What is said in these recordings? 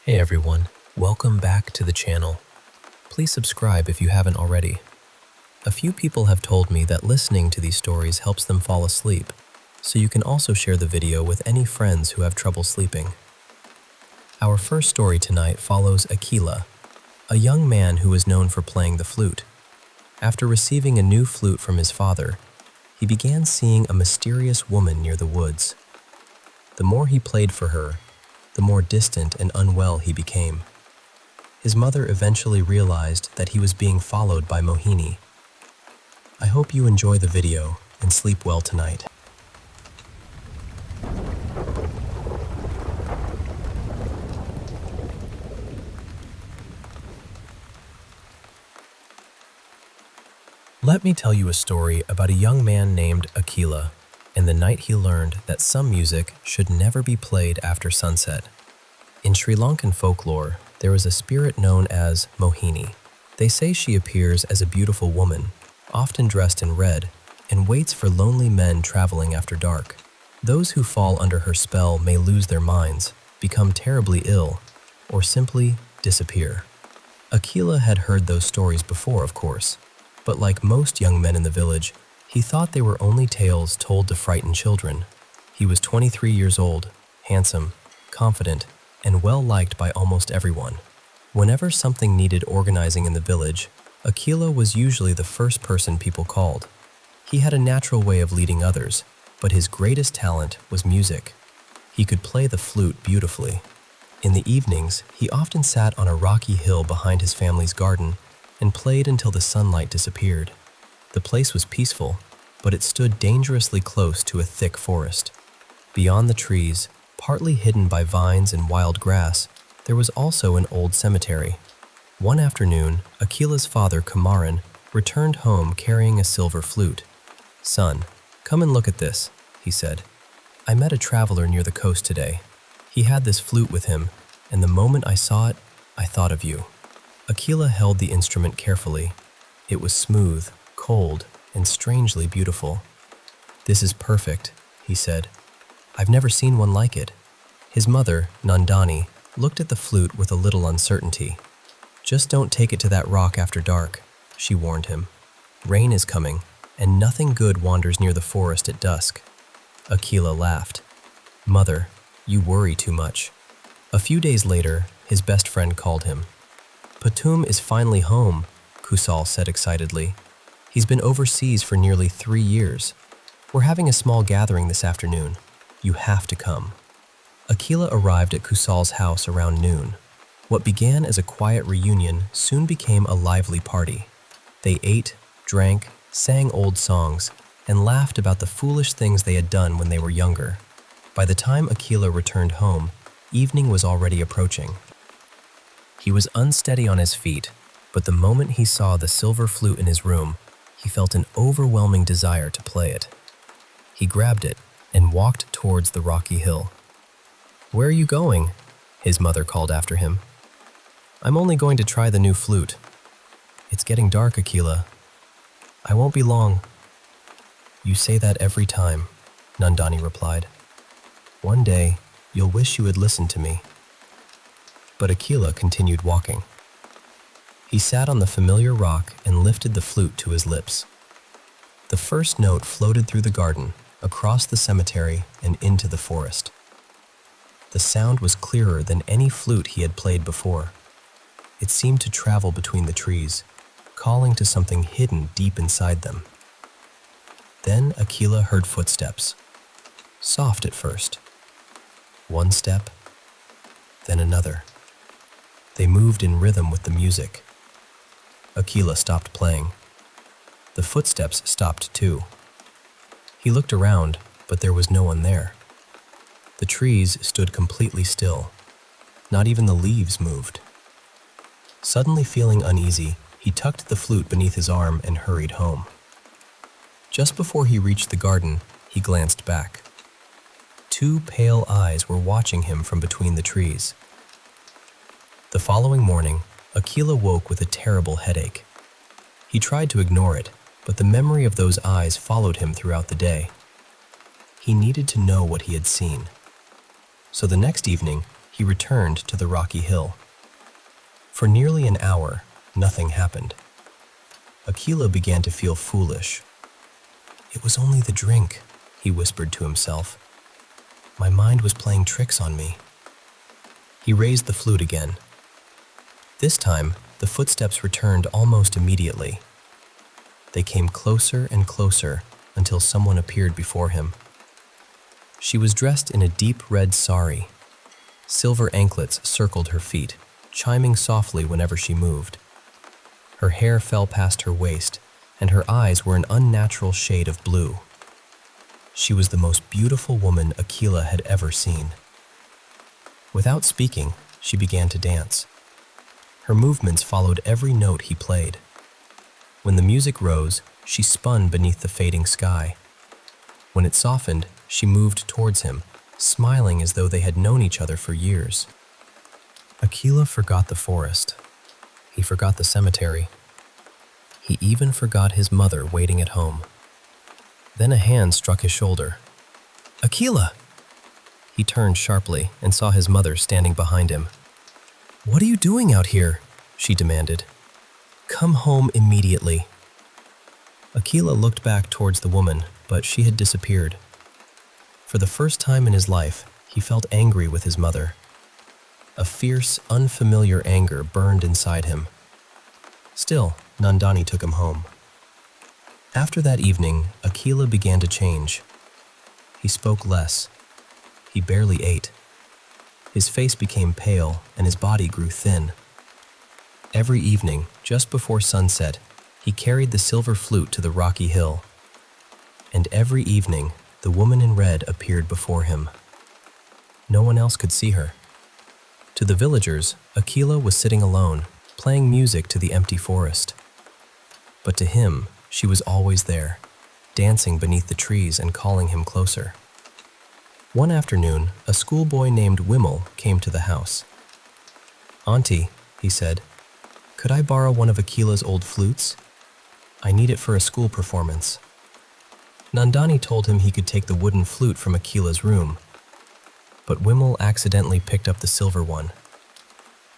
Hey everyone, welcome back to the channel. Please subscribe if you haven't already. A few people have told me that listening to these stories helps them fall asleep, so you can also share the video with any friends who have trouble sleeping. Our first story tonight follows Aquila, a young man who is known for playing the flute. After receiving a new flute from his father, he began seeing a mysterious woman near the woods. The more he played for her, the more distant and unwell he became. His mother eventually realized that he was being followed by Mohini. I hope you enjoy the video and sleep well tonight. Let me tell you a story about a young man named Aquila and the night he learned that some music should never be played after sunset. In Sri Lankan folklore, there is a spirit known as Mohini. They say she appears as a beautiful woman, often dressed in red, and waits for lonely men traveling after dark. Those who fall under her spell may lose their minds, become terribly ill, or simply disappear. Aquila had heard those stories before, of course, but like most young men in the village, he thought they were only tales told to frighten children. He was 23 years old, handsome, confident, and well-liked by almost everyone. Whenever something needed organizing in the village, Aquila was usually the first person people called. He had a natural way of leading others, but his greatest talent was music. He could play the flute beautifully. In the evenings, he often sat on a rocky hill behind his family's garden and played until the sunlight disappeared. The place was peaceful, but it stood dangerously close to a thick forest. Beyond the trees, partly hidden by vines and wild grass, there was also an old cemetery. One afternoon, Aquila's father, Kumaran, returned home carrying a silver flute. "Son, come and look at this," he said. "I met a traveler near the coast today. He had this flute with him, and the moment I saw it, I thought of you." Aquila held the instrument carefully. It was smooth, cold, and strangely beautiful. "This is perfect," he said. "I've never seen one like it." His mother, Nandani, looked at the flute with a little uncertainty. "Just don't take it to that rock after dark," she warned him. "Rain is coming, and nothing good wanders near the forest at dusk." Aquila laughed. "Mother, you worry too much." A few days later, his best friend called him. "Patum is finally home," Kusal said excitedly. "He's been overseas for nearly 3 years. We're having a small gathering this afternoon. You have to come." Aquila arrived at Kusal's house around noon. What began as a quiet reunion soon became a lively party. They ate, drank, sang old songs, and laughed about the foolish things they had done when they were younger. By the time Aquila returned home, evening was already approaching. He was unsteady on his feet, but the moment he saw the silver flute in his room, he felt an overwhelming desire to play it. He grabbed it and walked towards the rocky hill. "Where are you going?" his mother called after him. "I'm only going to try the new flute." "It's getting dark, Aquila." "I won't be long." "You say that every time," Nandani replied. "One day, you'll wish you had listened to me." But Aquila continued walking. He sat on the familiar rock and lifted the flute to his lips. The first note floated through the garden, across the cemetery, and into the forest. The sound was clearer than any flute he had played before. It seemed to travel between the trees, calling to something hidden deep inside them. Then Aquila heard footsteps, soft at first. One step, then another. They moved in rhythm with the music. Aquila stopped playing. The footsteps stopped too. He looked around, but there was no one there. The trees stood completely still. Not even the leaves moved. Suddenly feeling uneasy, he tucked the flute beneath his arm and hurried home. Just before he reached the garden, he glanced back. 2 pale eyes were watching him from between the trees. The following morning, Aquila woke with a terrible headache. He tried to ignore it, but the memory of those eyes followed him throughout the day. He needed to know what he had seen. So the next evening, he returned to the rocky hill. For nearly an hour, nothing happened. Aquila began to feel foolish. "It was only the drink," he whispered to himself. "My mind was playing tricks on me." He raised the flute again. This time, the footsteps returned almost immediately. They came closer and closer until someone appeared before him. She was dressed in a deep red sari. Silver anklets circled her feet, chiming softly whenever she moved. Her hair fell past her waist, and her eyes were an unnatural shade of blue. She was the most beautiful woman Aquila had ever seen. Without speaking, she began to dance. Her movements followed every note he played. When the music rose, she spun beneath the fading sky. When it softened, she moved towards him, smiling as though they had known each other for years. Aquila forgot the forest. He forgot the cemetery. He even forgot his mother waiting at home. Then a hand struck his shoulder. "Aquila!" He turned sharply and saw his mother standing behind him. "What are you doing out here?" she demanded. "Come home immediately." Aquila looked back towards the woman, but she had disappeared. For the first time in his life, he felt angry with his mother. A fierce, unfamiliar anger burned inside him. Still, Nandani took him home. After that evening, Aquila began to change. He spoke less. He barely ate. His face became pale and his body grew thin. Every evening, just before sunset, he carried the silver flute to the rocky hill. And every evening, the woman in red appeared before him. No one else could see her. To the villagers, Aquila was sitting alone, playing music to the empty forest. But to him, she was always there, dancing beneath the trees and calling him closer. One afternoon, a schoolboy named Wimmel came to the house. "Auntie," he said, "could I borrow one of Aquila's old flutes? I need it for a school performance." Nandani told him he could take the wooden flute from Aquila's room, but Wimmel accidentally picked up the silver one.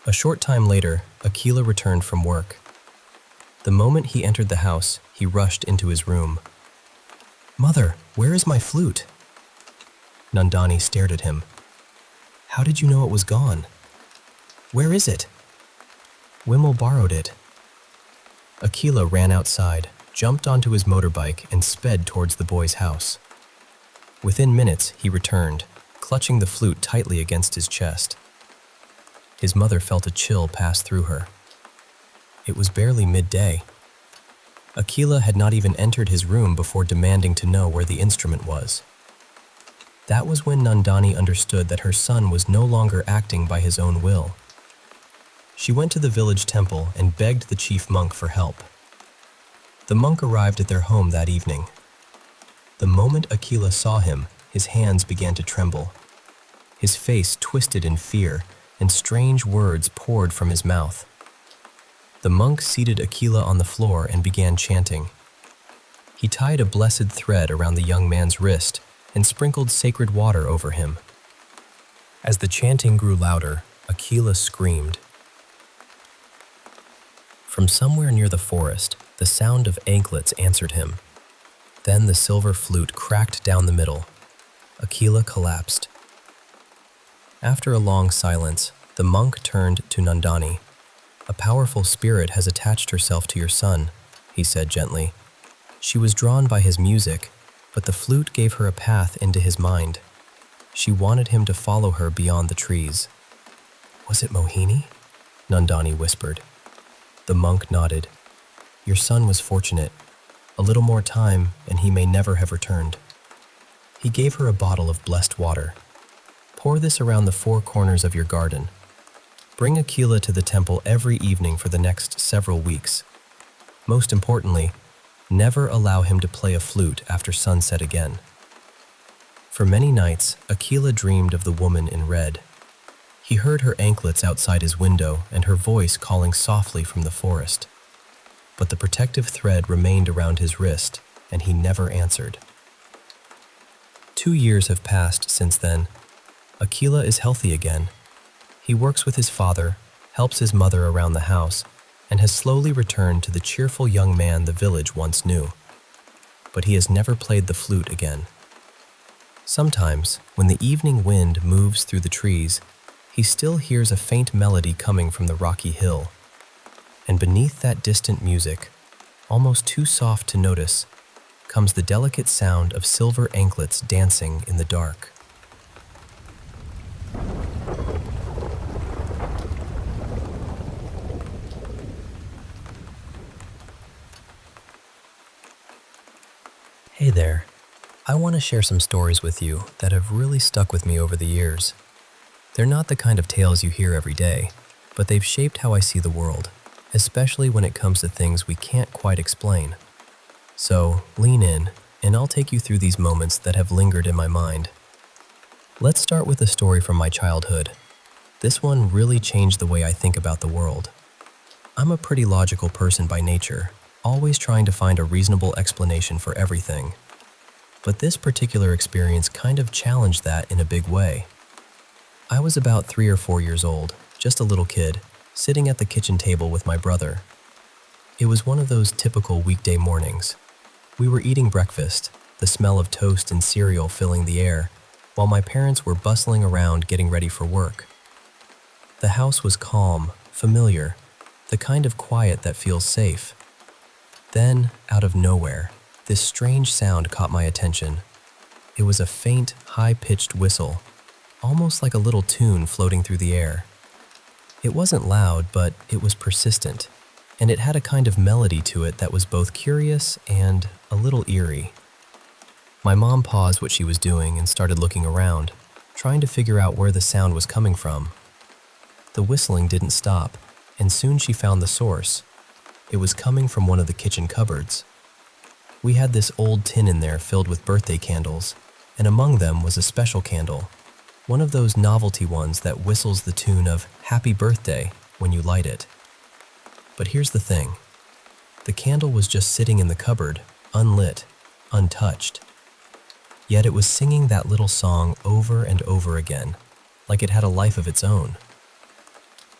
A short time later, Aquila returned from work. The moment he entered the house, he rushed into his room. "Mother, where is my flute?" Nandani stared at him. "How did you know it was gone? Where is it?" "Wimmel borrowed it." Aquila ran outside, jumped onto his motorbike, and sped towards the boy's house. Within minutes, he returned, clutching the flute tightly against his chest. His mother felt a chill pass through her. It was barely midday. Aquila had not even entered his room before demanding to know where the instrument was. That was when Nandani understood that her son was no longer acting by his own will. She went to the village temple and begged the chief monk for help. The monk arrived at their home that evening. The moment Aquila saw him, his hands began to tremble. His face twisted in fear, and strange words poured from his mouth. The monk seated Aquila on the floor and began chanting. He tied a blessed thread around the young man's wrist and sprinkled sacred water over him. As the chanting grew louder, Aquila screamed. From somewhere near the forest, the sound of anklets answered him. Then the silver flute cracked down the middle. Aquila collapsed. After a long silence, the monk turned to Nandani. "A powerful spirit has attached herself to your son," he said gently. "She was drawn by his music, but the flute gave her a path into his mind. She wanted him to follow her beyond the trees." "Was it Mohini?" Nandani whispered. The monk nodded. "Your son was fortunate. A little more time, and he may never have returned." He gave her a bottle of blessed water. "Pour this around the four corners of your garden. Bring Aquila to the temple every evening for the next several weeks. Most importantly, never allow him to play a flute after sunset again." For many nights, Aquila dreamed of the woman in red. He heard her anklets outside his window and her voice calling softly from the forest. But the protective thread remained around his wrist, and he never answered. 2 years have passed since then. Aquila is healthy again. He works with his father, helps his mother around the house, and has slowly returned to the cheerful young man the village once knew. But he has never played the flute again. Sometimes, when the evening wind moves through the trees, he still hears a faint melody coming from the rocky hill. And beneath that distant music, almost too soft to notice, comes the delicate sound of silver anklets dancing in the dark. Hey there. I want to share some stories with you that have really stuck with me over the years. They're not the kind of tales you hear every day, but they've shaped how I see the world, especially when it comes to things we can't quite explain. So, lean in, and I'll take you through these moments that have lingered in my mind. Let's start with a story from my childhood. This one really changed the way I think about the world. I'm a pretty logical person by nature, always trying to find a reasonable explanation for everything. But this particular experience kind of challenged that in a big way. I was about 3 or 4 years old, just a little kid, sitting at the kitchen table with my brother. It was one of those typical weekday mornings. We were eating breakfast, the smell of toast and cereal filling the air, while my parents were bustling around getting ready for work. The house was calm, familiar, the kind of quiet that feels safe. Then, out of nowhere, this strange sound caught my attention. It was a faint, high-pitched whistle, almost like a little tune floating through the air. It wasn't loud, but it was persistent, and it had a kind of melody to it that was both curious and a little eerie. My mom paused what she was doing and started looking around, trying to figure out where the sound was coming from. The whistling didn't stop, and soon she found the source. It was coming from one of the kitchen cupboards. We had this old tin in there filled with birthday candles, and among them was a special candle, one of those novelty ones that whistles the tune of "Happy Birthday" when you light it. But here's the thing. The candle was just sitting in the cupboard, unlit, untouched. Yet it was singing that little song over and over again, like it had a life of its own.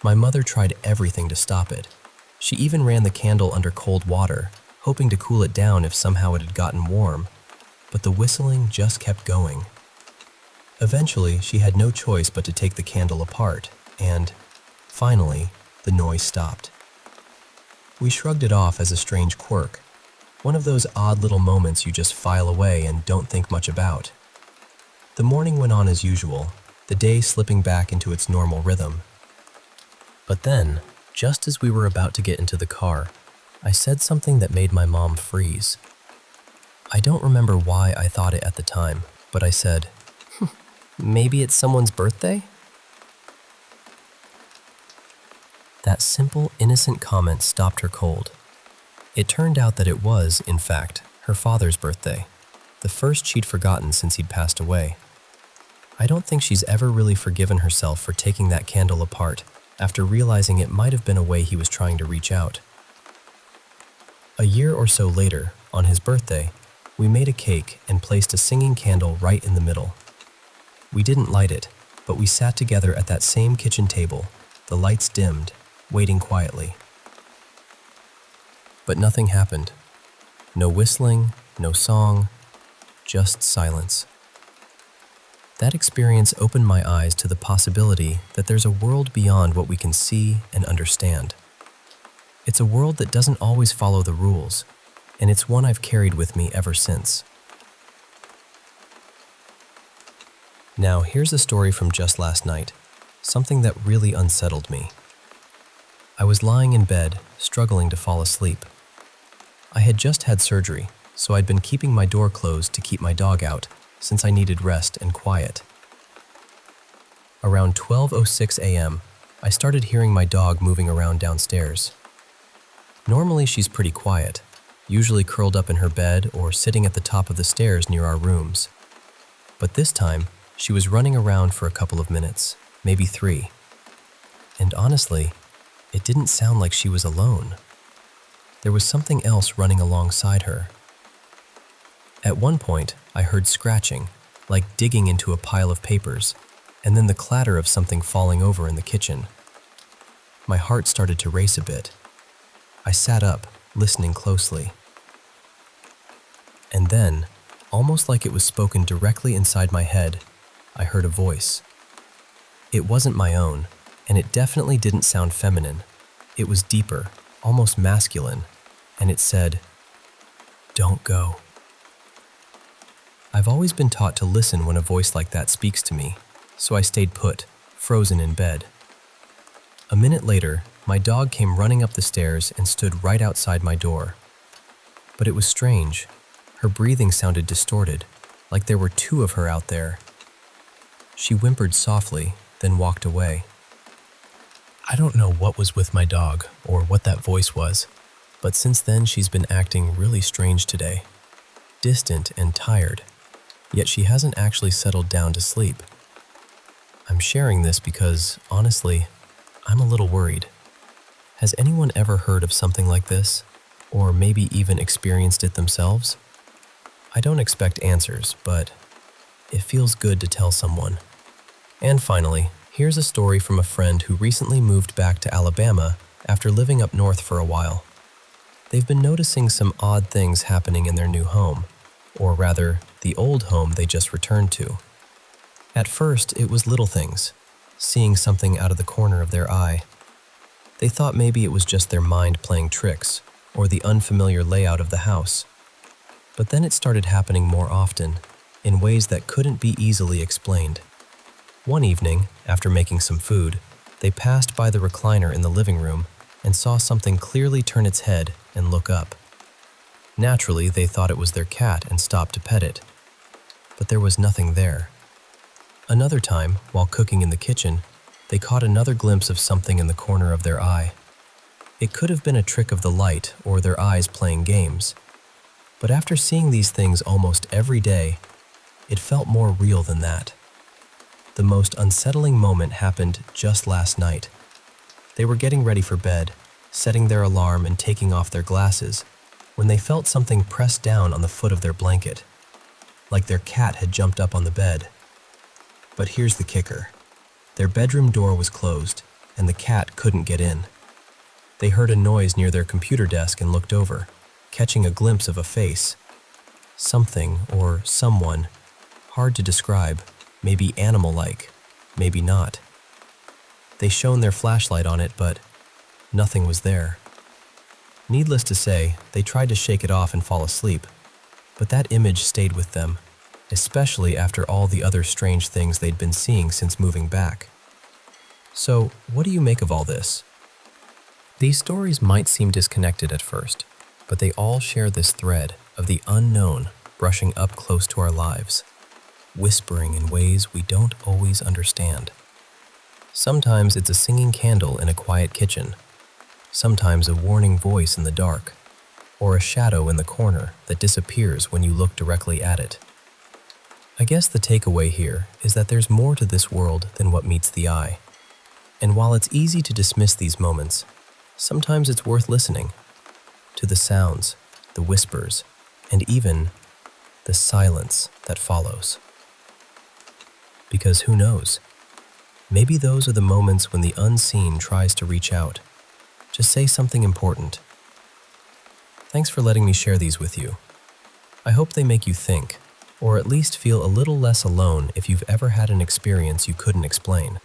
My mother tried everything to stop it. She even ran the candle under cold water, hoping to cool it down if somehow it had gotten warm, but the whistling just kept going. Eventually, she had no choice but to take the candle apart, and, finally, the noise stopped. We shrugged it off as a strange quirk, one of those odd little moments you just file away and don't think much about. The morning went on as usual, the day slipping back into its normal rhythm. But then, just as we were about to get into the car, I said something that made my mom freeze. I don't remember why I thought it at the time, but I said, "Maybe it's someone's birthday?" That simple, innocent comment stopped her cold. It turned out that it was, in fact, her father's birthday, the first she'd forgotten since he'd passed away. I don't think she's ever really forgiven herself for taking that candle apart after realizing it might have been a way he was trying to reach out. A year or so later, on his birthday, we made a cake and placed a singing candle right in the middle. We didn't light it, but we sat together at that same kitchen table, the lights dimmed, waiting quietly. But nothing happened. No whistling, no song, just silence. That experience opened my eyes to the possibility that there's a world beyond what we can see and understand. It's a world that doesn't always follow the rules, and it's one I've carried with me ever since. Now, here's a story from just last night, something that really unsettled me. I was lying in bed, struggling to fall asleep. I had just had surgery, so I'd been keeping my door closed to keep my dog out, since I needed rest and quiet. Around 12:06 a.m., I started hearing my dog moving around downstairs. Normally she's pretty quiet, usually curled up in her bed or sitting at the top of the stairs near our rooms. But this time, she was running around for a couple of minutes, maybe 3. And honestly, it didn't sound like she was alone. There was something else running alongside her. At one point, I heard scratching, like digging into a pile of papers, and then the clatter of something falling over in the kitchen. My heart started to race a bit. I sat up, listening closely. And then, almost like it was spoken directly inside my head, I heard a voice. It wasn't my own, and it definitely didn't sound feminine. It was deeper, almost masculine, and it said, "Don't go." I've always been taught to listen when a voice like that speaks to me, so I stayed put, frozen in bed. A minute later, my dog came running up the stairs and stood right outside my door. But it was strange. Her breathing sounded distorted, like there were two of her out there. She whimpered softly, then walked away. I don't know what was with my dog or what that voice was, but since then she's been acting really strange today. Distant and tired, yet she hasn't actually settled down to sleep. I'm sharing this because, honestly, I'm a little worried. Has anyone ever heard of something like this? Or maybe even experienced it themselves? I don't expect answers, but it feels good to tell someone. And finally, here's a story from a friend who recently moved back to Alabama after living up north for a while. They've been noticing some odd things happening in their new home, or rather, the old home they just returned to. At first, it was little things, seeing something out of the corner of their eye. They thought maybe it was just their mind playing tricks, or the unfamiliar layout of the house. But then it started happening more often, in ways that couldn't be easily explained. One evening, after making some food, they passed by the recliner in the living room and saw something clearly turn its head and look up. Naturally, they thought it was their cat and stopped to pet it. But there was nothing there. Another time, while cooking in the kitchen, they caught another glimpse of something in the corner of their eye. It could have been a trick of the light or their eyes playing games. But after seeing these things almost every day, it felt more real than that. The most unsettling moment happened just last night. They were getting ready for bed, setting their alarm and taking off their glasses, when they felt something pressed down on the foot of their blanket, like their cat had jumped up on the bed. But here's the kicker. Their bedroom door was closed, and the cat couldn't get in. They heard a noise near their computer desk and looked over, catching a glimpse of a face. Something or someone, hard to describe, maybe animal-like, maybe not. They shone their flashlight on it, but nothing was there. Needless to say, they tried to shake it off and fall asleep, but that image stayed with them, especially after all the other strange things they'd been seeing since moving back. So, what do you make of all this? These stories might seem disconnected at first, but they all share this thread of the unknown brushing up close to our lives, whispering in ways we don't always understand. Sometimes it's a singing candle in a quiet kitchen, sometimes a warning voice in the dark, or a shadow in the corner that disappears when you look directly at it. I guess the takeaway here is that there's more to this world than what meets the eye. And while it's easy to dismiss these moments, sometimes it's worth listening to the sounds, the whispers, and even the silence that follows. Because who knows? Maybe those are the moments when the unseen tries to reach out, to say something important. Thanks for letting me share these with you. I hope they make you think, or at least feel a little less alone if you've ever had an experience you couldn't explain.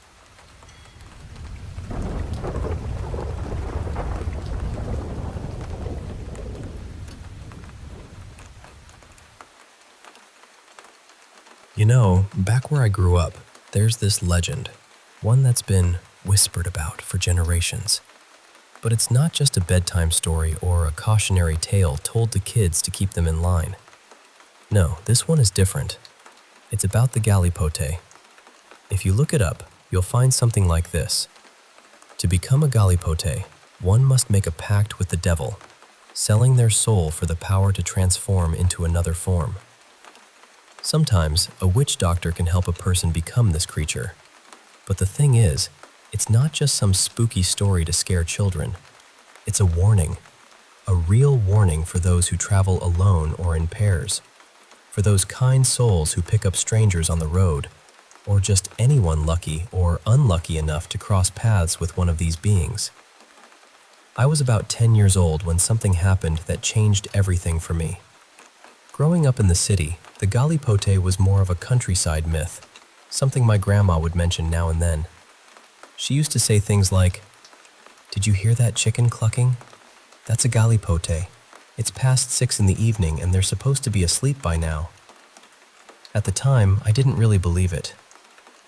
You know, back where I grew up, there's this legend, one that's been whispered about for generations. But it's not just a bedtime story or a cautionary tale told to kids to keep them in line. No, this one is different. It's about the Galipote. If you look it up, you'll find something like this. To become a Galipote, one must make a pact with the devil, selling their soul for the power to transform into another form. Sometimes, a witch doctor can help a person become this creature. But the thing is, it's not just some spooky story to scare children. It's a warning, a real warning for those who travel alone or in pairs, for those kind souls who pick up strangers on the road, or just anyone lucky or unlucky enough to cross paths with one of these beings. I was about 10 years old when something happened that changed everything for me. Growing up in the city, the Galipote was more of a countryside myth, something my grandma would mention now and then. She used to say things like, "Did you hear that chicken clucking? That's a Galipote. It's past 6 in the evening and they're supposed to be asleep by now." At the time, I didn't really believe it.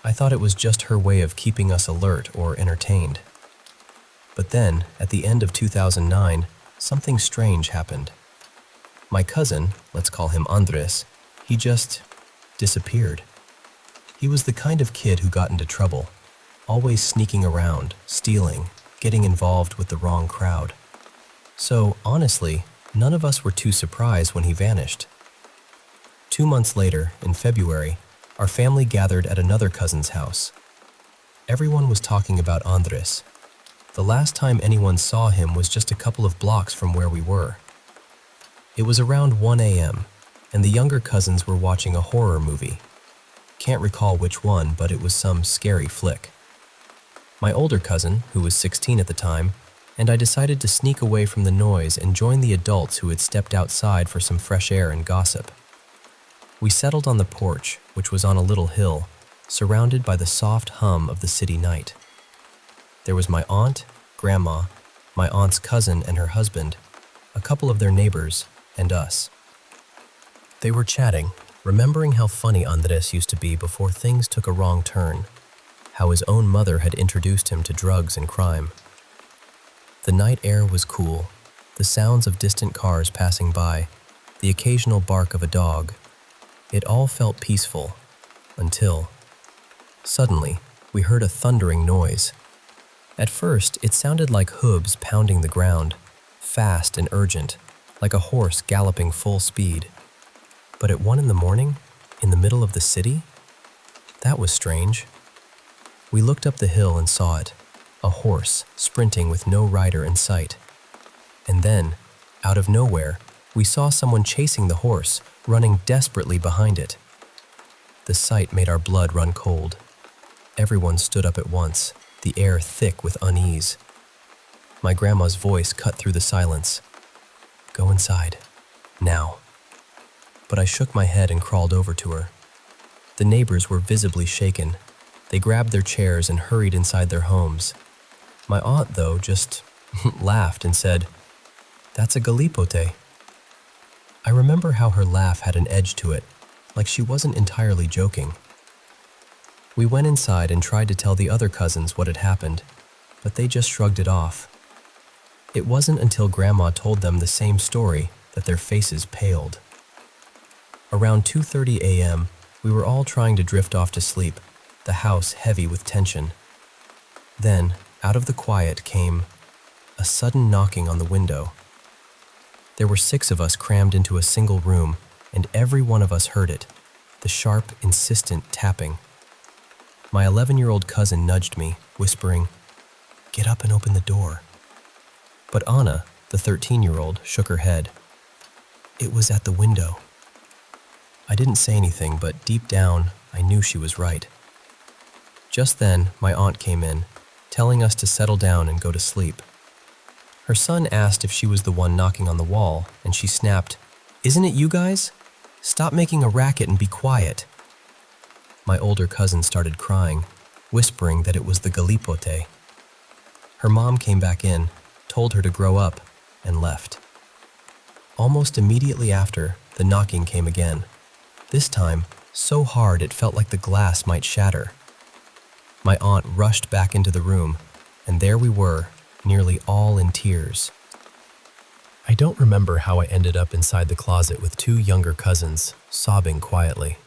I thought it was just her way of keeping us alert or entertained. But then, at the end of 2009, something strange happened. My cousin, let's call him Andres, he just disappeared. He was the kind of kid who got into trouble, always sneaking around, stealing, getting involved with the wrong crowd. So, honestly, none of us were too surprised when he vanished. 2 months later, in February, our family gathered at another cousin's house. Everyone was talking about Andres. The last time anyone saw him was just a couple of blocks from where we were. It was around 1 a.m., and the younger cousins were watching a horror movie. Can't recall which one, but it was some scary flick. My older cousin, who was 16 at the time, and I decided to sneak away from the noise and join the adults who had stepped outside for some fresh air and gossip. We settled on the porch, which was on a little hill, surrounded by the soft hum of the city night. There was my aunt, grandma, my aunt's cousin and her husband, a couple of their neighbors, and us. They were chatting, remembering how funny Andres used to be before things took a wrong turn, how his own mother had introduced him to drugs and crime. The night air was cool, the sounds of distant cars passing by, the occasional bark of a dog. It all felt peaceful, until, suddenly, we heard a thundering noise. At first, it sounded like hooves pounding the ground, fast and urgent, like a horse galloping full speed. But at 1 in the morning, in the middle of the city? That was strange. We looked up the hill and saw it, a horse sprinting with no rider in sight. And then, out of nowhere, we saw someone chasing the horse, running desperately behind it. The sight made our blood run cold. Everyone stood up at once, the air thick with unease. My grandma's voice cut through the silence. "Go inside. Now." But I shook my head and crawled over to her. The neighbors were visibly shaken. They grabbed their chairs and hurried inside their homes. My aunt, though, just laughed and said, "That's a Galipote." I remember how her laugh had an edge to it, like she wasn't entirely joking. We went inside and tried to tell the other cousins what had happened, but they just shrugged it off. It wasn't until Grandma told them the same story that their faces paled. Around 2:30 a.m., we were all trying to drift off to sleep, the house heavy with tension. Then, out of the quiet came a sudden knocking on the window. There were 6 of us crammed into a single room, and every one of us heard it, the sharp, insistent tapping. My 11-year-old cousin nudged me, whispering, "Get up and open the door." But Anna, the 13-year-old, shook her head. It was at the window. I didn't say anything, but deep down, I knew she was right. Just then, my aunt came in, telling us to settle down and go to sleep. Her son asked if she was the one knocking on the wall, and she snapped, "Isn't it you guys? Stop making a racket and be quiet." My older cousin started crying, whispering that it was the Galipote. Her mom came back in, told her to grow up, and left. Almost immediately after, the knocking came again. This time, so hard it felt like the glass might shatter. My aunt rushed back into the room, and there we were, nearly all in tears. I don't remember how I ended up inside the closet with 2 younger cousins, sobbing quietly.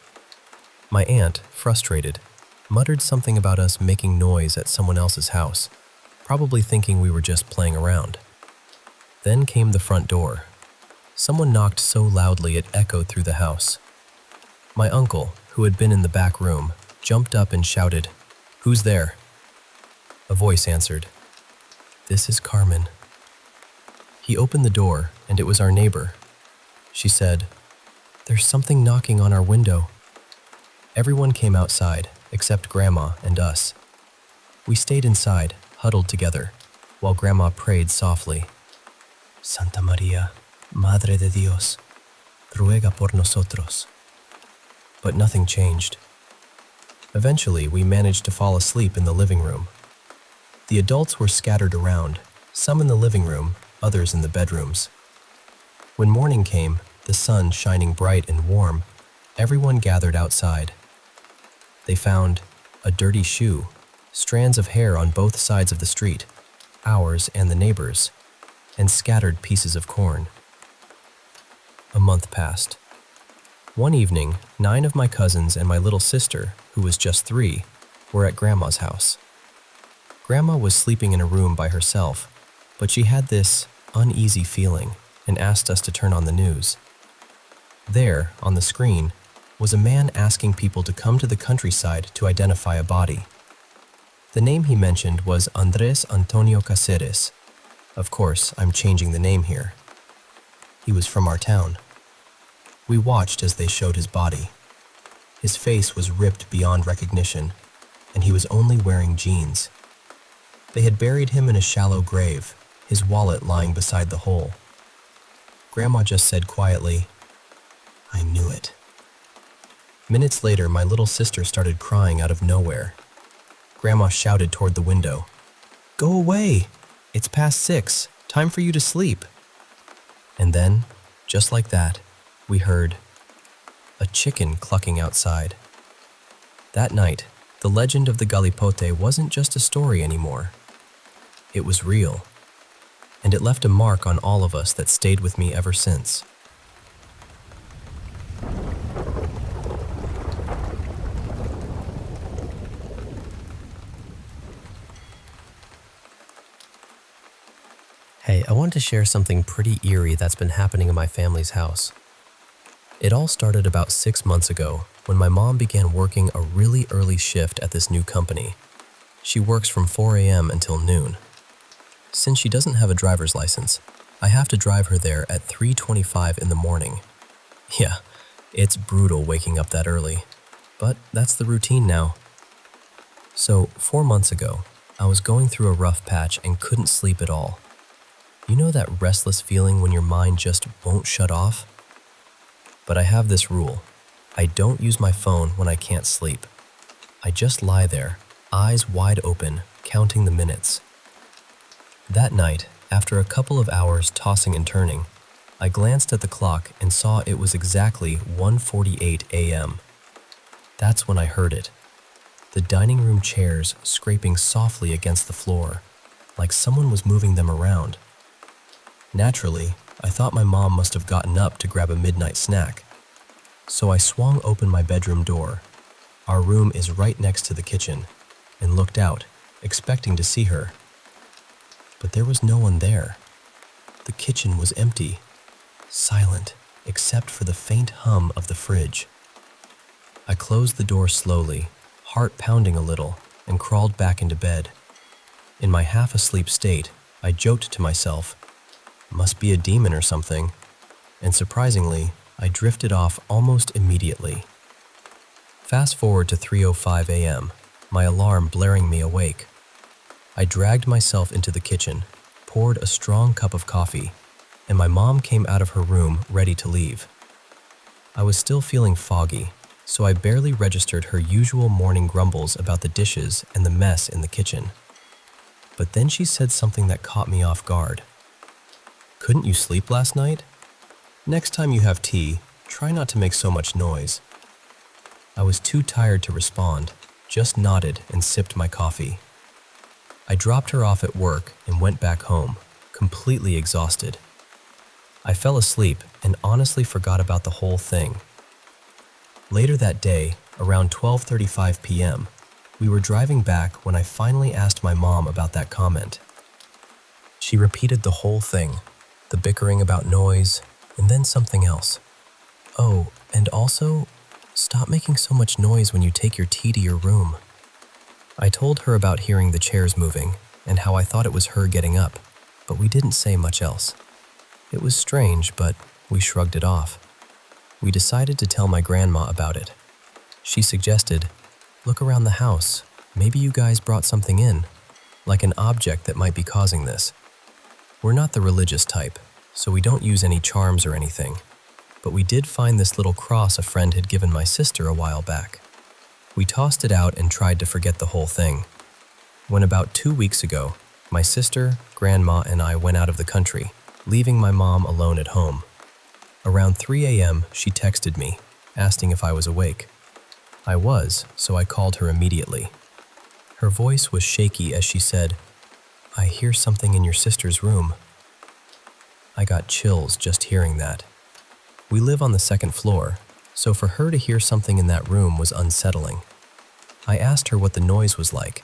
My aunt, frustrated, muttered something about us making noise at someone else's house, probably thinking we were just playing around. Then came the front door. Someone knocked so loudly it echoed through the house. My uncle, who had been in the back room, jumped up and shouted, "Who's there?" A voice answered, "This is Carmen." He opened the door, and it was our neighbor. She said, "There's something knocking on our window." Everyone came outside, except Grandma and us. We stayed inside, huddled together, while Grandma prayed softly. Santa Maria, Madre de Dios, ruega por nosotros. But nothing changed. Eventually, we managed to fall asleep in the living room. The adults were scattered around, some in the living room, others in the bedrooms. When morning came, the sun shining bright and warm, everyone gathered outside. They found a dirty shoe, strands of hair on both sides of the street, ours and the neighbors', and scattered pieces of corn. A month passed. One evening, 9 of my cousins and my little sister, who was just 3, were at Grandma's house. Grandma was sleeping in a room by herself, but she had this uneasy feeling and asked us to turn on the news. There, on the screen, was a man asking people to come to the countryside to identify a body. The name he mentioned was Andres Antonio Caceres. Of course, I'm changing the name here. He was from our town. We watched as they showed his body. His face was ripped beyond recognition, and he was only wearing jeans. They had buried him in a shallow grave, his wallet lying beside the hole. Grandma just said quietly, "I knew it." Minutes later, my little sister started crying out of nowhere. Grandma shouted toward the window, "Go away! It's past 6. Time for you to sleep." And then, just like that, we heard a chicken clucking outside. That night, the legend of the Galipote wasn't just a story anymore. It was real, and it left a mark on all of us that stayed with me ever since. Hey, I wanted to share something pretty eerie that's been happening in my family's house. It all started about 6 months ago when my mom began working a really early shift at this new company. She works from 4 a.m. until noon. Since she doesn't have a driver's license, I have to drive her there at 3:25 in the morning. Yeah, it's brutal waking up that early, but that's the routine now. So, 4 months ago, I was going through a rough patch and couldn't sleep at all. You know that restless feeling when your mind just won't shut off? But I have this rule. I don't use my phone when I can't sleep. I just lie there, eyes wide open, counting the minutes. That night, after a couple of hours tossing and turning, I glanced at the clock and saw it was exactly 1:48 a.m. That's when I heard it. The dining room chairs scraping softly against the floor, like someone was moving them around. Naturally, I thought my mom must have gotten up to grab a midnight snack. So I swung open my bedroom door. Our room is right next to the kitchen, and looked out, expecting to see her. But there was no one there. The kitchen was empty, silent, except for the faint hum of the fridge. I closed the door slowly, heart pounding a little, and crawled back into bed. In my half-asleep state, I joked to myself, "Must be a demon or something," and surprisingly, I drifted off almost immediately. Fast forward to 3:05 a.m., my alarm blaring me awake. I dragged myself into the kitchen, poured a strong cup of coffee, and my mom came out of her room ready to leave. I was still feeling foggy, so I barely registered her usual morning grumbles about the dishes and the mess in the kitchen. But then she said something that caught me off guard. "Couldn't you sleep last night? Next time you have tea, try not to make so much noise." I was too tired to respond, just nodded and sipped my coffee. I dropped her off at work and went back home, completely exhausted. I fell asleep and honestly forgot about the whole thing. Later that day, around 12:35 p.m., we were driving back when I finally asked my mom about that comment. She repeated the whole thing, the bickering about noise, and then something else. "Oh, and also, stop making so much noise when you take your tea to your room." I told her about hearing the chairs moving and how I thought it was her getting up, but we didn't say much else. It was strange, but we shrugged it off. We decided to tell my grandma about it. She suggested, Look around the house. Maybe you guys brought something in, like an object that might be causing this. We're not the religious type, so we don't use any charms or anything, but we did find this little cross a friend had given my sister a while back. We tossed it out and tried to forget the whole thing. When about 2 weeks ago, my sister, grandma, and I went out of the country, leaving my mom alone at home. Around 3 a.m., she texted me, asking if I was awake. I was, so I called her immediately. Her voice was shaky as she said, "I hear something in your sister's room." I got chills just hearing that. We live on the second floor, so for her to hear something in that room was unsettling. I asked her what the noise was like,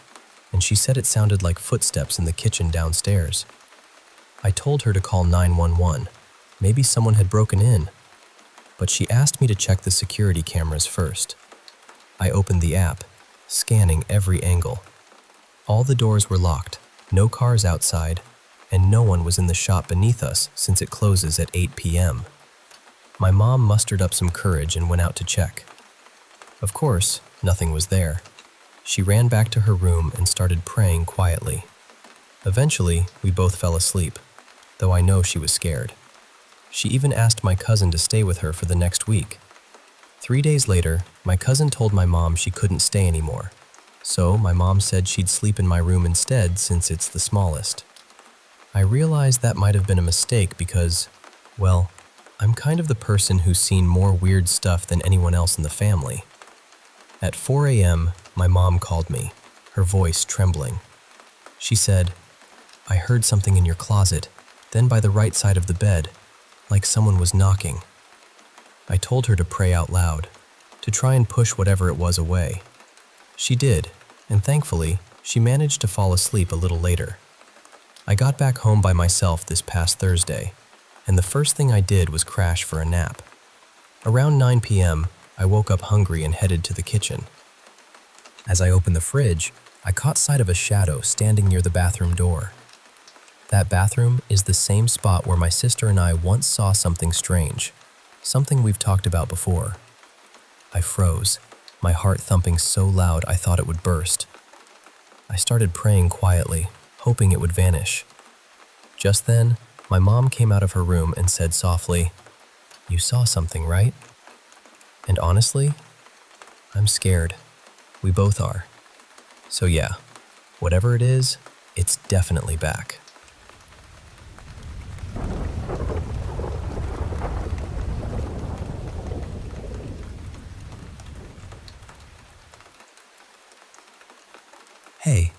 and she said it sounded like footsteps in the kitchen downstairs. I told her to call 911. Maybe someone had broken in, but she asked me to check the security cameras first. I opened the app, scanning every angle. All the doors were locked, no cars outside, and no one was in the shop beneath us since it closes at 8 p.m. My mom mustered up some courage and went out to check. Of course, nothing was there. She ran back to her room and started praying quietly. Eventually, we both fell asleep, though I know she was scared. She even asked my cousin to stay with her for the next week. 3 days later, my cousin told my mom she couldn't stay anymore. So my mom said she'd sleep in my room instead since it's the smallest. I realized that might have been a mistake because, well, I'm kind of the person who's seen more weird stuff than anyone else in the family. At 4 a.m., my mom called me, her voice trembling. She said, "I heard something in your closet, then by the right side of the bed, like someone was knocking." I told her to pray out loud, to try and push whatever it was away. She did, and thankfully, she managed to fall asleep a little later. I got back home by myself this past Thursday, and the first thing I did was crash for a nap. Around 9 p.m., I woke up hungry and headed to the kitchen. As I opened the fridge, I caught sight of a shadow standing near the bathroom door. That bathroom is the same spot where my sister and I once saw something strange, something we've talked about before. I froze, my heart thumping so loud I thought it would burst. I started praying quietly, hoping it would vanish. Just then, my mom came out of her room and said softly, "You saw something, right?" And honestly, I'm scared. We both are. So yeah, whatever it is, it's definitely back. Hey,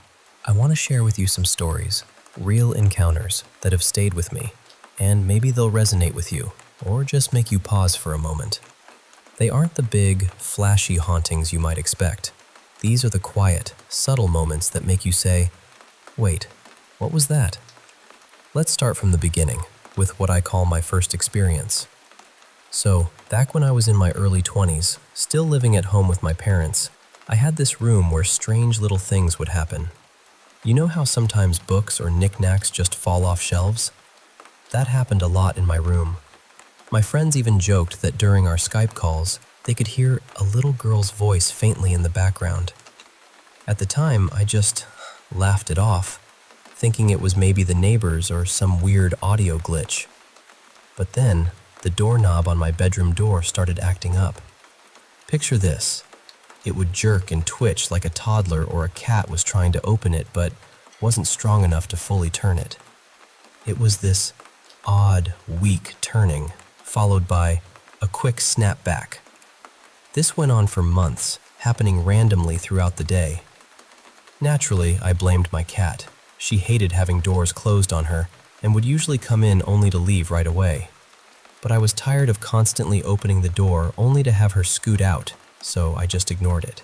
I want to share with you some stories, real encounters that have stayed with me, and maybe they'll resonate with you, or just make you pause for a moment. They aren't the big, flashy hauntings you might expect. These are the quiet, subtle moments that make you say, "Wait, what was that?" Let's start from the beginning, with what I call my first experience. So, back when I was in my early 20s, still living at home with my parents, I had this room where strange little things would happen. You know how sometimes books or knickknacks just fall off shelves? That happened a lot in my room. My friends even joked that during our Skype calls, they could hear a little girl's voice faintly in the background. At the time, I just laughed it off, thinking it was maybe the neighbors or some weird audio glitch. But then, the doorknob on my bedroom door started acting up. Picture this. It would jerk and twitch like a toddler or a cat was trying to open it but wasn't strong enough to fully turn it. It was this odd, weak turning, followed by a quick snap back. This went on for months, happening randomly throughout the day. Naturally, I blamed my cat. She hated having doors closed on her and would usually come in only to leave right away. But I was tired of constantly opening the door only to have her scoot out, so I just ignored it.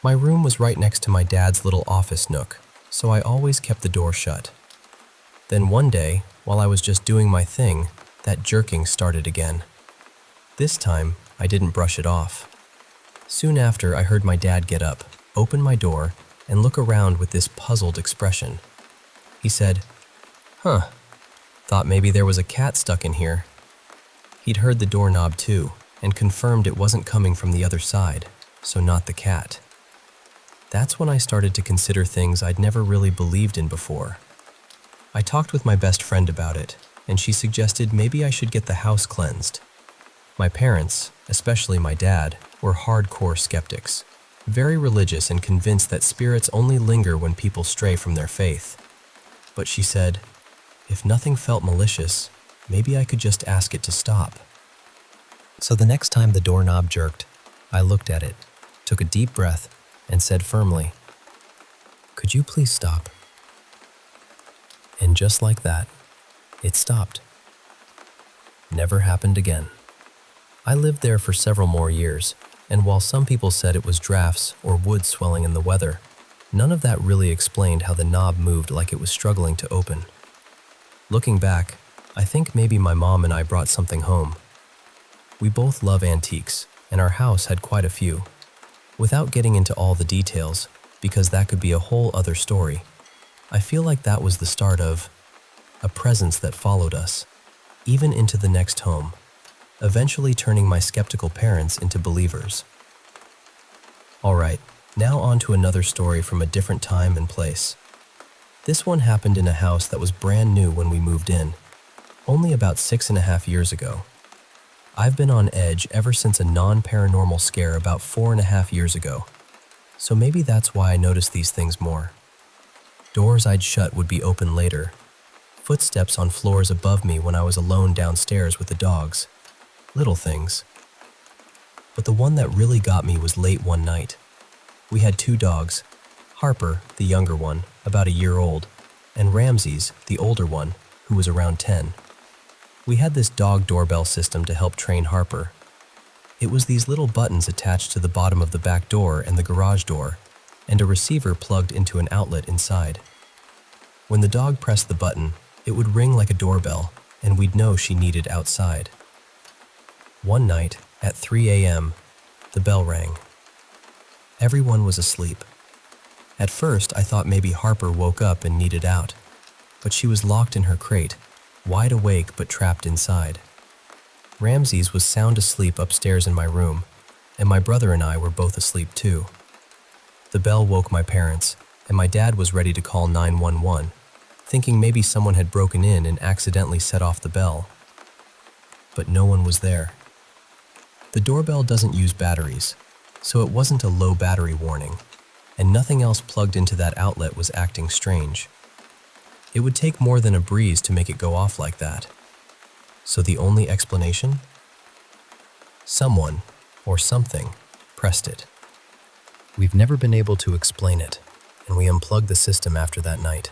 My room was right next to my dad's little office nook, so I always kept the door shut. Then one day, while I was just doing my thing, that jerking started again. This time, I didn't brush it off. Soon after, I heard my dad get up, open my door, and look around with this puzzled expression. He said, thought maybe there was a cat stuck in here." He'd heard the doorknob too, and confirmed it wasn't coming from the other side, so not the cat. That's when I started to consider things I'd never really believed in before. I talked with my best friend about it, and she suggested maybe I should get the house cleansed. My parents, especially my dad, were hardcore skeptics, very religious and convinced that spirits only linger when people stray from their faith. But she said, if nothing felt malicious, maybe I could just ask it to stop. So the next time the doorknob jerked, I looked at it, took a deep breath, and said firmly, "Could you please stop?" And just like that, it stopped. Never happened again. I lived there for several more years, and while some people said it was drafts or wood swelling in the weather, none of that really explained how the knob moved like it was struggling to open. Looking back, I think maybe my mom and I brought something home. We both love antiques, and our house had quite a few. Without getting into all the details, because that could be a whole other story, I feel like that was the start of a presence that followed us, even into the next home, eventually turning my skeptical parents into believers. All right, now on to another story from a different time and place. This one happened in a house that was brand new when we moved in, only about 6.5 years ago. I've been on edge ever since a non-paranormal scare about 4.5 years ago, so maybe that's why I noticed these things more. Doors I'd shut would be open later, footsteps on floors above me when I was alone downstairs with the dogs, little things. But the one that really got me was late one night. We had 2 dogs, Harper, the younger one, about a year old, and Ramses, the older one, who was around 10. We had this dog doorbell system to help train Harper. It was these little buttons attached to the bottom of the back door and the garage door, and a receiver plugged into an outlet inside. When the dog pressed the button, it would ring like a doorbell, and we'd know she needed outside. One night, at 3 a.m., the bell rang. Everyone was asleep. At first, I thought maybe Harper woke up and needed out, but she was locked in her crate, wide awake but trapped inside. Ramses was sound asleep upstairs in my room, and my brother and I were both asleep too. The bell woke my parents, and my dad was ready to call 911, thinking maybe someone had broken in and accidentally set off the bell. But no one was there. The doorbell doesn't use batteries, so it wasn't a low battery warning, and nothing else plugged into that outlet was acting strange. It would take more than a breeze to make it go off like that. So the only explanation? Someone, or something, pressed it. We've never been able to explain it, and we unplugged the system after that night.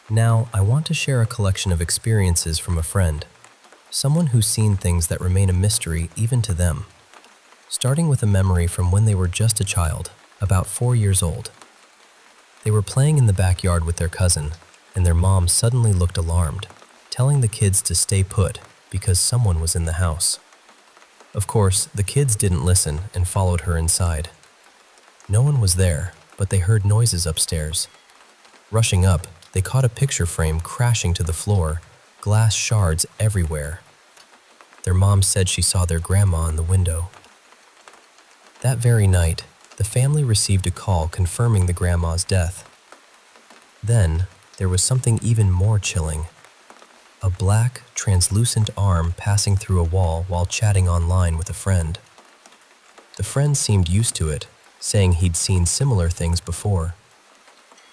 Now, I want to share a collection of experiences from a friend, someone who's seen things that remain a mystery even to them. Starting with a memory from when they were just a child, about 4 years old. They were playing in the backyard with their cousin, and their mom suddenly looked alarmed, telling the kids to stay put because someone was in the house. Of course, the kids didn't listen and followed her inside. No one was there, but they heard noises upstairs. Rushing up, they caught a picture frame crashing to the floor, glass shards everywhere. Their mom said she saw their grandma in the window. That very night, the family received a call confirming the grandma's death. Then, there was something even more chilling. A black, translucent arm passing through a wall while chatting online with a friend. The friend seemed used to it, saying he'd seen similar things before.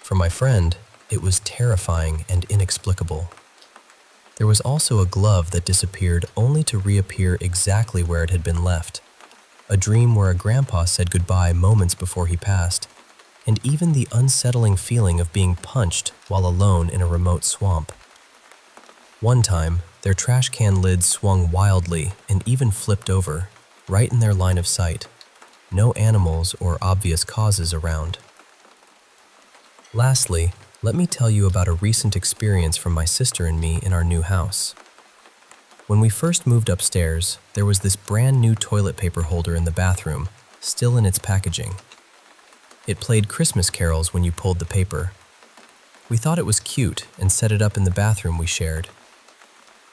For my friend, it was terrifying and inexplicable. There was also a glove that disappeared only to reappear exactly where it had been left. A dream where a grandpa said goodbye moments before he passed, and even the unsettling feeling of being punched while alone in a remote swamp. One time, their trash can lid swung wildly and even flipped over, right in their line of sight. No animals or obvious causes around. Lastly, let me tell you about a recent experience from my sister and me in our new house. When we first moved upstairs, there was this brand new toilet paper holder in the bathroom, still in its packaging. It played Christmas carols when you pulled the paper. We thought it was cute and set it up in the bathroom we shared.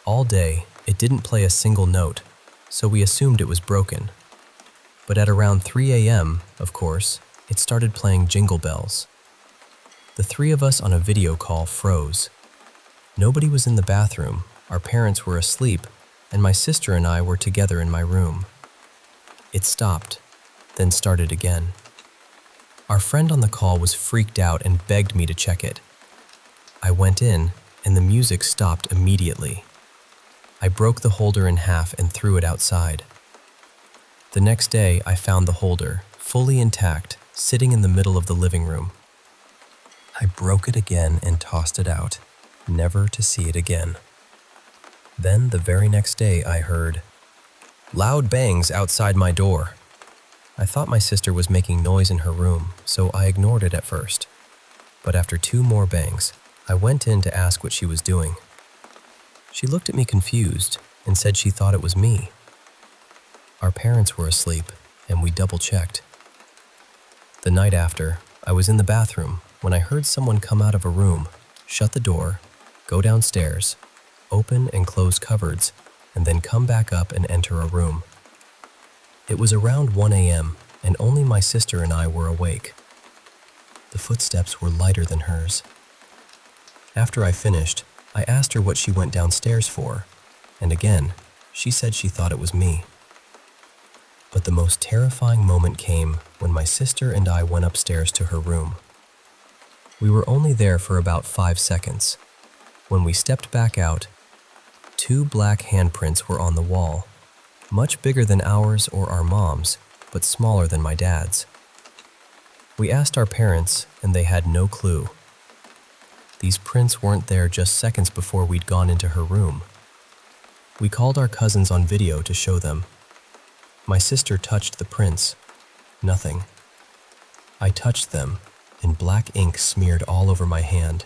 All day, it didn't play a single note, so we assumed it was broken. But at around 3 a.m., of course, It started playing Jingle Bells. The three of us on a video call froze. Nobody was in the bathroom, our parents were asleep, and my sister and I were together in my room. It stopped, then started again. Our friend on the call was freaked out and begged me to check it. I went in, and the music stopped immediately. I broke the holder in half and threw it outside. The next day, I found the holder, fully intact, sitting in the middle of the living room. I broke it again and tossed it out, never to see it again. Then, the very next day, I heard loud bangs outside my door. I thought my sister was making noise in her room, so I ignored it at first. But after 2 more bangs, I went in to ask what she was doing. She looked at me confused and said she thought it was me. Our parents were asleep, and we double-checked. The night after, I was in the bathroom when I heard someone come out of a room, shut the door, go downstairs, open and close cupboards, and then come back up and enter a room. It was around 1 a.m., and only my sister and I were awake. The footsteps were lighter than hers. After I finished, I asked her what she went downstairs for, and again, she said she thought it was me. But the most terrifying moment came when my sister and I went upstairs to her room. We were only there for about 5 seconds. When we stepped back out, 2 black handprints were on the wall, much bigger than ours or our mom's, but smaller than my dad's. We asked our parents, and they had no clue. These prints weren't there just seconds before we'd gone into her room. We called our cousins on video to show them. My sister touched the prints. Nothing. I touched them, and black ink smeared all over my hand.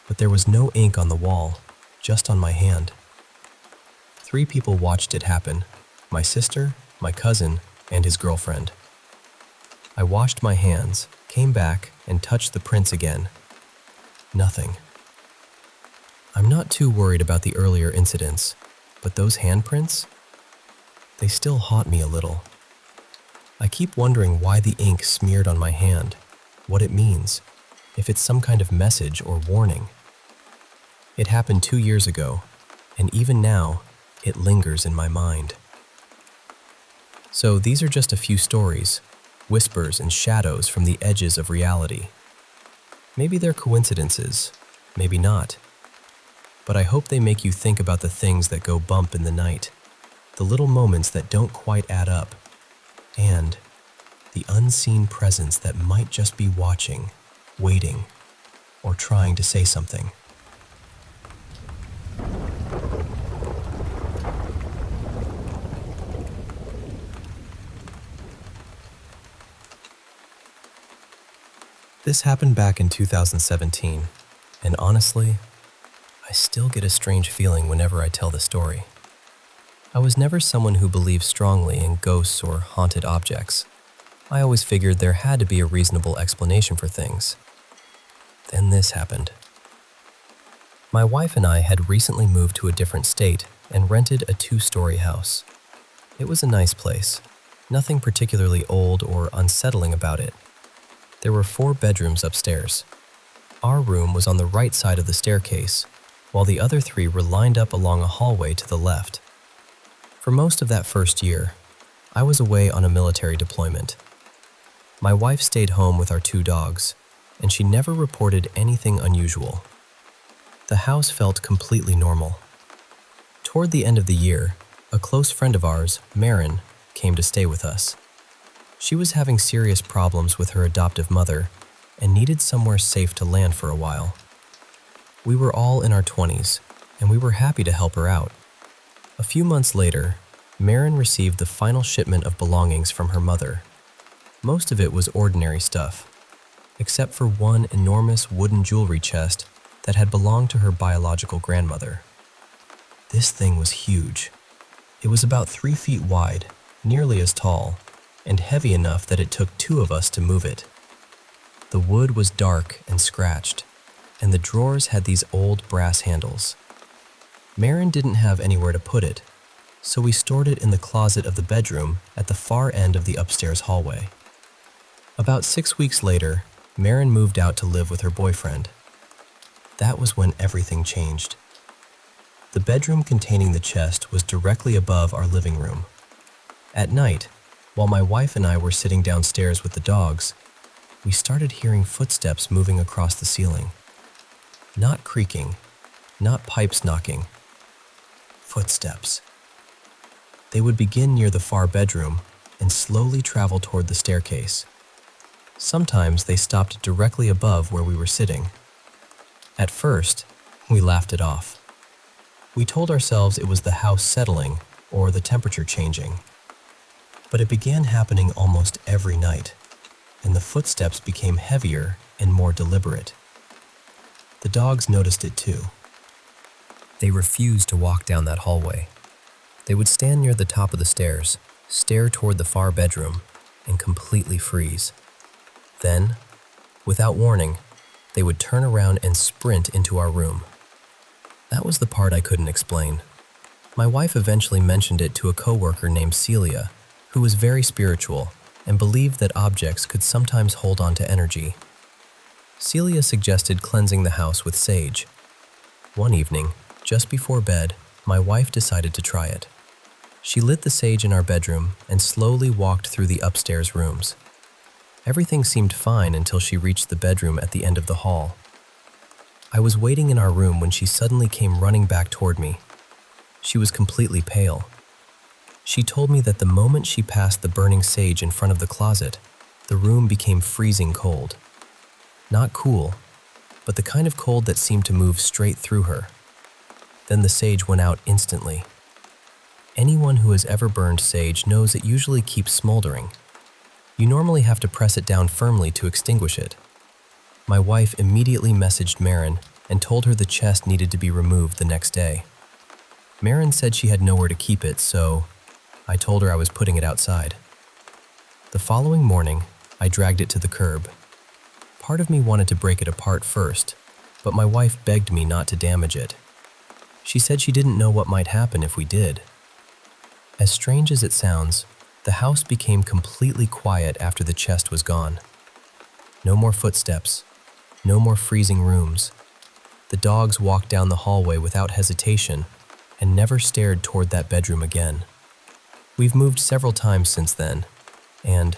But there was no ink on the wall, just on my hand. 3 people watched it happen: my sister, my cousin, and his girlfriend. I washed my hands, came back, and touched the prints again. Nothing. I'm not too worried about the earlier incidents, but those handprints? They still haunt me a little. I keep wondering why the ink smeared on my hand, what it means, if it's some kind of message or warning. It happened 2 years ago, and even now, it lingers in my mind. So these are just a few stories, whispers and shadows from the edges of reality. Maybe they're coincidences, maybe not. But I hope they make you think about the things that go bump in the night, the little moments that don't quite add up, and the unseen presence that might just be watching, waiting, or trying to say something. This happened back in 2017, and honestly, I still get a strange feeling whenever I tell the story. I was never someone who believed strongly in ghosts or haunted objects. I always figured there had to be a reasonable explanation for things. Then this happened. My wife and I had recently moved to a different state and rented a 2-story house. It was a nice place, nothing particularly old or unsettling about it. There were 4 bedrooms upstairs. Our room was on the right side of the staircase, while the other 3 were lined up along a hallway to the left. For most of that first year, I was away on a military deployment. My wife stayed home with our 2 dogs, and she never reported anything unusual. The house felt completely normal. Toward the end of the year, a close friend of ours, Marin, came to stay with us. She was having serious problems with her adoptive mother and needed somewhere safe to land for a while. We were all in our 20s, and we were happy to help her out. A few months later, Marin received the final shipment of belongings from her mother. Most of it was ordinary stuff, except for one enormous wooden jewelry chest that had belonged to her biological grandmother. This thing was huge. It was about 3 feet wide, nearly as tall, and heavy enough that it took 2 of us to move it. The wood was dark and scratched, and the drawers had these old brass handles. Marin didn't have anywhere to put it, so we stored it in the closet of the bedroom at the far end of the upstairs hallway. About 6 weeks later, Marin moved out to live with her boyfriend. That was when everything changed. The bedroom containing the chest was directly above our living room. At night, while my wife and I were sitting downstairs with the dogs, we started hearing footsteps moving across the ceiling. Not creaking, not pipes knocking. Footsteps. They would begin near the far bedroom and slowly travel toward the staircase. Sometimes they stopped directly above where we were sitting. At first, we laughed it off. We told ourselves it was the house settling or the temperature changing. But it began happening almost every night, and the footsteps became heavier and more deliberate. The dogs noticed it too. They refused to walk down that hallway. They would stand near the top of the stairs, stare toward the far bedroom, and completely freeze. Then, without warning, they would turn around and sprint into our room. That was the part I couldn't explain. My wife eventually mentioned it to a coworker named Celia, who was very spiritual and believed that objects could sometimes hold on to energy. Celia suggested cleansing the house with sage. One evening, just before bed, my wife decided to try it. She lit the sage in our bedroom and slowly walked through the upstairs rooms. Everything seemed fine until she reached the bedroom at the end of the hall. I was waiting in our room when she suddenly came running back toward me. She was completely pale. She told me that the moment she passed the burning sage in front of the closet, the room became freezing cold. Not cool, but the kind of cold that seemed to move straight through her. Then the sage went out instantly. Anyone who has ever burned sage knows it usually keeps smoldering. You normally have to press it down firmly to extinguish it. My wife immediately messaged Marin and told her the chest needed to be removed the next day. Marin said she had nowhere to keep it, so I told her I was putting it outside. The following morning, I dragged it to the curb. Part of me wanted to break it apart first, but my wife begged me not to damage it. She said she didn't know what might happen if we did. As strange as it sounds, the house became completely quiet after the chest was gone. No more footsteps, no more freezing rooms. The dogs walked down the hallway without hesitation and never stared toward that bedroom again. We've moved several times since then, and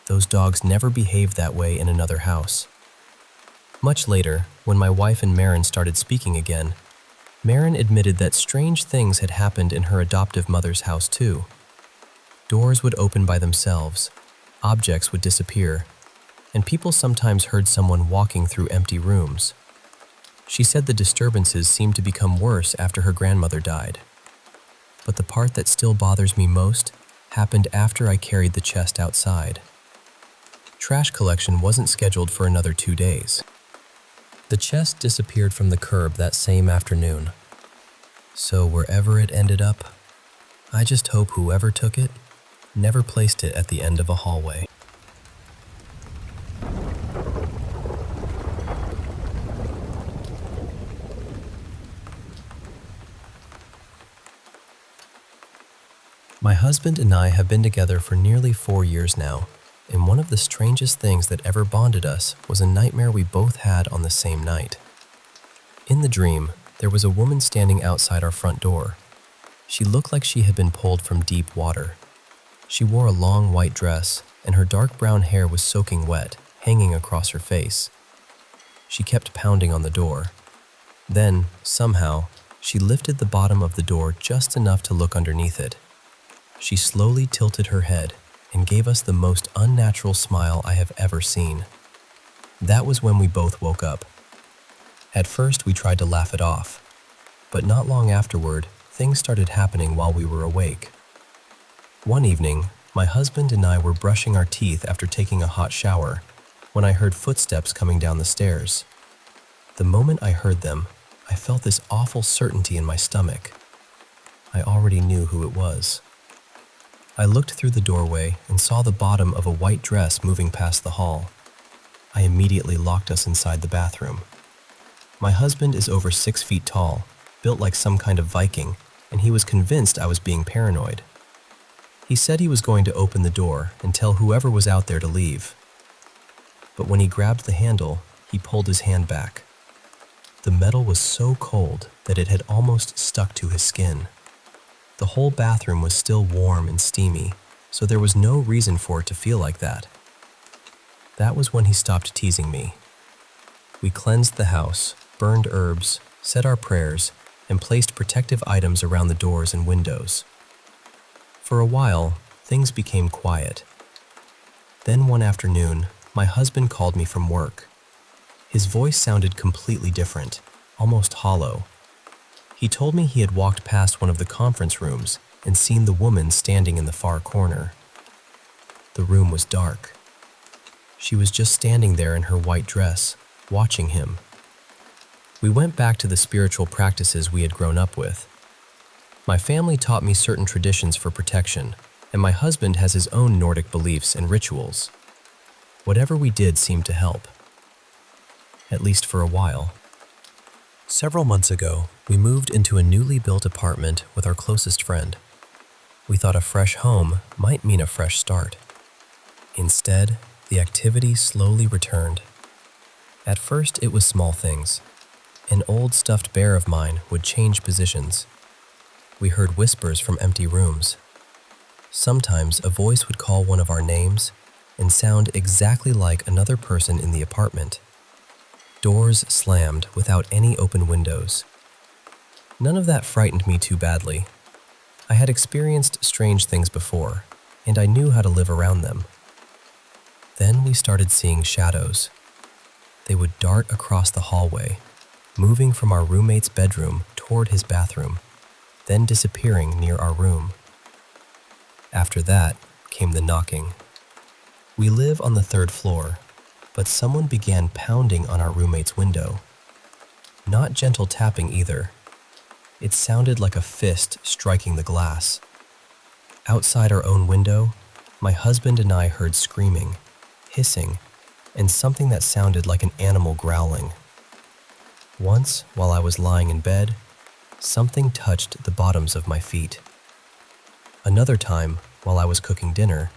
those dogs never behaved that way in another house. Much later, when my wife and Marin started speaking again, Marin admitted that strange things had happened in her adoptive mother's house too. Doors would open by themselves, objects would disappear, and people sometimes heard someone walking through empty rooms. She said the disturbances seemed to become worse after her grandmother died. But the part that still bothers me most happened after I carried the chest outside. Trash collection wasn't scheduled for another 2 days. The chest disappeared from the curb that same afternoon. So wherever it ended up, I just hope whoever took it never placed it at the end of a hallway. My husband and I have been together for nearly 4 years now, and one of the strangest things that ever bonded us was a nightmare we both had on the same night. In the dream, there was a woman standing outside our front door. She looked like she had been pulled from deep water. She wore a long white dress, and her dark brown hair was soaking wet, hanging across her face. She kept pounding on the door. Then, somehow, she lifted the bottom of the door just enough to look underneath it. She slowly tilted her head and gave us the most unnatural smile I have ever seen. That was when we both woke up. At first, we tried to laugh it off, but not long afterward, things started happening while we were awake. One evening, my husband and I were brushing our teeth after taking a hot shower when I heard footsteps coming down the stairs. The moment I heard them, I felt this awful certainty in my stomach. I already knew who it was. I looked through the doorway and saw the bottom of a white dress moving past the hall. I immediately locked us inside the bathroom. My husband is over 6 feet tall, built like some kind of Viking, and he was convinced I was being paranoid. He said he was going to open the door and tell whoever was out there to leave. but when he grabbed the handle, he pulled his hand back. The metal was so cold that it had almost stuck to his skin. The whole bathroom was still warm and steamy, so there was no reason for it to feel like that. That was when he stopped teasing me. We cleansed the house, burned herbs, said our prayers, and placed protective items around the doors and windows. For a while, things became quiet. Then one afternoon, my husband called me from work. His voice sounded completely different, almost hollow. He told me he had walked past one of the conference rooms and seen the woman standing in the far corner. The room was dark. She was just standing there in her white dress, watching him. We went back to the spiritual practices we had grown up with. My family taught me certain traditions for protection, and my husband has his own Nordic beliefs and rituals. Whatever we did seemed to help, at least for a while. Several months ago, we moved into a newly built apartment with our closest friend. We thought a fresh home might mean a fresh start. Instead, the activity slowly returned. At first, it was small things. An old stuffed bear of mine would change positions. We heard whispers from empty rooms. Sometimes a voice would call one of our names and sound exactly like another person in the apartment. Doors slammed without any open windows. None of that frightened me too badly. I had experienced strange things before, and I knew how to live around them. Then we started seeing shadows. They would dart across the hallway, moving from our roommate's bedroom toward his bathroom, then disappearing near our room. After that came the knocking. We live on the 3rd floor, but someone began pounding on our roommate's window. Not gentle tapping either. It sounded like a fist striking the glass. Outside our own window, my husband and I heard screaming, hissing, and something that sounded like an animal growling. Once, while I was lying in bed, something touched the bottoms of my feet. Another time, while I was cooking dinner,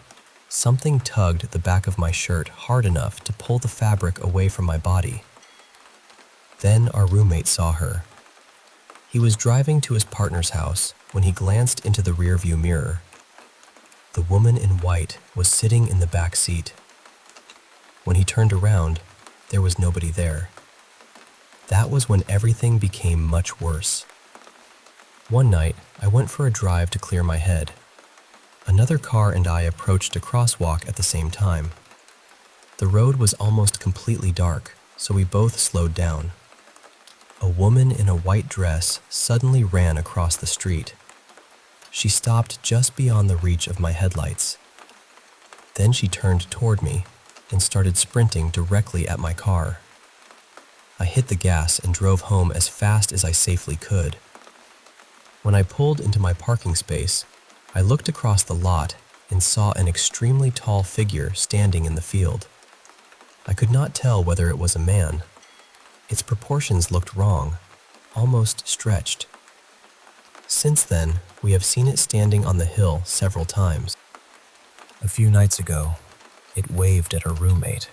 something tugged the back of my shirt hard enough to pull the fabric away from my body. Then our roommate saw her. He was driving to his partner's house when he glanced into the rearview mirror. The woman in white was sitting in the back seat. When he turned around, there was nobody there. That was when everything became much worse. One night, I went for a drive to clear my head. Another car and I approached a crosswalk at the same time. The road was almost completely dark, so we both slowed down. A woman in a white dress suddenly ran across the street. She stopped just beyond the reach of my headlights. Then she turned toward me and started sprinting directly at my car. I hit the gas and drove home as fast as I safely could. When I pulled into my parking space, I looked across the lot and saw an extremely tall figure standing in the field. I could not tell whether it was a man. Its proportions looked wrong, almost stretched. Since then, we have seen it standing on the hill several times. A few nights ago, it waved at her roommate.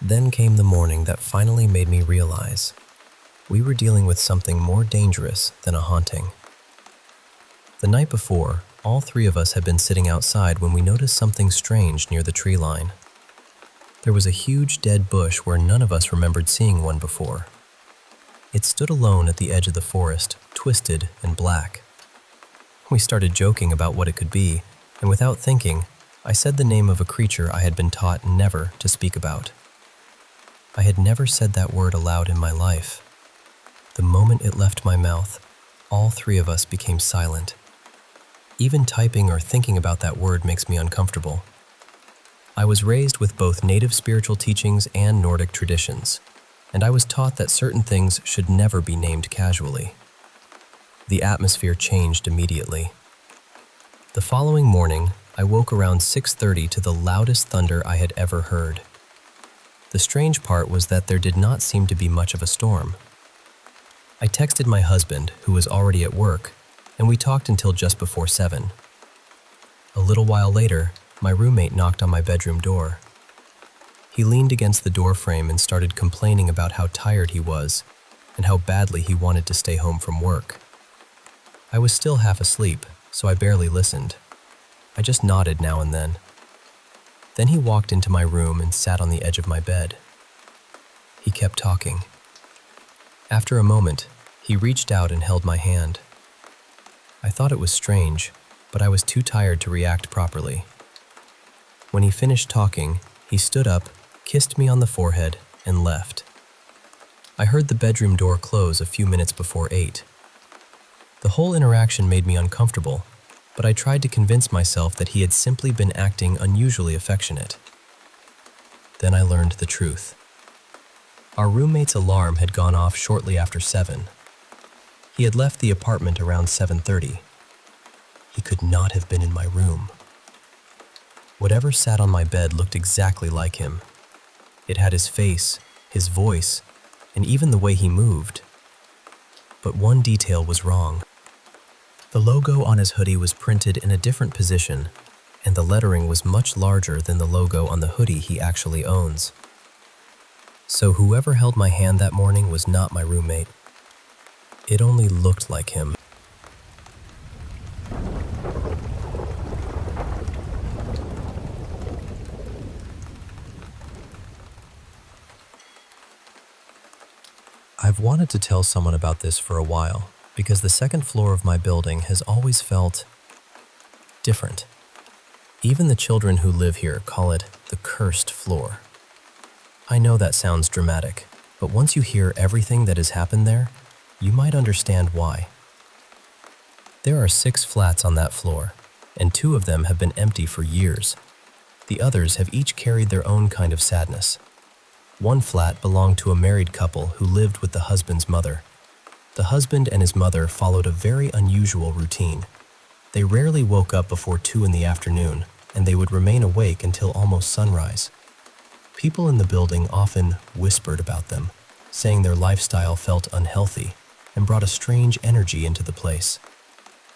Then came the morning that finally made me realize we were dealing with something more dangerous than a haunting. The night before, all 3 of us had been sitting outside when we noticed something strange near the tree line. There was a huge dead bush where none of us remembered seeing one before. It stood alone at the edge of the forest, twisted and black. We started joking about what it could be, and without thinking, I said the name of a creature I had been taught never to speak about. I had never said that word aloud in my life. The moment it left my mouth, all 3 of us became silent. Even typing or thinking about that word makes me uncomfortable. I was raised with both native spiritual teachings and Nordic traditions, and I was taught that certain things should never be named casually. The atmosphere changed immediately. The following morning, I woke around 6:30 to the loudest thunder I had ever heard. The strange part was that there did not seem to be much of a storm. I texted my husband, who was already at work, and we talked until just before 7. A little while later, my roommate knocked on my bedroom door. He leaned against the doorframe and started complaining about how tired he was and how badly he wanted to stay home from work. I was still half asleep, so I barely listened. I just nodded now and then. Then he walked into my room and sat on the edge of my bed. He kept talking. After a moment, he reached out and held my hand. I thought it was strange, but I was too tired to react properly. When he finished talking, he stood up, kissed me on the forehead, and left. I heard the bedroom door close a few minutes before 8. The whole interaction made me uncomfortable, but I tried to convince myself that he had simply been acting unusually affectionate. Then I learned the truth. Our roommate's alarm had gone off shortly after 7. He had left the apartment around 7:30. He could not have been in my room. Whatever sat on my bed looked exactly like him. It had his face, his voice, and even the way he moved. But one detail was wrong. The logo on his hoodie was printed in a different position, and the lettering was much larger than the logo on the hoodie he actually owns. So whoever held my hand that morning was not my roommate. It only looked like him. I've wanted to tell someone about this for a while, because the second floor of my building has always felt different. Even the children who live here call it the cursed floor. I know that sounds dramatic, but once you hear everything that has happened there, you might understand why. There are 6 flats on that floor, and 2 of them have been empty for years. The others have each carried their own kind of sadness. One flat belonged to a married couple who lived with the husband's mother. The husband and his mother followed a very unusual routine. They rarely woke up before 2 in the afternoon, and they would remain awake until almost sunrise. People in the building often whispered about them, saying their lifestyle felt unhealthy and brought a strange energy into the place.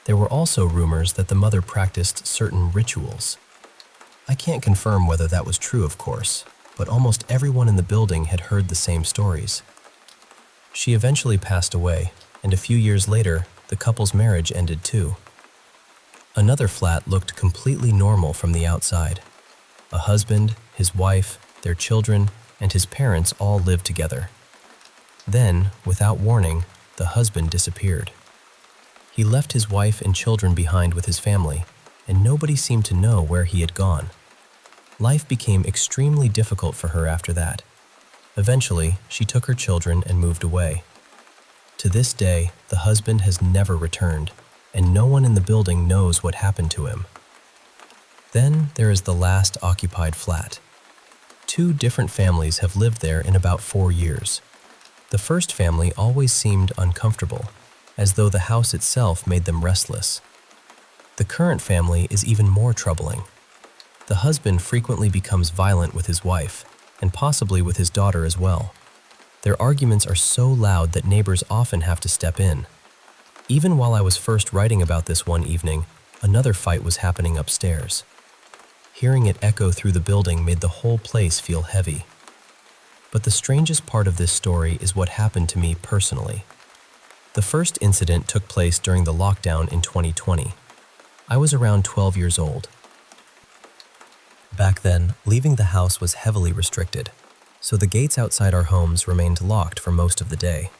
There were also rumors that the mother practiced certain rituals. I can't confirm whether that was true, of course, but almost everyone in the building had heard the same stories. She eventually passed away, and a few years later, the couple's marriage ended too. Another flat looked completely normal from the outside. A husband, his wife, their children, and his parents all lived together. Then, without warning, the husband disappeared. He left his wife and children behind with his family, and nobody seemed to know where he had gone. Life became extremely difficult for her after that. Eventually, she took her children and moved away. To this day, the husband has never returned, and no one in the building knows what happened to him. Then there is the last occupied flat. 2 different families have lived there in about 4 years. The first family always seemed uncomfortable, as though the house itself made them restless. The current family is even more troubling. The husband frequently becomes violent with his wife, and possibly with his daughter as well. Their arguments are so loud that neighbors often have to step in. Even while I was first writing about this one evening, another fight was happening upstairs. Hearing it echo through the building made the whole place feel heavy. But the strangest part of this story is what happened to me personally. The first incident took place during the lockdown in 2020. I was around 12 years old. Back then, leaving the house was heavily restricted, so the gates outside our homes remained locked for most of the day.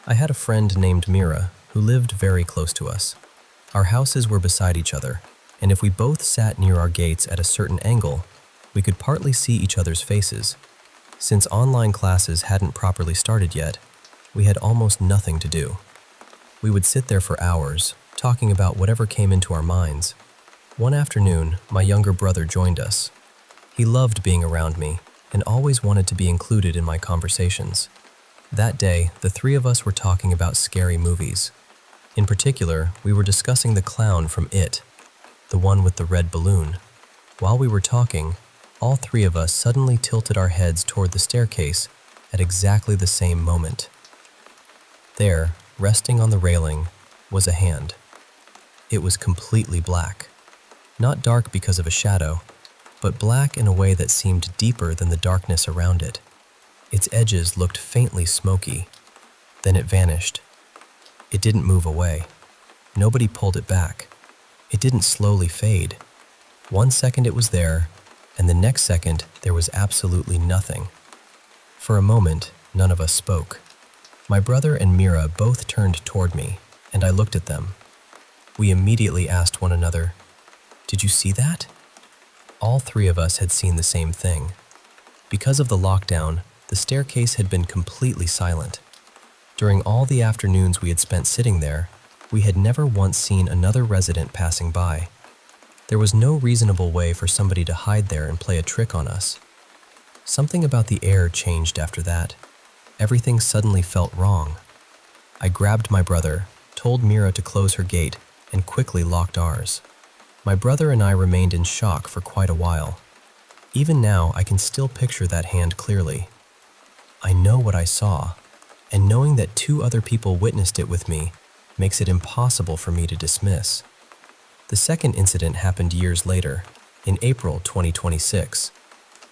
I had a friend named Mira who lived very close to us. Our houses were beside each other, and if we both sat near our gates at a certain angle, we could partly see each other's faces. Since online classes hadn't properly started yet, we had almost nothing to do. We would sit there for hours, talking about whatever came into our minds. One afternoon, my younger brother joined us. He loved being around me and always wanted to be included in my conversations. That day, the 3 of us were talking about scary movies. In particular, we were discussing the clown from It, the one with the red balloon. While we were talking, all 3 of us suddenly tilted our heads toward the staircase at exactly the same moment. There, resting on the railing, was a hand. It was completely black. Not dark because of a shadow, but black in a way that seemed deeper than the darkness around it. Its edges looked faintly smoky. Then it vanished. It didn't move away. Nobody pulled it back. It didn't slowly fade. 1 second it was there, and the next second there was absolutely nothing. For a moment, none of us spoke. My brother and Mira both turned toward me, and I looked at them. We immediately asked one another, "Did you see that?" All three of us had seen the same thing. Because of the lockdown, the staircase had been completely silent. During all the afternoons we had spent sitting there, we had never once seen another resident passing by. There was no reasonable way for somebody to hide there and play a trick on us. Something about the air changed after that. Everything suddenly felt wrong. I grabbed my brother, told Mira to close her gate, and quickly locked ours. My brother and I remained in shock for quite a while. Even now, I can still picture that hand clearly. I know what I saw, and knowing that 2 other people witnessed it with me makes it impossible for me to dismiss. The second incident happened years later, in April 2026.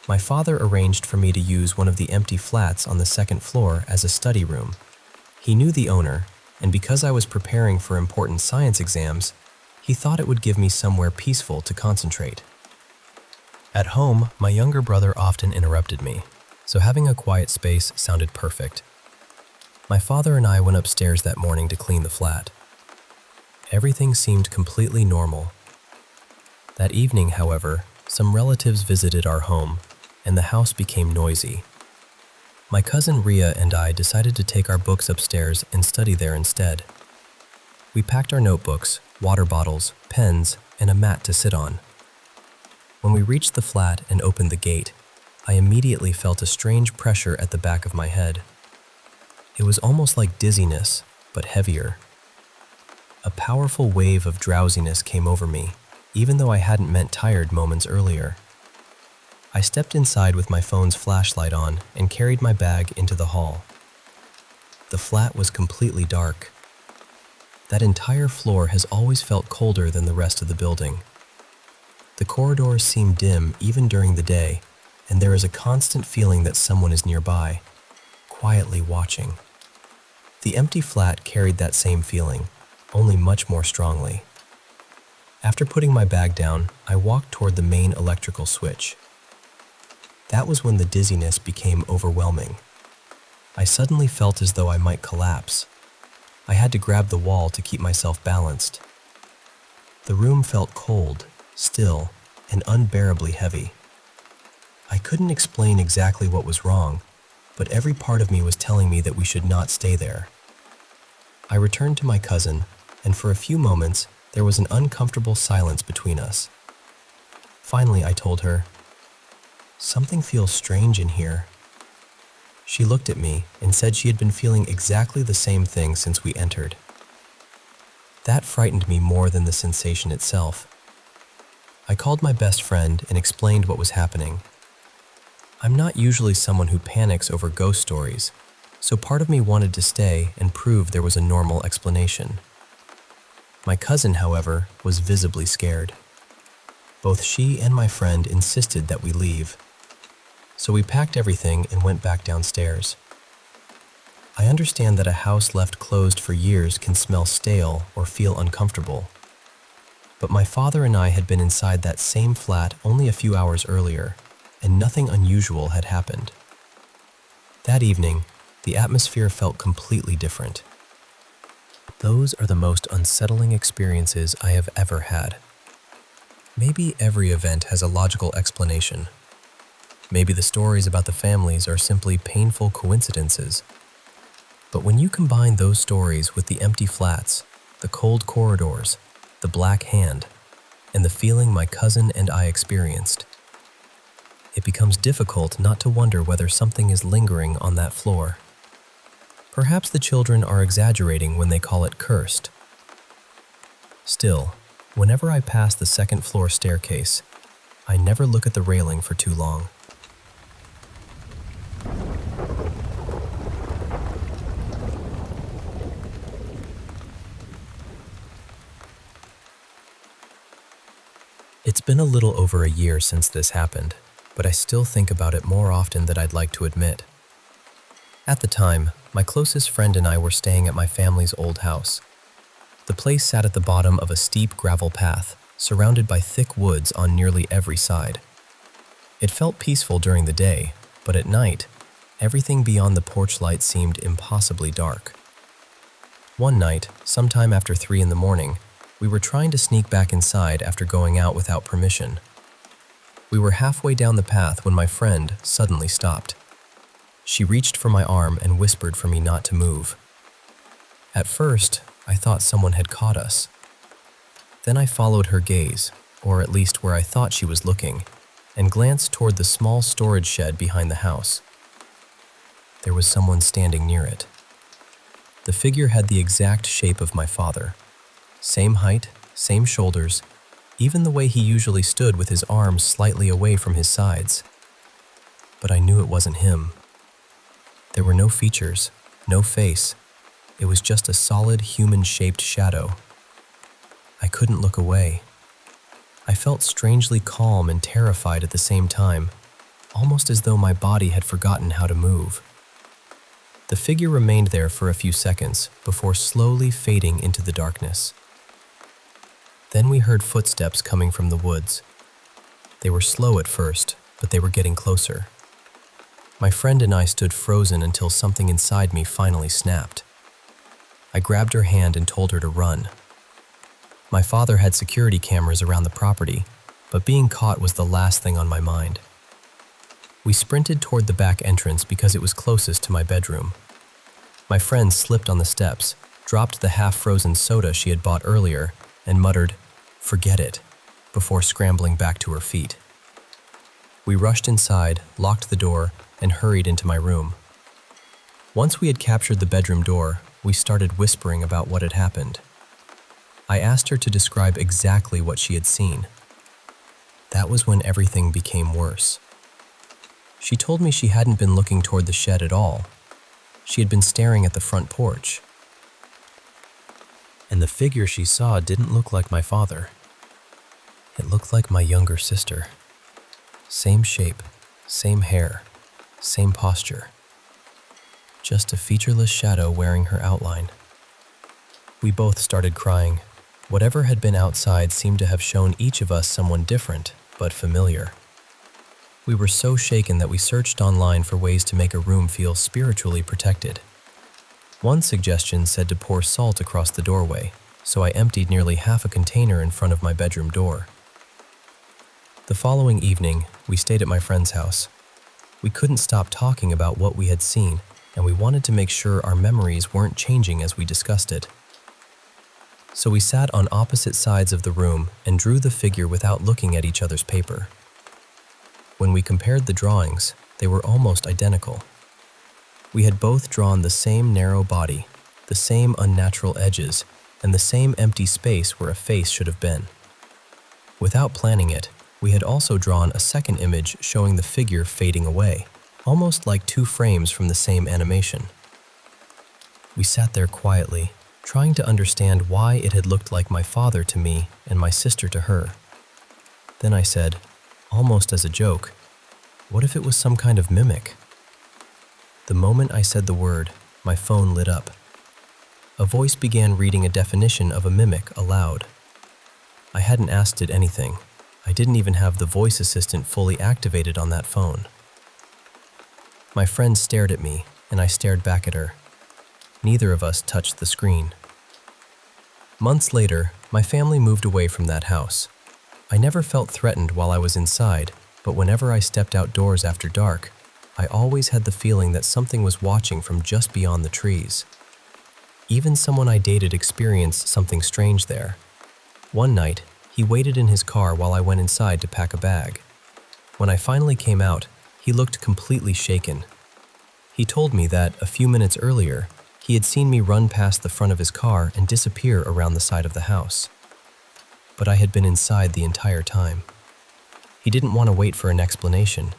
My father arranged for me to use one of the empty flats on the second floor as a study room. He knew the owner, and because I was preparing for important science exams, he thought it would give me somewhere peaceful to concentrate. At home, my younger brother often interrupted me, so having a quiet space sounded perfect. My father and I went upstairs that morning to clean the flat. Everything seemed completely normal. That evening, however, some relatives visited our home, and the house became noisy. My cousin Ria and I decided to take our books upstairs and study there instead. We packed our notebooks, water bottles, pens, and a mat to sit on. When we reached the flat and opened the gate, I immediately felt a strange pressure at the back of my head. It was almost like dizziness, but heavier. A powerful wave of drowsiness came over me, even though I hadn't meant tired moments earlier. I stepped inside with my phone's flashlight on and carried my bag into the hall. The flat was completely dark. That entire floor has always felt colder than the rest of the building. The corridors seem dim even during the day, and there is a constant feeling that someone is nearby, quietly watching. The empty flat carried that same feeling, only much more strongly. After putting my bag down, I walked toward the main electrical switch. That was when the dizziness became overwhelming. I suddenly felt as though I might collapse. I had to grab the wall to keep myself balanced. The room felt cold, still, and unbearably heavy. I couldn't explain exactly what was wrong, but every part of me was telling me that we should not stay there. I returned to my cousin, and for a few moments, there was an uncomfortable silence between us. Finally, I told her, "Something feels strange in here." She looked at me and said she had been feeling exactly the same thing since we entered. That frightened me more than the sensation itself. I called my best friend and explained what was happening. I'm not usually someone who panics over ghost stories, so part of me wanted to stay and prove there was a normal explanation. My cousin, however, was visibly scared. Both she and my friend insisted that we leave. So we packed everything and went back downstairs. I understand that a house left closed for years can smell stale or feel uncomfortable. But my father and I had been inside that same flat only a few hours earlier, and nothing unusual had happened. That evening, the atmosphere felt completely different. Those are the most unsettling experiences I have ever had. Maybe every event has a logical explanation. Maybe the stories about the families are simply painful coincidences. But when you combine those stories with the empty flats, the cold corridors, the black hand, and the feeling my cousin and I experienced, it becomes difficult not to wonder whether something is lingering on that floor. Perhaps the children are exaggerating when they call it cursed. Still, whenever I pass the second floor staircase, I never look at the railing for too long. It's been a little over a year since this happened, but I still think about it more often than I'd like to admit. At the time, my closest friend and I were staying at my family's old house. The place sat at the bottom of a steep gravel path, surrounded by thick woods on nearly every side. It felt peaceful during the day, but at night, everything beyond the porch light seemed impossibly dark. One night, sometime after 3 in the morning, we were trying to sneak back inside after going out without permission. We were halfway down the path when my friend suddenly stopped. She reached for my arm and whispered for me not to move. At first, I thought someone had caught us. Then I followed her gaze, or at least where I thought she was looking, and glanced toward the small storage shed behind the house. There was someone standing near it. The figure had the exact shape of my father. Same height, same shoulders, even the way he usually stood with his arms slightly away from his sides. But I knew it wasn't him. There were no features, no face. It was just a solid human-shaped shadow. I couldn't look away. I felt strangely calm and terrified at the same time, almost as though my body had forgotten how to move. The figure remained there for a few seconds before slowly fading into the darkness. Then we heard footsteps coming from the woods. They were slow at first, but they were getting closer. My friend and I stood frozen until something inside me finally snapped. I grabbed her hand and told her to run. My father had security cameras around the property, but being caught was the last thing on my mind. We sprinted toward the back entrance because it was closest to my bedroom. My friend slipped on the steps, dropped the half-frozen soda she had bought earlier, and muttered, "Forget it," before scrambling back to her feet. We rushed inside, locked the door, and hurried into my room. Once we had captured the bedroom door, we started whispering about what had happened. I asked her to describe exactly what she had seen. That was when everything became worse. She told me she hadn't been looking toward the shed at all. She had been staring at the front porch. And the figure she saw didn't look like my father. It looked like my younger sister. Same shape, same hair, same posture. Just a featureless shadow wearing her outline. We both started crying. Whatever had been outside seemed to have shown each of us someone different, but familiar. We were so shaken that we searched online for ways to make a room feel spiritually protected. One suggestion said to pour salt across the doorway, so I emptied nearly half a container in front of my bedroom door. The following evening, we stayed at my friend's house. We couldn't stop talking about what we had seen, and we wanted to make sure our memories weren't changing as we discussed it. So we sat on opposite sides of the room and drew the figure without looking at each other's paper. When we compared the drawings, they were almost identical. We had both drawn the same narrow body, the same unnatural edges, and the same empty space where a face should have been. Without planning it, we had also drawn a second image showing the figure fading away, almost like 2 frames from the same animation. We sat there quietly, trying to understand why it had looked like my father to me and my sister to her. Then I said, almost as a joke, "What if it was some kind of mimic?" The moment I said the word, my phone lit up. A voice began reading a definition of a mimic aloud. I hadn't asked it anything. I didn't even have the voice assistant fully activated on that phone. My friend stared at me, and I stared back at her. Neither of us touched the screen. Months later, my family moved away from that house. I never felt threatened while I was inside, but whenever I stepped outdoors after dark, I always had the feeling that something was watching from just beyond the trees. Even someone I dated experienced something strange there. One night, he waited in his car while I went inside to pack a bag. When I finally came out, he looked completely shaken. He told me that, a few minutes earlier, he had seen me run past the front of his car and disappear around the side of the house. But I had been inside the entire time. He didn't want to wait for an explanation.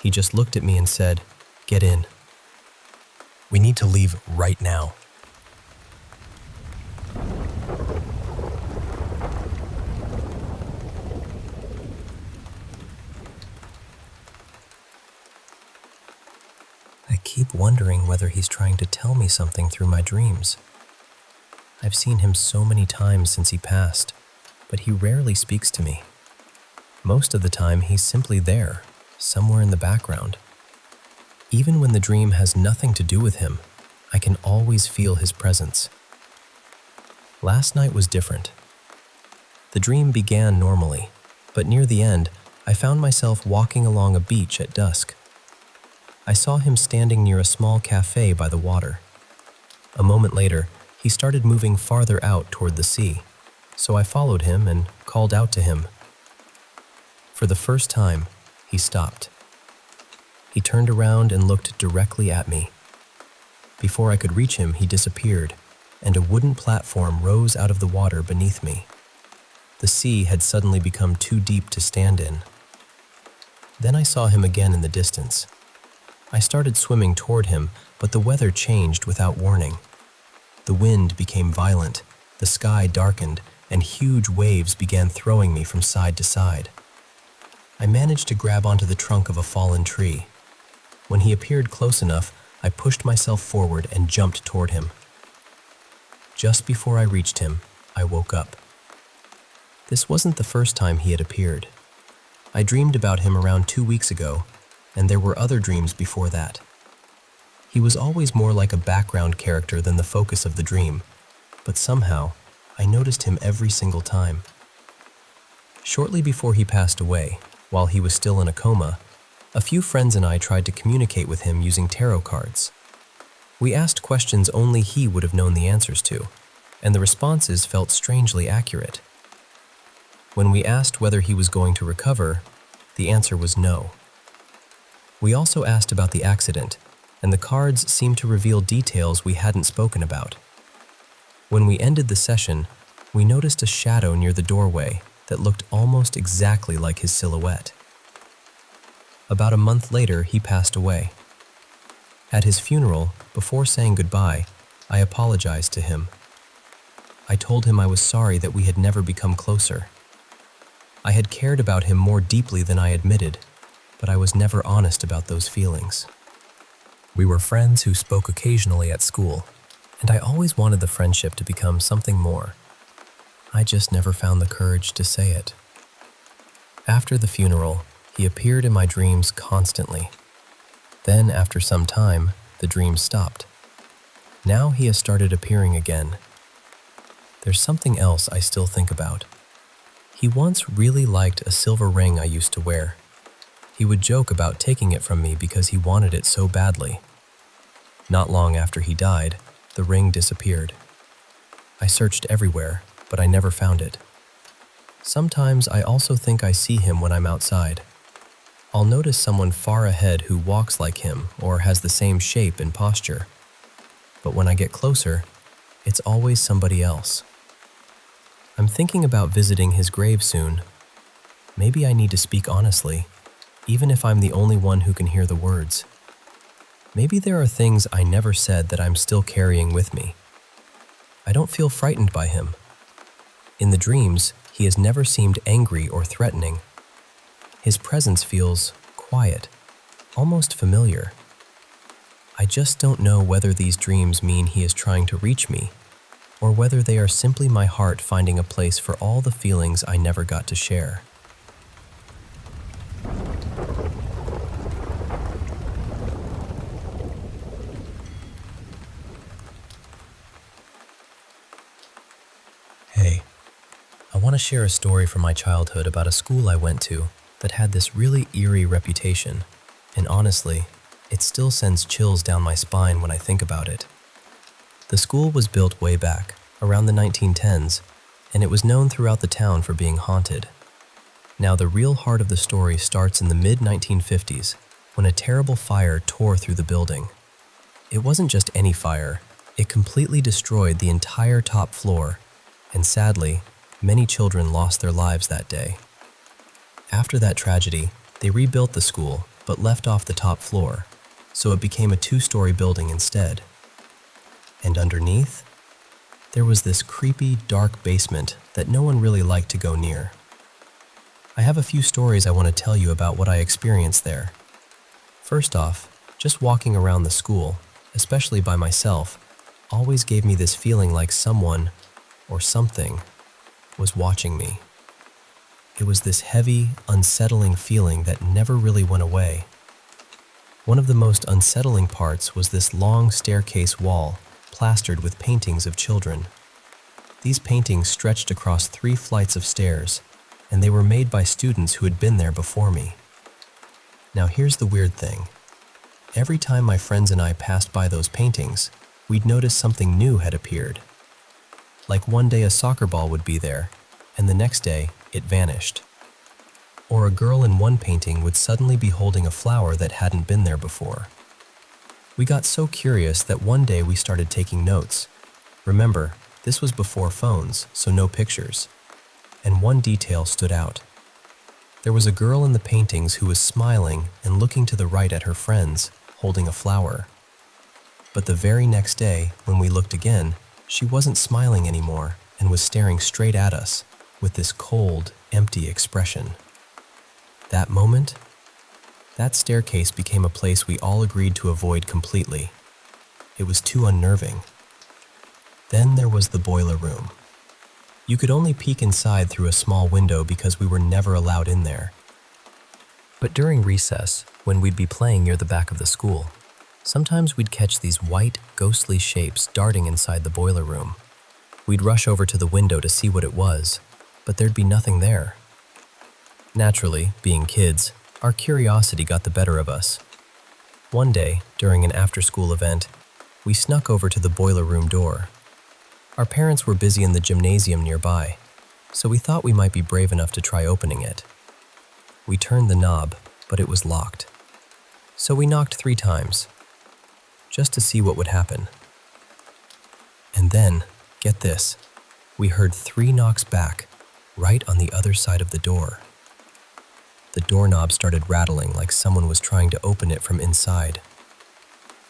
He just looked at me and said, "Get in. We need to leave right now." keep wondering whether he's trying to tell me something through my dreams. I've seen him so many times since he passed, but he rarely speaks to me. Most of the time, he's simply there, somewhere in the background. Even when the dream has nothing to do with him, I can always feel his presence. Last night was different. The dream began normally, but near the end, I found myself walking along a beach at dusk. I saw him standing near a small cafe by the water. A moment later, he started moving farther out toward the sea, so I followed him and called out to him. For the first time, he stopped. He turned around and looked directly at me. Before I could reach him, he disappeared, and a wooden platform rose out of the water beneath me. The sea had suddenly become too deep to stand in. Then I saw him again in the distance. I started swimming toward him, but the weather changed without warning. The wind became violent, the sky darkened, and huge waves began throwing me from side to side. I managed to grab onto the trunk of a fallen tree. When he appeared close enough, I pushed myself forward and jumped toward him. Just before I reached him, I woke up. This wasn't the first time he had appeared. I dreamed about him around 2 weeks ago, and there were other dreams before that. He was always more like a background character than the focus of the dream, but somehow, I noticed him every single time. Shortly before he passed away, while he was still in a coma, a few friends and I tried to communicate with him using tarot cards. We asked questions only he would have known the answers to, and the responses felt strangely accurate. When we asked whether he was going to recover, the answer was no. We also asked about the accident, and the cards seemed to reveal details we hadn't spoken about. When we ended the session, we noticed a shadow near the doorway that looked almost exactly like his silhouette. About a month later, he passed away. At his funeral, before saying goodbye, I apologized to him. I told him I was sorry that we had never become closer. I had cared about him more deeply than I admitted, but I was never honest about those feelings. We were friends who spoke occasionally at school, and I always wanted the friendship to become something more. I just never found the courage to say it. After the funeral, he appeared in my dreams constantly. Then, after some time, the dreams stopped. Now he has started appearing again. There's something else I still think about. He once really liked a silver ring I used to wear. He would joke about taking it from me because he wanted it so badly. Not long after he died, the ring disappeared. I searched everywhere, but I never found it. Sometimes I also think I see him when I'm outside. I'll notice someone far ahead who walks like him or has the same shape and posture. But when I get closer, it's always somebody else. I'm thinking about visiting his grave soon. Maybe I need to speak honestly, even if I'm the only one who can hear the words. Maybe there are things I never said that I'm still carrying with me. I don't feel frightened by him. In the dreams, he has never seemed angry or threatening. His presence feels quiet, almost familiar. I just don't know whether these dreams mean he is trying to reach me, or whether they are simply my heart finding a place for all the feelings I never got to share. Hey, I want to share a story from my childhood about a school I went to that had this really eerie reputation, and honestly, it still sends chills down my spine when I think about it. The school was built way back, around the 1910s, and it was known throughout the town for being haunted. Now, the real heart of the story starts in the mid-1950s, when a terrible fire tore through the building. It wasn't just any fire, it completely destroyed the entire top floor, and sadly, many children lost their lives that day. After that tragedy, they rebuilt the school, but left off the top floor, so it became a 2-story building instead. And underneath, there was this creepy, dark basement that no one really liked to go near. I have a few stories I want to tell you about what I experienced there. First off, Just walking around the school, especially by myself, always gave me this feeling like someone or something was watching me. It was this heavy, unsettling feeling that never really went away. One of the most unsettling parts was this long staircase wall plastered with paintings of children. These paintings stretched across 3 flights of stairs, and they were made by students who had been there before me. Now here's the weird thing. Every time my friends and I passed by those paintings, we'd notice something new had appeared. Like one day a soccer ball would be there, and the next day it vanished. Or a girl in one painting would suddenly be holding a flower that hadn't been there before. We got so curious that one day we started taking notes. Remember, this was before phones, so no pictures. And one detail stood out. There was a girl in the paintings who was smiling and looking to the right at her friends, holding a flower. But the very next day, when we looked again, she wasn't smiling anymore and was staring straight at us with this cold, empty expression. That moment, that staircase became a place we all agreed to avoid completely. It was too unnerving. Then there was the boiler room. You could only peek inside through a small window because we were never allowed in there. But during recess, when we'd be playing near the back of the school, sometimes we'd catch these white, ghostly shapes darting inside the boiler room. We'd rush over to the window to see what it was, but there'd be nothing there. Naturally, being kids, our curiosity got the better of us. One day, during an after-school event, we snuck over to the boiler room door. Our parents were busy in the gymnasium nearby, so we thought we might be brave enough to try opening it. We turned the knob, but it was locked. So we knocked 3 times, just to see what would happen. And then, get this, we heard 3 knocks back, right on the other side of the door. The doorknob started rattling like someone was trying to open it from inside.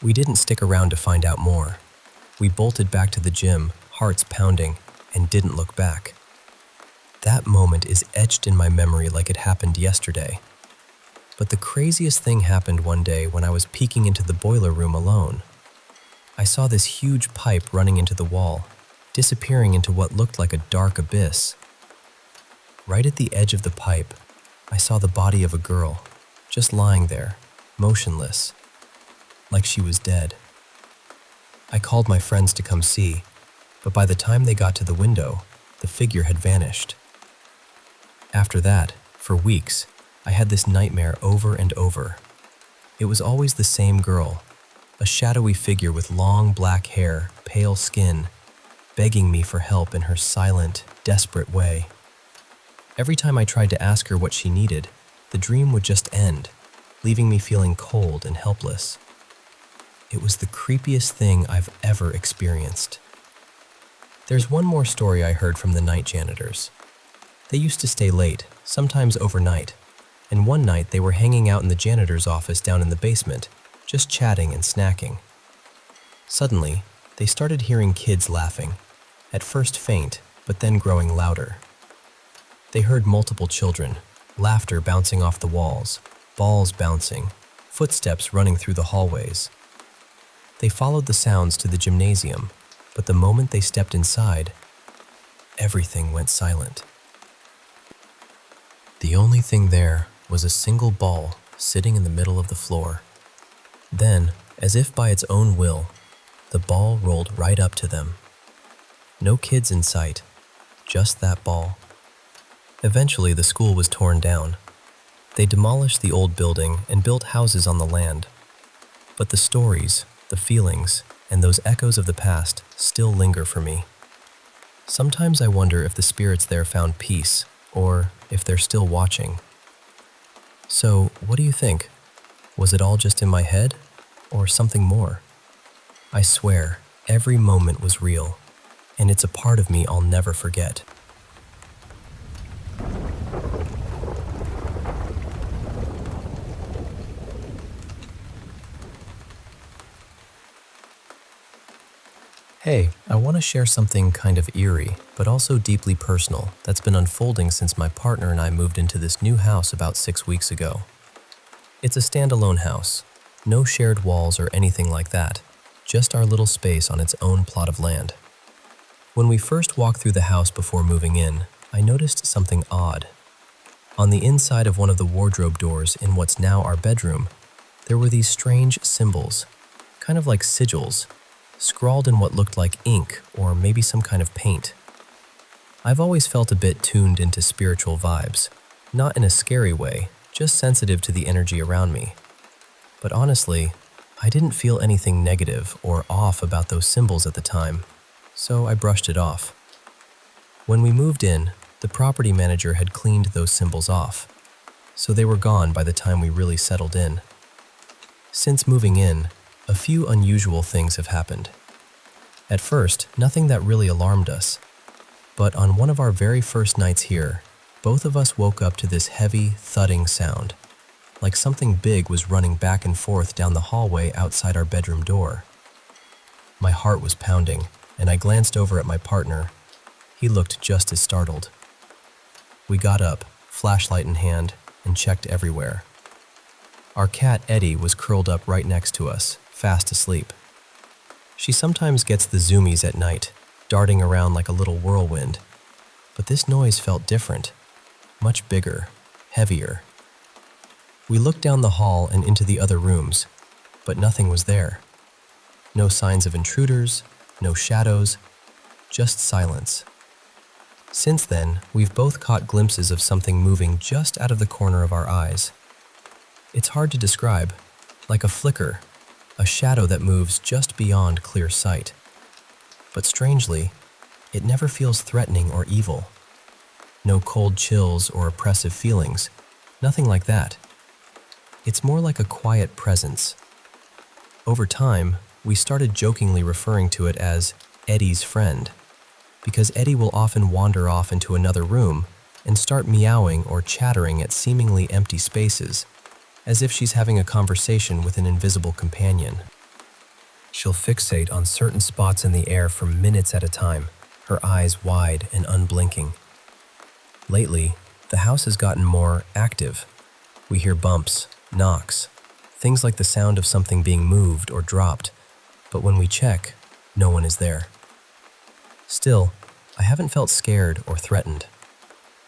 We didn't stick around to find out more. We bolted back to the gym, hearts pounding, and didn't look back. That moment is etched in my memory like it happened yesterday. But the craziest thing happened one day when I was peeking into the boiler room alone. I saw this huge pipe running into the wall, disappearing into what looked like a dark abyss. Right at the edge of the pipe, I saw the body of a girl, just lying there, motionless, like she was dead. I called my friends to come see, but by the time they got to the window, the figure had vanished. After that, for weeks, I had this nightmare over and over. It was always the same girl, a shadowy figure with long black hair, pale skin, begging me for help in her silent, desperate way. Every time I tried to ask her what she needed, the dream would just end, leaving me feeling cold and helpless. It was the creepiest thing I've ever experienced. There's one more story I heard from the night janitors. They used to stay late, sometimes overnight, and one night they were hanging out in the janitor's office down in the basement, just chatting and snacking. Suddenly, they started hearing kids laughing, at first faint, but then growing louder. They heard multiple children, laughter bouncing off the walls, balls bouncing, footsteps running through the hallways. They followed the sounds to the gymnasium, but the moment they stepped inside, everything went silent. The only thing there was a single ball sitting in the middle of the floor. Then, as if by its own will, the ball rolled right up to them. No kids in sight, just that ball. Eventually, the school was torn down. They demolished the old building and built houses on the land. But the stories, the feelings, and those echoes of the past still linger for me. Sometimes I wonder if the spirits there found peace, or if they're still watching. So, what do you think? Was it all just in my head, or something more? I swear, every moment was real, and it's a part of me I'll never forget. Hey, I want to share something kind of eerie, but also deeply personal that's been unfolding since my partner and I moved into this new house about 6 weeks ago. It's a standalone house, No shared walls or anything like that, just our little space on its own plot of land. When we first walked through the house before moving in, I noticed something odd. On the inside of one of the wardrobe doors in what's now our bedroom, there were these strange symbols, kind of like sigils, scrawled in what looked like ink or maybe some kind of paint. I've always felt a bit tuned into spiritual vibes, not in a scary way, just sensitive to the energy around me. But honestly, I didn't feel anything negative or off about those symbols at the time, so I brushed it off. When we moved in, the property manager had cleaned those symbols off, so they were gone by the time we really settled in. Since moving in, a few unusual things have happened. At first, nothing that really alarmed us, but on one of our very first nights here, both of us woke up to this heavy, thudding sound, like something big was running back and forth down the hallway outside our bedroom door. My heart was pounding, and I glanced over at my partner. He looked just as startled. We got up, flashlight in hand, and checked everywhere. Our cat Eddie was curled up right next to us, fast asleep. She sometimes gets the zoomies at night, darting around like a little whirlwind, but this noise felt different, much bigger, heavier. We looked down the hall and into the other rooms, but nothing was there. No signs of intruders, no shadows, just silence. Since then, we've both caught glimpses of something moving just out of the corner of our eyes. It's hard to describe, like a flicker, a shadow that moves just beyond clear sight. But strangely, it never feels threatening or evil. No cold chills or oppressive feelings, nothing like that. It's more like a quiet presence. Over time, we started jokingly referring to it as Eddie's friend, because Eddie will often wander off into another room and start meowing or chattering at seemingly empty spaces, as if she's having a conversation with an invisible companion. She'll fixate on certain spots in the air for minutes at a time, her eyes wide and unblinking. Lately, the house has gotten more active. We hear bumps, knocks, things like the sound of something being moved or dropped, but when we check, no one is there. Still, I haven't felt scared or threatened.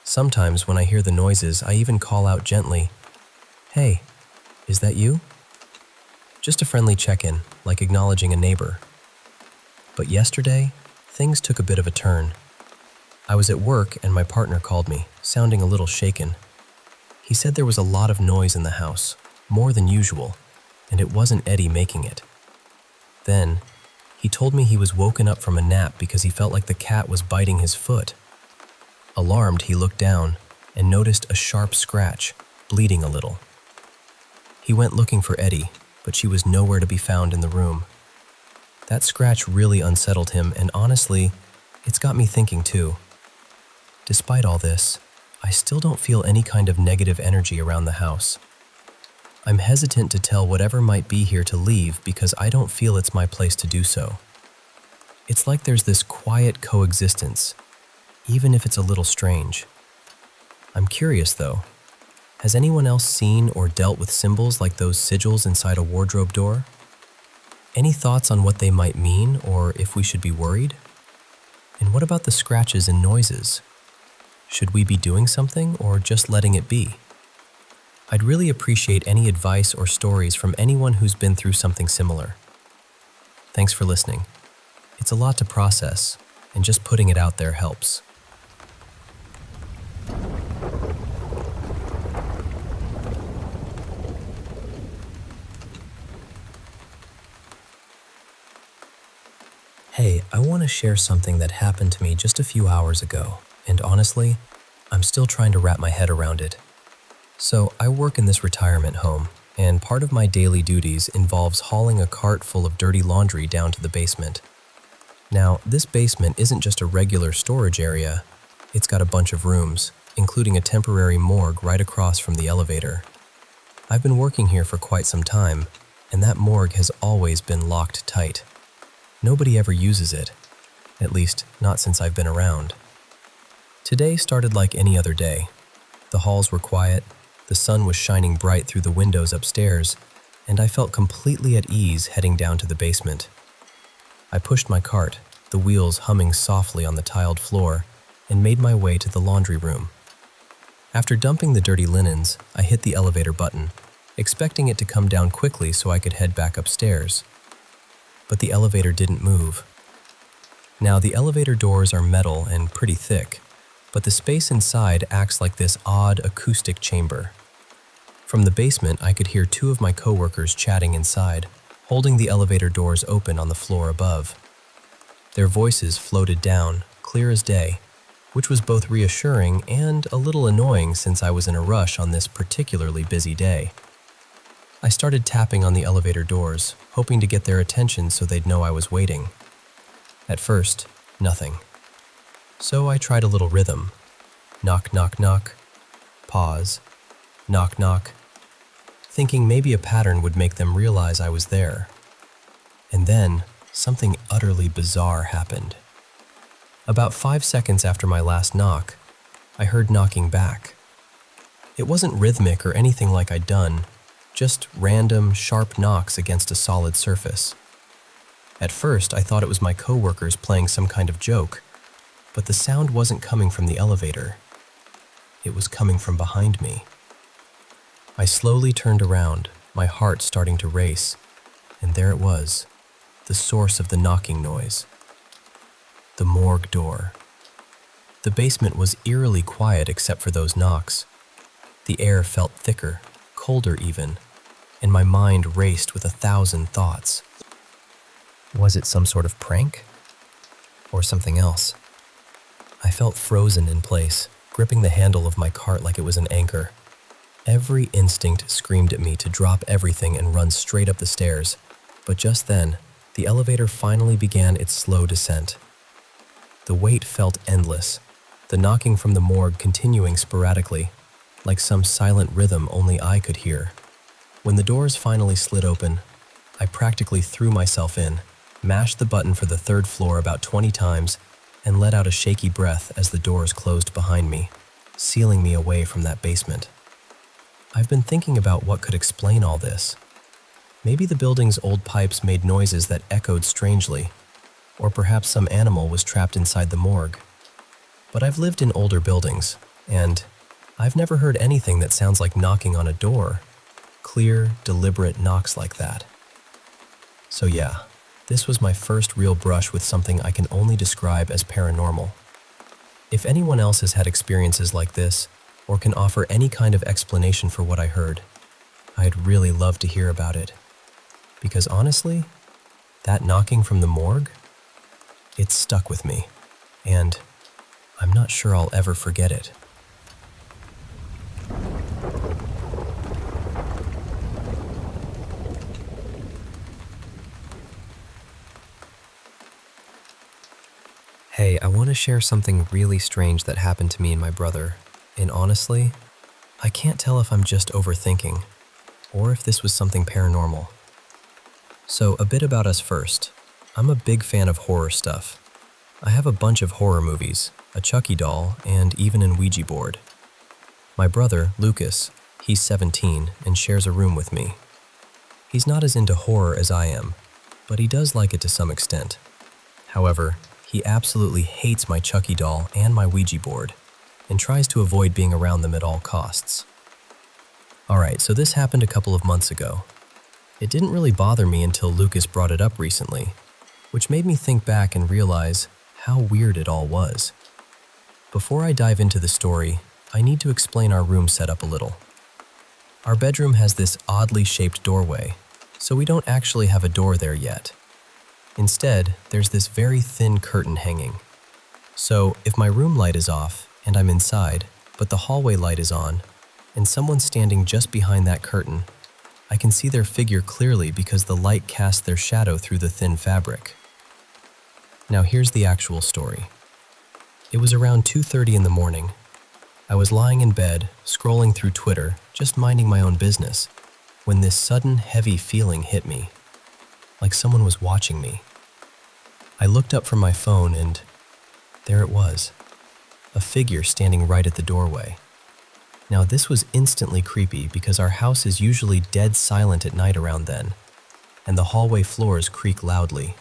Sometimes when I hear the noises, I even call out gently, "Hey, is that you?" Just a friendly check-in, like acknowledging a neighbor. But yesterday, things took a bit of a turn. I was at work and my partner called me, sounding a little shaken. He said there was a lot of noise in the house, more than usual, and it wasn't Eddie making it. Then, he told me he was woken up from a nap because he felt like the cat was biting his foot. Alarmed, he looked down and noticed a sharp scratch, bleeding a little. He went looking for Eddie, but she was nowhere to be found in the room. That scratch really unsettled him, and honestly, it's got me thinking too. Despite all this, I still don't feel any kind of negative energy around the house. I'm hesitant to tell whatever might be here to leave because I don't feel it's my place to do so. It's like there's this quiet coexistence, even if it's a little strange. I'm curious though, has anyone else seen or dealt with symbols like those sigils inside a wardrobe door? Any thoughts on what they might mean or if we should be worried? And what about the scratches and noises? Should we be doing something or just letting it be? I'd really appreciate any advice or stories from anyone who's been through something similar. Thanks for listening. It's a lot to process, and just putting it out there helps. Hey, I want to share something that happened to me just a few hours ago, and honestly, I'm still trying to wrap my head around it. So, I work in this retirement home, and part of my daily duties involves hauling a cart full of dirty laundry down to the basement. Now, this basement isn't just a regular storage area, it's got a bunch of rooms, including a temporary morgue right across from the elevator. I've been working here for quite some time, and that morgue has always been locked tight. Nobody ever uses it, at least not since I've been around. Today started like any other day. The halls were quiet, the sun was shining bright through the windows upstairs, and I felt completely at ease heading down to the basement. I pushed my cart, the wheels humming softly on the tiled floor, and made my way to the laundry room. After dumping the dirty linens, I hit the elevator button, expecting it to come down quickly so I could head back upstairs. But the elevator didn't move. Now, the elevator doors are metal and pretty thick, but the space inside acts like this odd acoustic chamber. From the basement, I could hear two of my coworkers chatting inside, holding the elevator doors open on the floor above. Their voices floated down, clear as day, which was both reassuring and a little annoying since I was in a rush on this particularly busy day. I started tapping on the elevator doors, hoping to get their attention so they'd know I was waiting. At first, nothing. So I tried a little rhythm. Knock, knock, knock. Pause. Knock, knock. Thinking maybe a pattern would make them realize I was there. And then, something utterly bizarre happened. About 5 seconds after my last knock, I heard knocking back. It wasn't rhythmic or anything like I'd done, just random, sharp knocks against a solid surface. At first, I thought it was my coworkers playing some kind of joke, but the sound wasn't coming from the elevator. It was coming from behind me. I slowly turned around, my heart starting to race, and there it was, the source of the knocking noise. The morgue door. The basement was eerily quiet except for those knocks. The air felt thicker, colder even, and my mind raced with 1,000 thoughts. Was it some sort of prank? Or something else? I felt frozen in place, gripping the handle of my cart like it was an anchor. Every instinct screamed at me to drop everything and run straight up the stairs, but just then, the elevator finally began its slow descent. The wait felt endless, the knocking from the morgue continuing sporadically, like some silent rhythm only I could hear. When the doors finally slid open, I practically threw myself in, mashed the button for the 3rd floor about 20 times, and let out a shaky breath as the doors closed behind me, sealing me away from that basement. I've been thinking about what could explain all this. Maybe the building's old pipes made noises that echoed strangely, or perhaps some animal was trapped inside the morgue. But I've lived in older buildings, and I've never heard anything that sounds like knocking on a door. Clear, deliberate knocks like that. So yeah, this was my first real brush with something I can only describe as paranormal. If anyone else has had experiences like this, or can offer any kind of explanation for what I heard, I'd really love to hear about it. Because honestly, that knocking from the morgue, it stuck with me, and I'm not sure I'll ever forget it. Hey, I want to share something really strange that happened to me and my brother. And honestly, I can't tell if I'm just overthinking, or if this was something paranormal. So, a bit about us first. I'm a big fan of horror stuff. I have a bunch of horror movies, a Chucky doll, and even an Ouija board. My brother, Lucas, he's 17 and shares a room with me. He's not as into horror as I am, but he does like it to some extent. However, he absolutely hates my Chucky doll and my Ouija board, and tries to avoid being around them at all costs. Alright, so this happened a couple of months ago. It didn't really bother me until Lucas brought it up recently, which made me think back and realize how weird it all was. Before I dive into the story, I need to explain our room setup a little. Our bedroom has this oddly shaped doorway, so we don't actually have a door there yet. Instead, there's this very thin curtain hanging. So, if my room light is off, and I'm inside, but the hallway light is on, and someone's standing just behind that curtain, I can see their figure clearly because the light casts their shadow through the thin fabric. Now here's the actual story. It was around 2:30 in the morning. I was lying in bed, scrolling through Twitter, just minding my own business, when this sudden heavy feeling hit me, like someone was watching me. I looked up from my phone and there it was. A figure standing right at the doorway. Now this was instantly creepy because our house is usually dead silent at night around then, and the hallway floors creak loudly.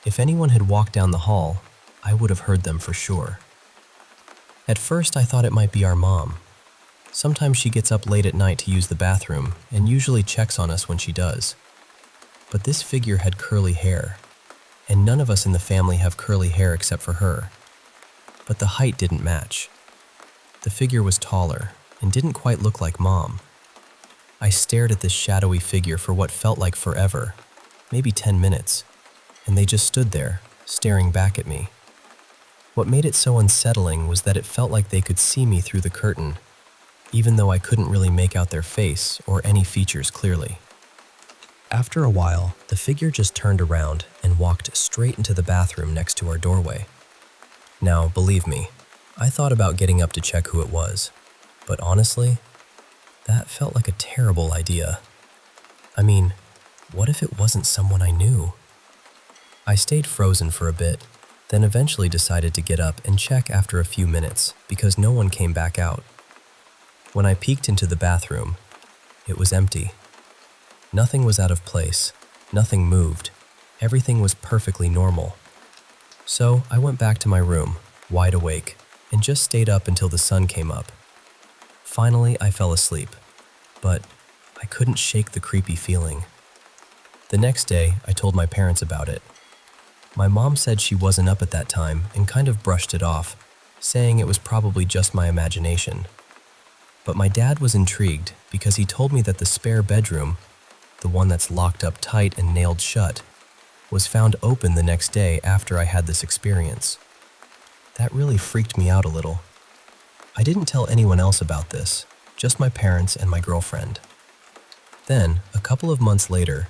If anyone had walked down the hall, I would have heard them for sure. At first I thought it might be our mom. Sometimes she gets up late at night to use the bathroom and usually checks on us when she does. But this figure had curly hair, and none of us in the family have curly hair except for her. But the height didn't match. The figure was taller and didn't quite look like Mom. I stared at this shadowy figure for what felt like forever, maybe 10 minutes, and they just stood there, staring back at me. What made it so unsettling was that it felt like they could see me through the curtain, even though I couldn't really make out their face or any features clearly. After a while, the figure just turned around and walked straight into the bathroom next to our doorway. Now, believe me, I thought about getting up to check who it was, but honestly, that felt like a terrible idea. I mean, what if it wasn't someone I knew? I stayed frozen for a bit, then eventually decided to get up and check after a few minutes because no one came back out. When I peeked into the bathroom, it was empty. Nothing was out of place, nothing moved, everything was perfectly normal. So I went back to my room, wide awake, and just stayed up until the sun came up. Finally, I fell asleep, but I couldn't shake the creepy feeling. The next day, I told my parents about it. My mom said she wasn't up at that time and kind of brushed it off, saying it was probably just my imagination. But my dad was intrigued because he told me that the spare bedroom, the one that's locked up tight and nailed shut, was found open the next day after I had this experience. That really freaked me out a little. I didn't tell anyone else about this, just my parents and my girlfriend. Then, a couple of months later,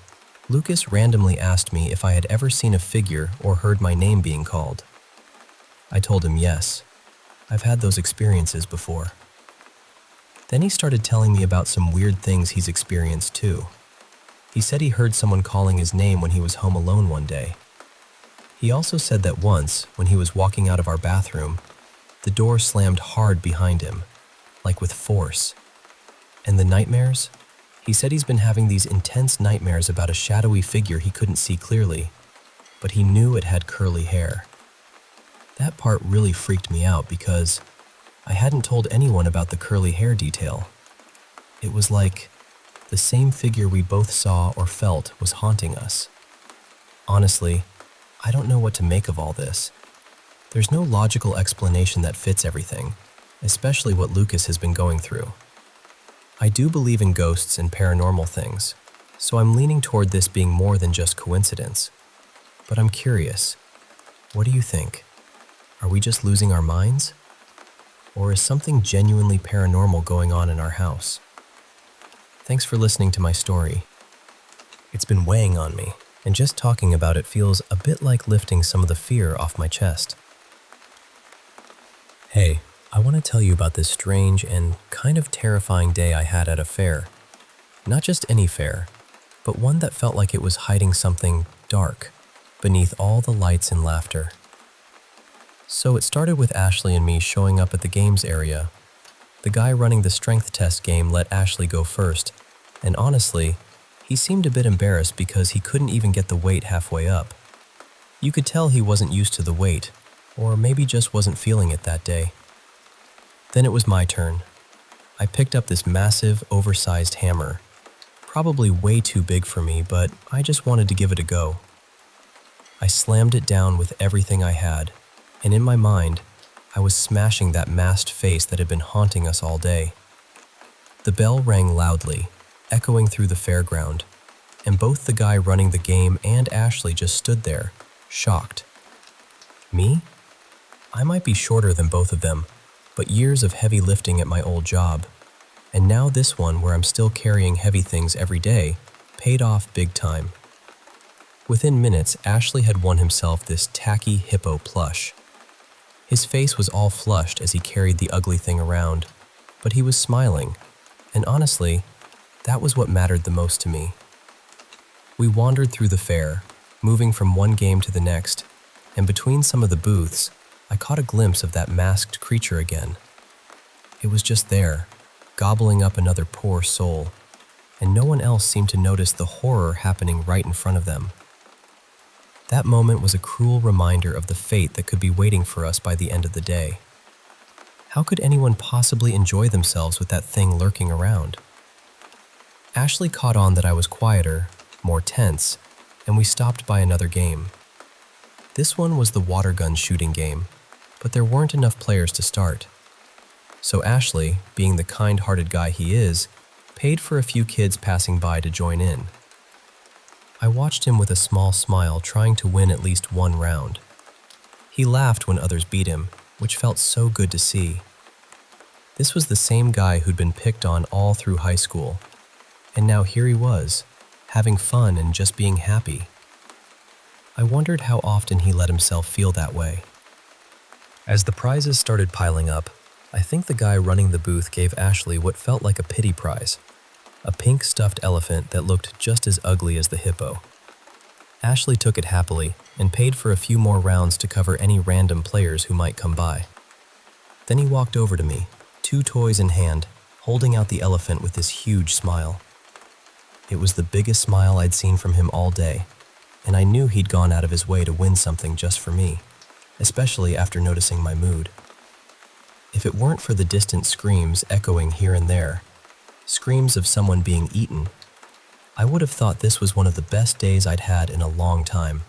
Lucas randomly asked me if I had ever seen a figure or heard my name being called. I told him yes. I've had those experiences before. Then he started telling me about some weird things he's experienced too. He said he heard someone calling his name when he was home alone one day. He also said that once, when he was walking out of our bathroom, the door slammed hard behind him, like with force. And the nightmares? He said he's been having these intense nightmares about a shadowy figure he couldn't see clearly, but he knew it had curly hair. That part really freaked me out because I hadn't told anyone about the curly hair detail. It was like the same figure we both saw or felt was haunting us. Honestly, I don't know what to make of all this. There's no logical explanation that fits everything, especially what Lucas has been going through. I do believe in ghosts and paranormal things, so I'm leaning toward this being more than just coincidence. But I'm curious, what do you think? Are we just losing our minds? Or is something genuinely paranormal going on in our house? Thanks for listening to my story. It's been weighing on me, and just talking about it feels a bit like lifting some of the fear off my chest. Hey, I want to tell you about this strange and kind of terrifying day I had at a fair. Not just any fair, but one that felt like it was hiding something dark beneath all the lights and laughter. So it started with Ashley and me showing up at the games area. The guy running the strength test game let Ashley go first, and honestly, he seemed a bit embarrassed because he couldn't even get the weight halfway up. You could tell he wasn't used to the weight, or maybe just wasn't feeling it that day. Then it was my turn. I picked up this massive, oversized hammer. Probably way too big for me, but I just wanted to give it a go. I slammed it down with everything I had, and in my mind, I was smashing that masked face that had been haunting us all day. The bell rang loudly, echoing through the fairground, and both the guy running the game and Ashley just stood there, shocked. Me? I might be shorter than both of them, but years of heavy lifting at my old job, and now this one where I'm still carrying heavy things every day, paid off big time. Within minutes, Ashley had won himself this tacky hippo plush. His face was all flushed as he carried the ugly thing around, but he was smiling, and honestly, that was what mattered the most to me. We wandered through the fair, moving from one game to the next, and between some of the booths, I caught a glimpse of that masked creature again. It was just there, gobbling up another poor soul, and no one else seemed to notice the horror happening right in front of them. That moment was a cruel reminder of the fate that could be waiting for us by the end of the day. How could anyone possibly enjoy themselves with that thing lurking around? Ashley caught on that I was quieter, more tense, and we stopped by another game. This one was the water gun shooting game, but there weren't enough players to start. So Ashley, being the kind-hearted guy he is, paid for a few kids passing by to join in. I watched him with a small smile, trying to win at least one round. He laughed when others beat him, which felt so good to see. This was the same guy who'd been picked on all through high school, and now here he was, having fun and just being happy. I wondered how often he let himself feel that way. As the prizes started piling up, I think the guy running the booth gave Ashley what felt like a pity prize, a pink stuffed elephant that looked just as ugly as the hippo. Ashley took it happily and paid for a few more rounds to cover any random players who might come by. Then he walked over to me, 2 toys in hand, holding out the elephant with this huge smile. It was the biggest smile I'd seen from him all day, and I knew he'd gone out of his way to win something just for me, especially after noticing my mood. If it weren't for the distant screams echoing here and there, screams of someone being eaten, I would have thought this was one of the best days I'd had in a long time.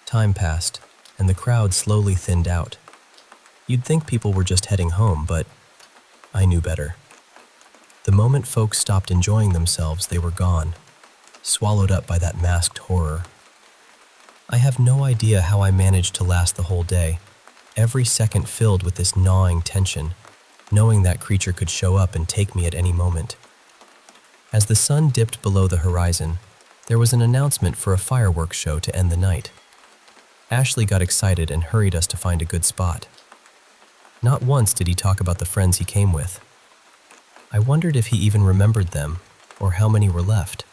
Time passed, and the crowd slowly thinned out. You'd think people were just heading home, but I knew better. The moment folks stopped enjoying themselves, they were gone, swallowed up by that masked horror. I have no idea how I managed to last the whole day, every second filled with this gnawing tension, knowing that creature could show up and take me at any moment. As the sun dipped below the horizon, there was an announcement for a fireworks show to end the night. Ashley got excited and hurried us to find a good spot. Not once did he talk about the friends he came with. I wondered if he even remembered them, or how many were left.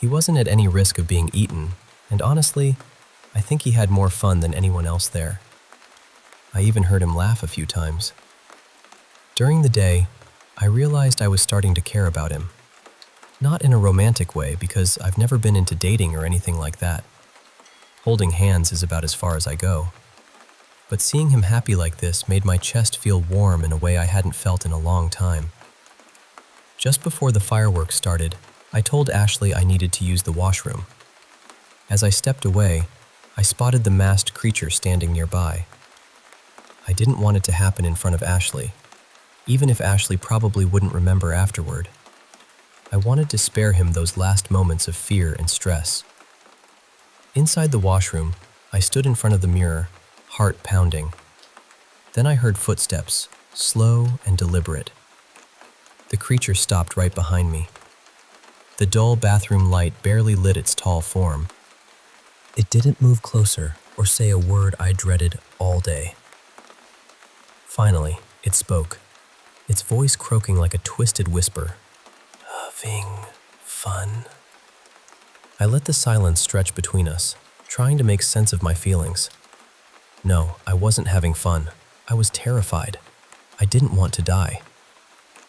He wasn't at any risk of being eaten, and honestly, I think he had more fun than anyone else there. I even heard him laugh a few times. During the day, I realized I was starting to care about him. Not in a romantic way, because I've never been into dating or anything like that. Holding hands is about as far as I go. But seeing him happy like this made my chest feel warm in a way I hadn't felt in a long time. Just before the fireworks started, I told Ashley I needed to use the washroom. As I stepped away, I spotted the masked creature standing nearby. I didn't want it to happen in front of Ashley, even if Ashley probably wouldn't remember afterward. I wanted to spare him those last moments of fear and stress. Inside the washroom, I stood in front of the mirror, heart pounding. Then I heard footsteps, slow and deliberate. The creature stopped right behind me. The dull bathroom light barely lit its tall form. It didn't move closer or say a word I dreaded all day. Finally, it spoke, its voice croaking like a twisted whisper. Having fun? I let the silence stretch between us, trying to make sense of my feelings. No, I wasn't having fun. I was terrified. I didn't want to die.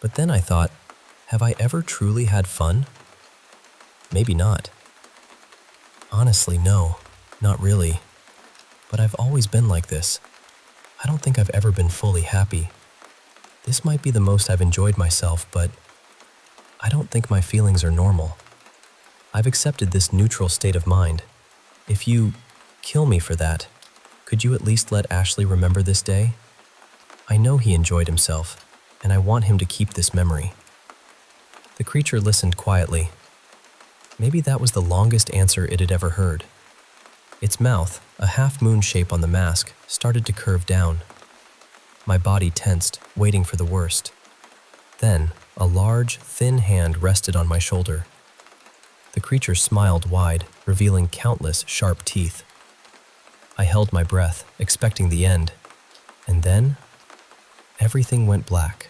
But then I thought, have I ever truly had fun? Maybe not. Honestly, no, not really. But I've always been like this. I don't think I've ever been fully happy. This might be the most I've enjoyed myself, but I don't think my feelings are normal. I've accepted this neutral state of mind. If you kill me for that, could you at least let Ashley remember this day? I know he enjoyed himself, and I want him to keep this memory. The creature listened quietly. Maybe that was the longest answer it had ever heard. Its mouth, a half-moon shape on the mask, started to curve down. My body tensed, waiting for the worst. Then, a large, thin hand rested on my shoulder. The creature smiled wide, revealing countless sharp teeth. I held my breath, expecting the end. And then, everything went black.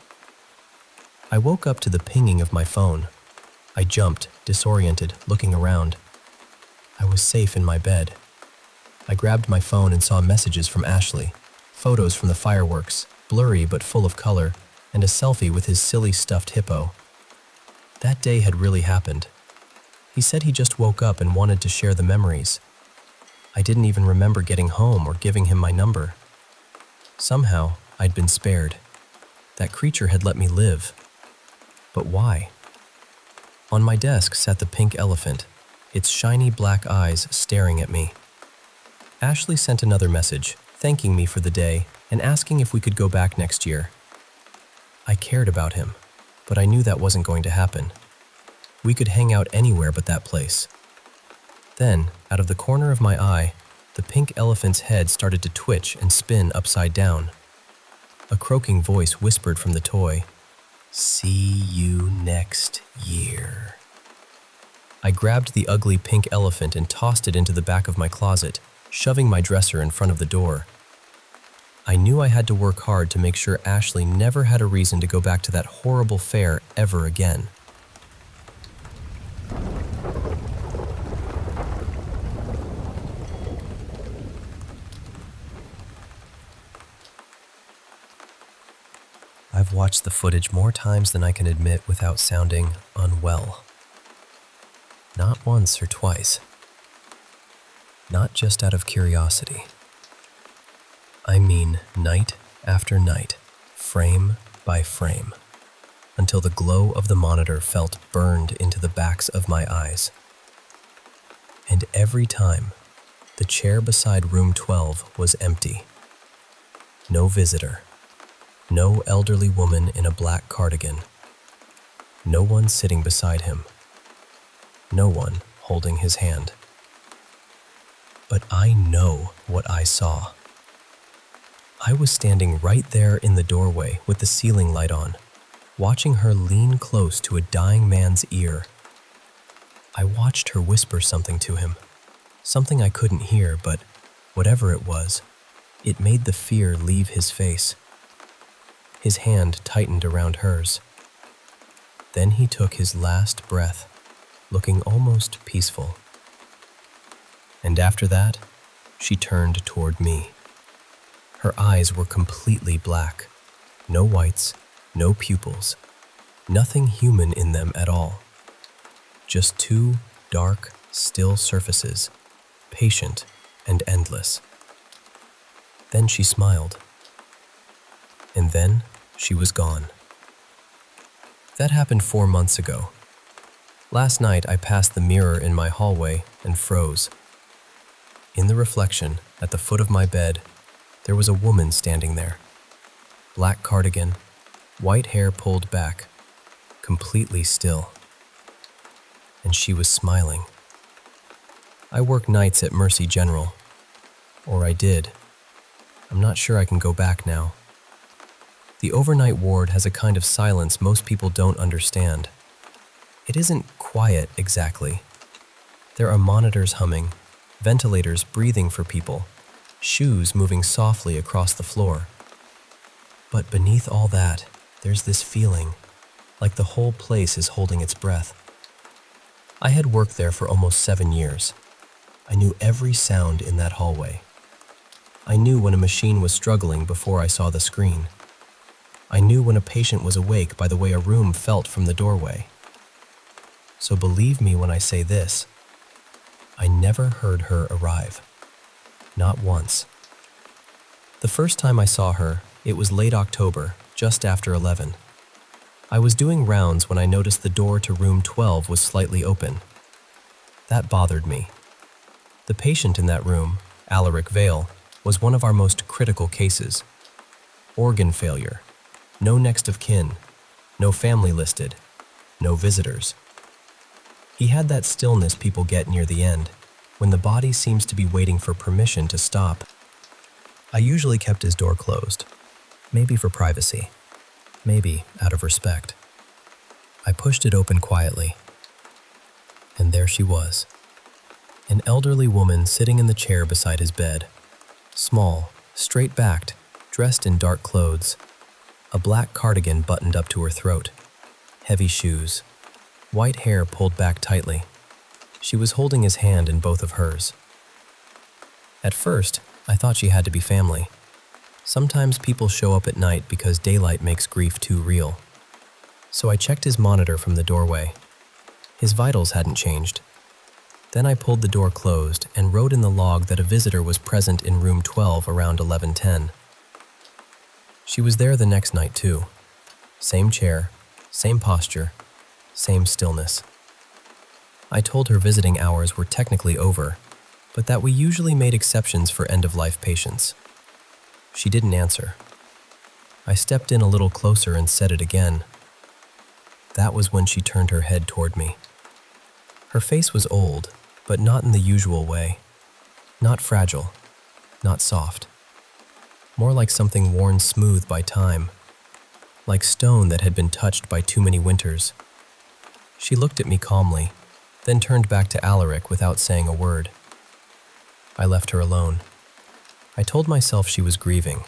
I woke up to the pinging of my phone. I jumped, disoriented, looking around. I was safe in my bed. I grabbed my phone and saw messages from Ashley, photos from the fireworks, blurry but full of color, and a selfie with his silly stuffed hippo. That day had really happened. He said he just woke up and wanted to share the memories. I didn't even remember getting home or giving him my number. Somehow, I'd been spared. That creature had let me live. But why? On my desk sat the pink elephant, its shiny black eyes staring at me. Ashley sent another message, thanking me for the day and asking if we could go back next year. I cared about him, but I knew that wasn't going to happen. We could hang out anywhere but that place. Then, out of the corner of my eye, the pink elephant's head started to twitch and spin upside down. A croaking voice whispered from the toy, "See you next year." I grabbed the ugly pink elephant and tossed it into the back of my closet, shoving my dresser in front of the door. I knew I had to work hard to make sure Ashley never had a reason to go back to that horrible fair ever again. I've watched the footage more times than I can admit without sounding unwell. Not once or twice. Not just out of curiosity. I mean night after night, frame by frame, until the glow of the monitor felt burned into the backs of my eyes. And every time, the chair beside room 12 was empty. No visitor. No elderly woman in a black cardigan. No one sitting beside him. No one holding his hand. But I know what I saw. I was standing right there in the doorway with the ceiling light on, watching her lean close to a dying man's ear. I watched her whisper something to him, something I couldn't hear, but whatever it was, it made the fear leave his face. His hand tightened around hers. Then he took his last breath, looking almost peaceful. And after that, she turned toward me. Her eyes were completely black. No whites, no pupils, nothing human in them at all. Just two dark, still surfaces, patient and endless. Then she smiled. And then she was gone. That happened 4 months ago. Last night I passed the mirror in my hallway and froze. In the reflection, at the foot of my bed, there was a woman standing there. Black cardigan, white hair pulled back, completely still. And she was smiling. I work nights at Mercy General. Or I did. I'm not sure I can go back now. The overnight ward has a kind of silence most people don't understand. It isn't quiet exactly. There are monitors humming, ventilators breathing for people, shoes moving softly across the floor. But beneath all that, there's this feeling, like the whole place is holding its breath. I had worked there for almost 7 years. I knew every sound in that hallway. I knew when a machine was struggling before I saw the screen. I knew when a patient was awake by the way a room felt from the doorway. So believe me when I say this, I never heard her arrive. Not once. The first time I saw her, it was late October, just after 11. I was doing rounds when I noticed the door to room 12 was slightly open. That bothered me. The patient in that room, Alaric Vale, was one of our most critical cases. Organ failure. No next of kin, no family listed, no visitors. He had that stillness people get near the end, when the body seems to be waiting for permission to stop. I usually kept his door closed, maybe for privacy, maybe out of respect. I pushed it open quietly, and there she was, an elderly woman sitting in the chair beside his bed, small, straight-backed, dressed in dark clothes. A black cardigan buttoned up to her throat, heavy shoes, white hair pulled back tightly. She was holding his hand in both of hers. At first, I thought she had to be family. Sometimes people show up at night because daylight makes grief too real. So I checked his monitor from the doorway. His vitals hadn't changed. Then I pulled the door closed and wrote in the log that a visitor was present in room 12 around 11:10. She was there the next night too. Same chair, same posture, same stillness. I told her visiting hours were technically over, but that we usually made exceptions for end-of-life patients. She didn't answer. I stepped in a little closer and said it again. That was when she turned her head toward me. Her face was old, but not in the usual way. Not fragile, not soft. More like something worn smooth by time, like stone that had been touched by too many winters. She looked at me calmly, then turned back to Alaric without saying a word. I left her alone. I told myself she was grieving.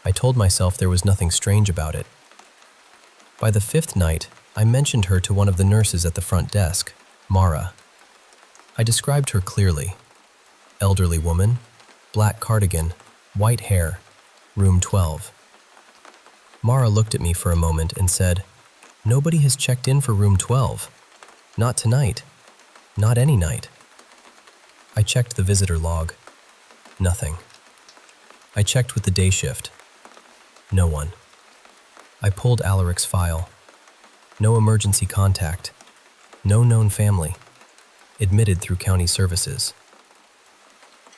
I told myself there was nothing strange about it. By the 5th night, I mentioned her to one of the nurses at the front desk, Mara. I described her clearly. Elderly woman, black cardigan, white hair, room 12. Mara looked at me for a moment and said, "Nobody has checked in for room 12. Not tonight. Not any night." I checked the visitor log. Nothing. I checked with the day shift. No one. I pulled Alaric's file. No emergency contact. No known family. Admitted through county services.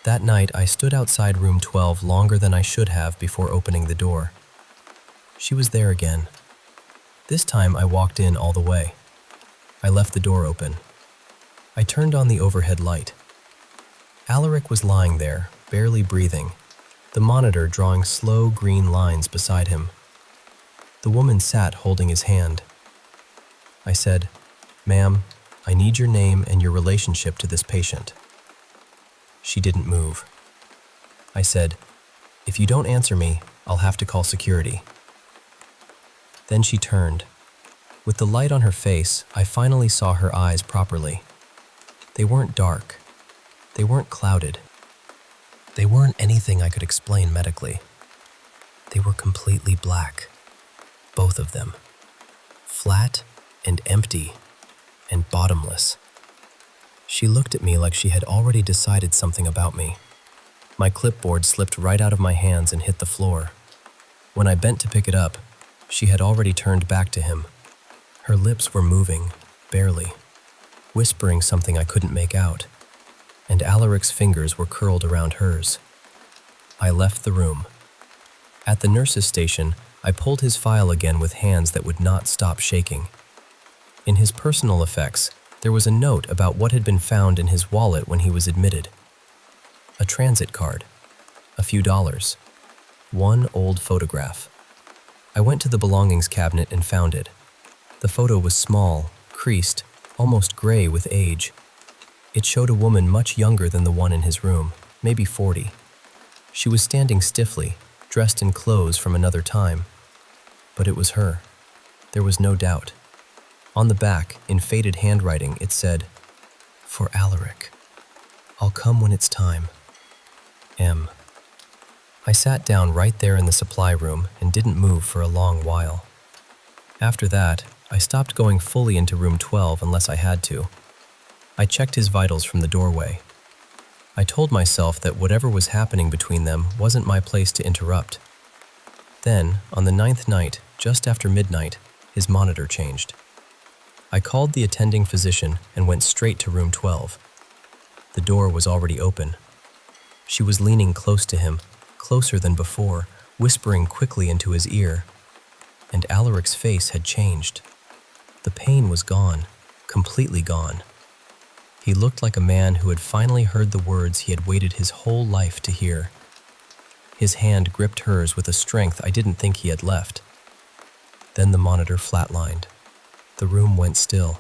That night, I stood outside room 12 longer than I should have before opening the door. She was there again. This time, I walked in all the way. I left the door open. I turned on the overhead light. Alaric was lying there, barely breathing, the monitor drawing slow green lines beside him. The woman sat holding his hand. I said, "Ma'am, I need your name and your relationship to this patient." She didn't move. I said, "If you don't answer me, I'll have to call security." Then she turned. With the light on her face, I finally saw her eyes properly. They weren't dark. They weren't clouded. They weren't anything I could explain medically. They were completely black. Both of them. Flat and empty and bottomless. She looked at me like she had already decided something about me. My clipboard slipped right out of my hands and hit the floor. When I bent to pick it up, she had already turned back to him. Her lips were moving, barely, whispering something I couldn't make out, and Alaric's fingers were curled around hers. I left the room. At the nurse's station, I pulled his file again with hands that would not stop shaking. In his personal effects, there was a note about what had been found in his wallet when he was admitted. A transit card, a few dollars, one old photograph. I went to the belongings cabinet and found it. The photo was small, creased, almost gray with age. It showed a woman much younger than the one in his room, maybe 40. She was standing stiffly, dressed in clothes from another time. But it was her. There was no doubt. On the back, in faded handwriting, it said, "For Alaric. I'll come when it's time. M." I sat down right there in the supply room and didn't move for a long while. After that, I stopped going fully into room 12 unless I had to. I checked his vitals from the doorway. I told myself that whatever was happening between them wasn't my place to interrupt. Then, on the 9th night, just after midnight, his monitor changed. I called the attending physician and went straight to room 12. The door was already open. She was leaning close to him, closer than before, whispering quickly into his ear. And Alaric's face had changed. The pain was gone, completely gone. He looked like a man who had finally heard the words he had waited his whole life to hear. His hand gripped hers with a strength I didn't think he had left. Then the monitor flatlined. The room went still.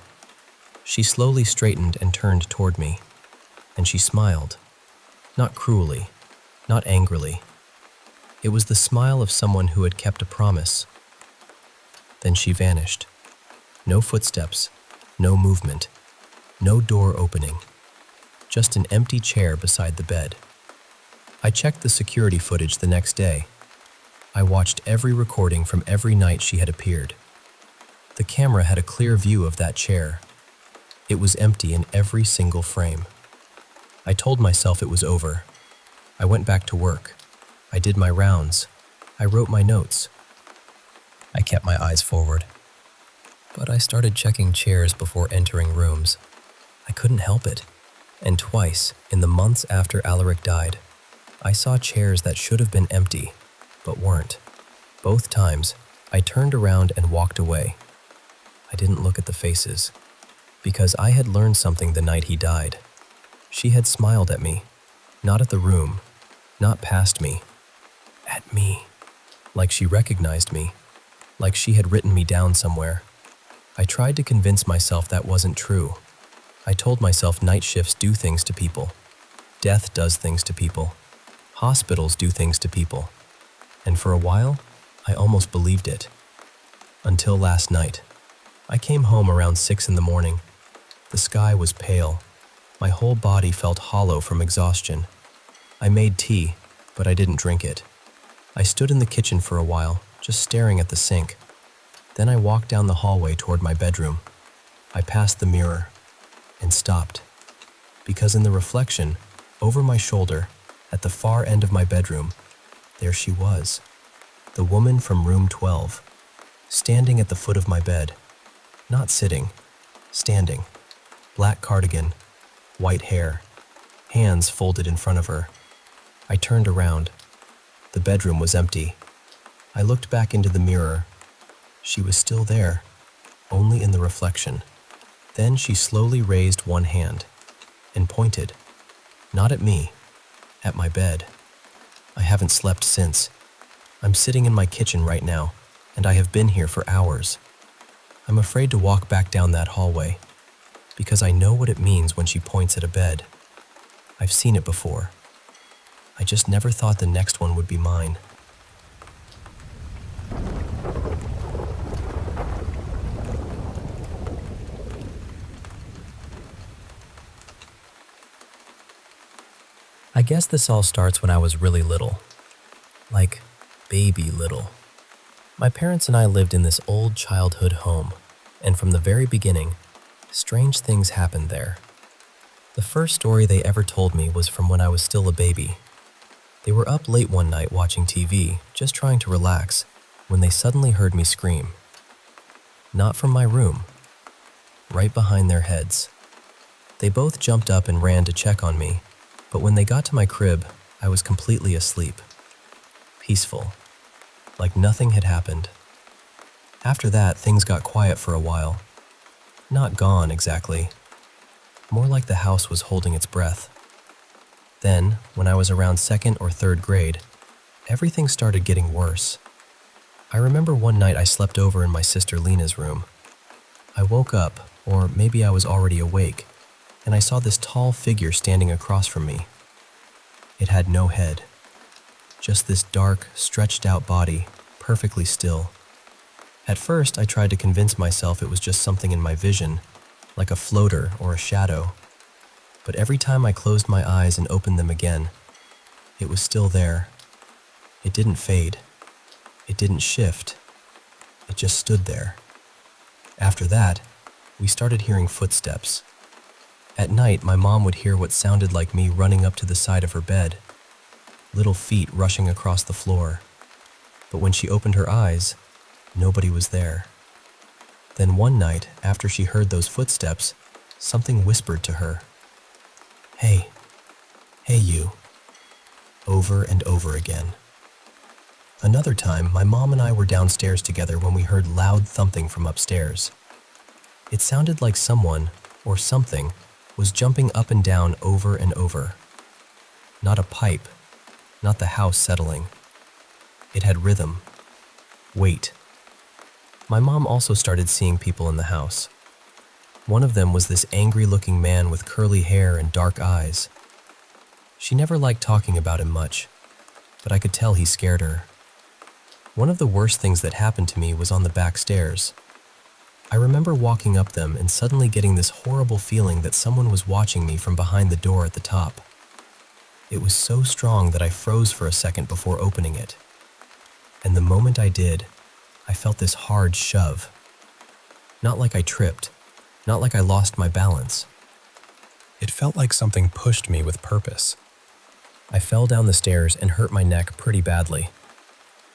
She slowly straightened and turned toward me, and she smiled. Not cruelly, not angrily. It was the smile of someone who had kept a promise. Then she vanished. No footsteps, no movement, no door opening. Just an empty chair beside the bed. I checked the security footage the next day. I watched every recording from every night she had appeared. The camera had a clear view of that chair. It was empty in every single frame. I told myself it was over. I went back to work. I did my rounds. I wrote my notes. I kept my eyes forward. But I started checking chairs before entering rooms. I couldn't help it. And twice, in the months after Alaric died, I saw chairs that should have been empty, but weren't. Both times, I turned around and walked away. I didn't look at the faces, because I had learned something the night he died. She had smiled at me, not at the room, not past me, at me, like she recognized me, like she had written me down somewhere. I tried to convince myself that wasn't true. I told myself night shifts do things to people. Death does things to people. Hospitals do things to people. And for a while, I almost believed it. Until last night. I came home around 6 in the morning. The sky was pale. My whole body felt hollow from exhaustion. I made tea, but I didn't drink it. I stood in the kitchen for a while, just staring at the sink. Then I walked down the hallway toward my bedroom. I passed the mirror and stopped, because in the reflection, over my shoulder, at the far end of my bedroom, there she was, the woman from room 12, standing at the foot of my bed, not sitting, standing, black cardigan, white hair, hands folded in front of her. I turned around. The bedroom was empty. I looked back into the mirror. She was still there, only in the reflection. Then she slowly raised one hand and pointed, not at me, at my bed. I haven't slept since. I'm sitting in my kitchen right now, and I have been here for hours. I'm afraid to walk back down that hallway, because I know what it means when she points at a bed. I've seen it before. I just never thought the next one would be mine. I guess this all starts when I was really little. Like, baby little. My parents and I lived in this old childhood home, and from the very beginning, strange things happened there. The first story they ever told me was from when I was still a baby. They were up late one night watching TV, just trying to relax, when they suddenly heard me scream. Not from my room, right behind their heads. They both jumped up and ran to check on me, but when they got to my crib, I was completely asleep. Peaceful, like nothing had happened. After that, things got quiet for a while. Not gone, exactly. More like the house was holding its breath. Then, when I was around 2nd or 3rd grade, everything started getting worse. I remember one night I slept over in my sister Lena's room. I woke up, or maybe I was already awake, and I saw this tall figure standing across from me. It had no head, just this dark, stretched-out body, perfectly still. At first, I tried to convince myself it was just something in my vision, like a floater or a shadow. But every time I closed my eyes and opened them again, it was still there. It didn't fade. It didn't shift. It just stood there. After that, we started hearing footsteps. At night, my mom would hear what sounded like me running up to the side of her bed, little feet rushing across the floor. But when she opened her eyes, nobody was there. Then one night, after she heard those footsteps, something whispered to her, "Hey, hey you," over and over again. Another time, my mom and I were downstairs together when we heard loud thumping from upstairs. It sounded like someone, or something, was jumping up and down over and over. Not a pipe, not the house settling. It had rhythm, weight. My mom also started seeing people in the house. One of them was this angry-looking man with curly hair and dark eyes. She never liked talking about him much, but I could tell he scared her. One of the worst things that happened to me was on the back stairs. I remember walking up them and suddenly getting this horrible feeling that someone was watching me from behind the door at the top. It was so strong that I froze for a second before opening it. and the moment I did, I felt this hard shove. Not like I tripped, not like I lost my balance. It felt like something pushed me with purpose. I fell down the stairs and hurt my neck pretty badly.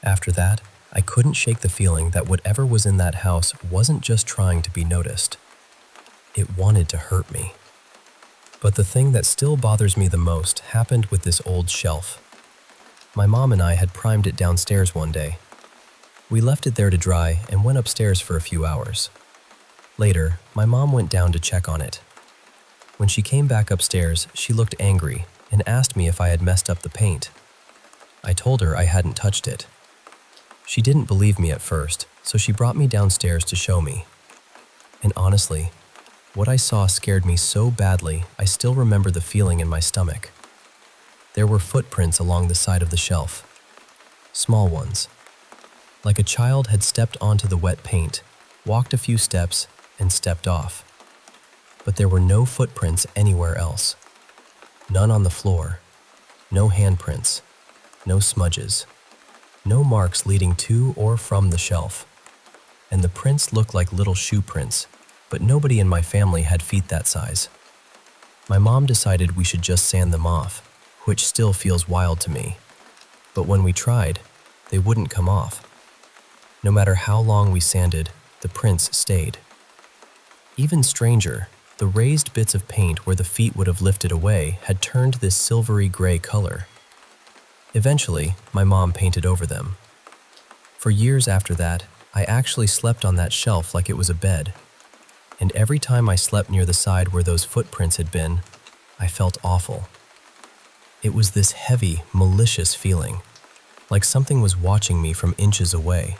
After that, I couldn't shake the feeling that whatever was in that house wasn't just trying to be noticed. It wanted to hurt me. But the thing that still bothers me the most happened with this old shelf. My mom and I had primed it downstairs one day. We left it there to dry and went upstairs for a few hours. Later, my mom went down to check on it. When she came back upstairs, she looked angry and asked me if I had messed up the paint. I told her I hadn't touched it. She didn't believe me at first, so she brought me downstairs to show me. And honestly, what I saw scared me so badly, I still remember the feeling in my stomach. There were footprints along the side of the shelf. Small ones. Like a child had stepped onto the wet paint, walked a few steps, and stepped off. But there were no footprints anywhere else. None on the floor. No handprints. No smudges. No marks leading to or from the shelf. And the prints looked like little shoe prints, but nobody in my family had feet that size. My mom decided we should just sand them off, which still feels wild to me. But when we tried, they wouldn't come off. No matter how long we sanded, the prints stayed. Even stranger, the raised bits of paint where the feet would have lifted away had turned this silvery gray color. Eventually, my mom painted over them. For years after that, I actually slept on that shelf like it was a bed. And every time I slept near the side where those footprints had been, I felt awful. It was this heavy, malicious feeling, like something was watching me from inches away.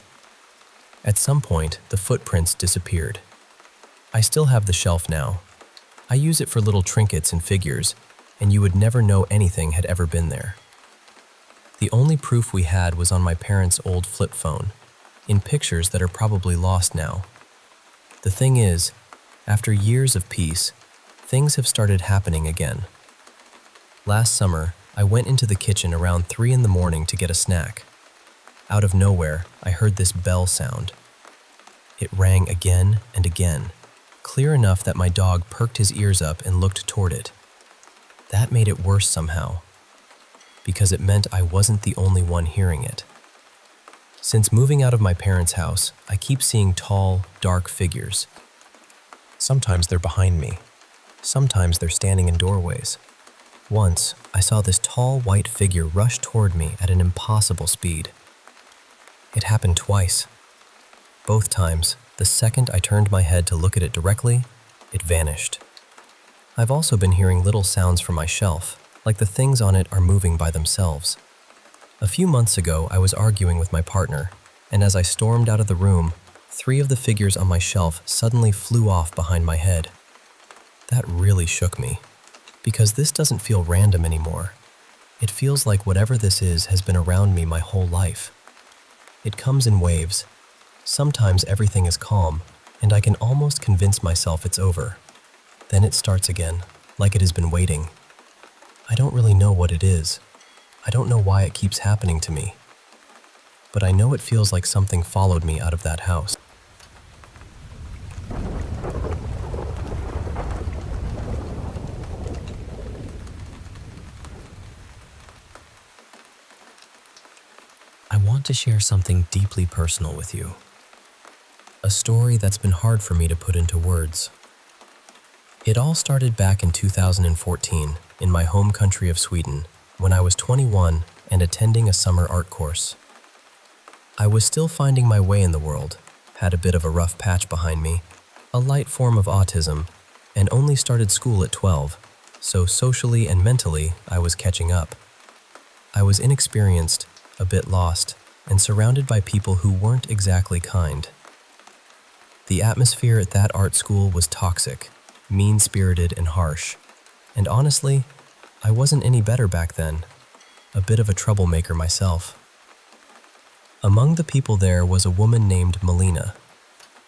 At some point, the footprints disappeared. I still have the shelf now. I use it for little trinkets and figures, and you would never know anything had ever been there. The only proof we had was on my parents' old flip phone, in pictures that are probably lost now. The thing is, after years of peace, things have started happening again. Last summer, I went into the kitchen around 3 in the morning to get a snack. Out of nowhere, I heard this bell sound. It rang again and again, clear enough that my dog perked his ears up and looked toward it. That made it worse somehow, because it meant I wasn't the only one hearing it. Since moving out of my parents' house, I keep seeing tall, dark figures. Sometimes they're behind me. Sometimes they're standing in doorways. Once, I saw this tall, white figure rush toward me at an impossible speed. It happened twice. Both times, the second I turned my head to look at it directly, it vanished. I've also been hearing little sounds from my shelf, like the things on it are moving by themselves. A few months ago, I was arguing with my partner, and as I stormed out of the room, 3 of the figures on my shelf suddenly flew off behind my head. That really shook me, because this doesn't feel random anymore. It feels like whatever this is has been around me my whole life. It comes in waves. Sometimes everything is calm, and I can almost convince myself it's over. Then it starts again, like it has been waiting. I don't really know what it is. I don't know why it keeps happening to me. But I know it feels like something followed me out of that house. I want to share something deeply personal with you. A story that's been hard for me to put into words. It all started back in 2014 in my home country of Sweden when I was 21 and attending a summer art course. I was still finding my way in the world, had a bit of a rough patch behind me, a light form of autism, and only started school at 12, so socially and mentally I was catching up. I was inexperienced, a bit lost, and surrounded by people who weren't exactly kind. The atmosphere at that art school was toxic, mean-spirited and harsh, and honestly, I wasn't any better back then, a bit of a troublemaker myself. Among the people there was a woman named Melina.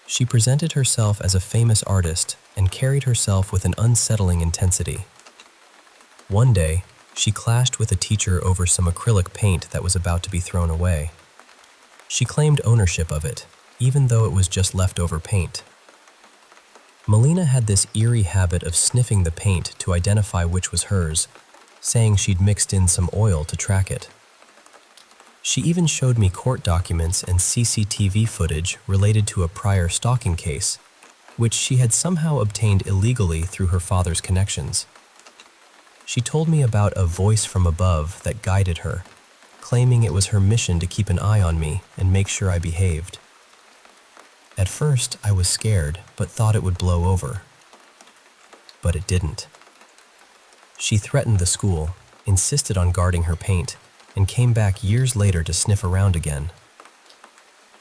She presented herself as a famous artist and carried herself with an unsettling intensity. One day, she clashed with a teacher over some acrylic paint that was about to be thrown away. She claimed ownership of it, even though it was just leftover paint. Melina had this eerie habit of sniffing the paint to identify which was hers, saying she'd mixed in some oil to track it. She even showed me court documents and CCTV footage related to a prior stalking case, which she had somehow obtained illegally through her father's connections. She told me about a voice from above that guided her, claiming it was her mission to keep an eye on me and make sure I behaved. At first, I was scared, but thought it would blow over. But it didn't. She threatened the school, insisted on guarding her paint, and came back years later to sniff around again.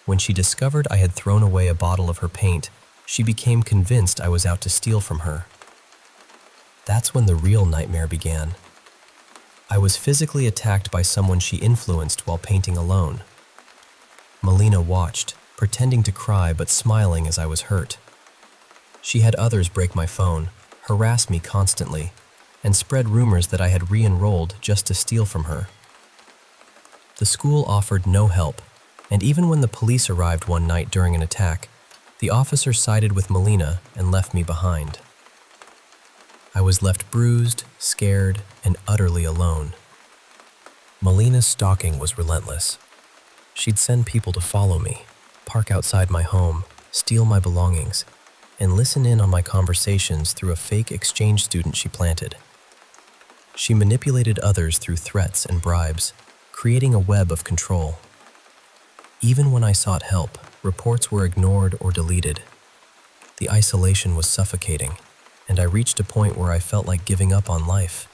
When she discovered I had thrown away a bottle of her paint, she became convinced I was out to steal from her. That's when the real nightmare began. I was physically attacked by someone she influenced while painting alone. Melina watched, pretending to cry but smiling as I was hurt. She had others break my phone, harass me constantly, and spread rumors that I had re-enrolled just to steal from her. The school offered no help, and even when the police arrived one night during an attack, the officer sided with Melina and left me behind. I was left bruised, scared, and utterly alone. Melina's stalking was relentless. She'd send people to follow me, park outside my home, steal my belongings, and listen in on my conversations through a fake exchange student she planted. She manipulated others through threats and bribes, creating a web of control. Even when I sought help, reports were ignored or deleted. The isolation was suffocating, and I reached a point where I felt like giving up on life.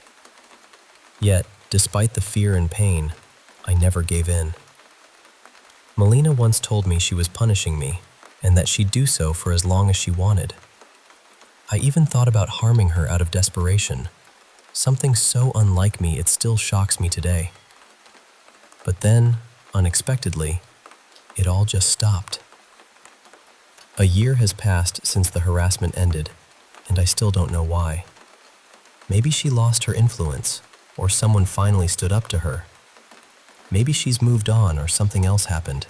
Yet, despite the fear and pain, I never gave in. Melina once told me she was punishing me, and that she'd do so for as long as she wanted. I even thought about harming her out of desperation, something so unlike me it still shocks me today. But then, unexpectedly, it all just stopped. A year has passed since the harassment ended, and I still don't know why. Maybe she lost her influence, or someone finally stood up to her. Maybe she's moved on or something else happened.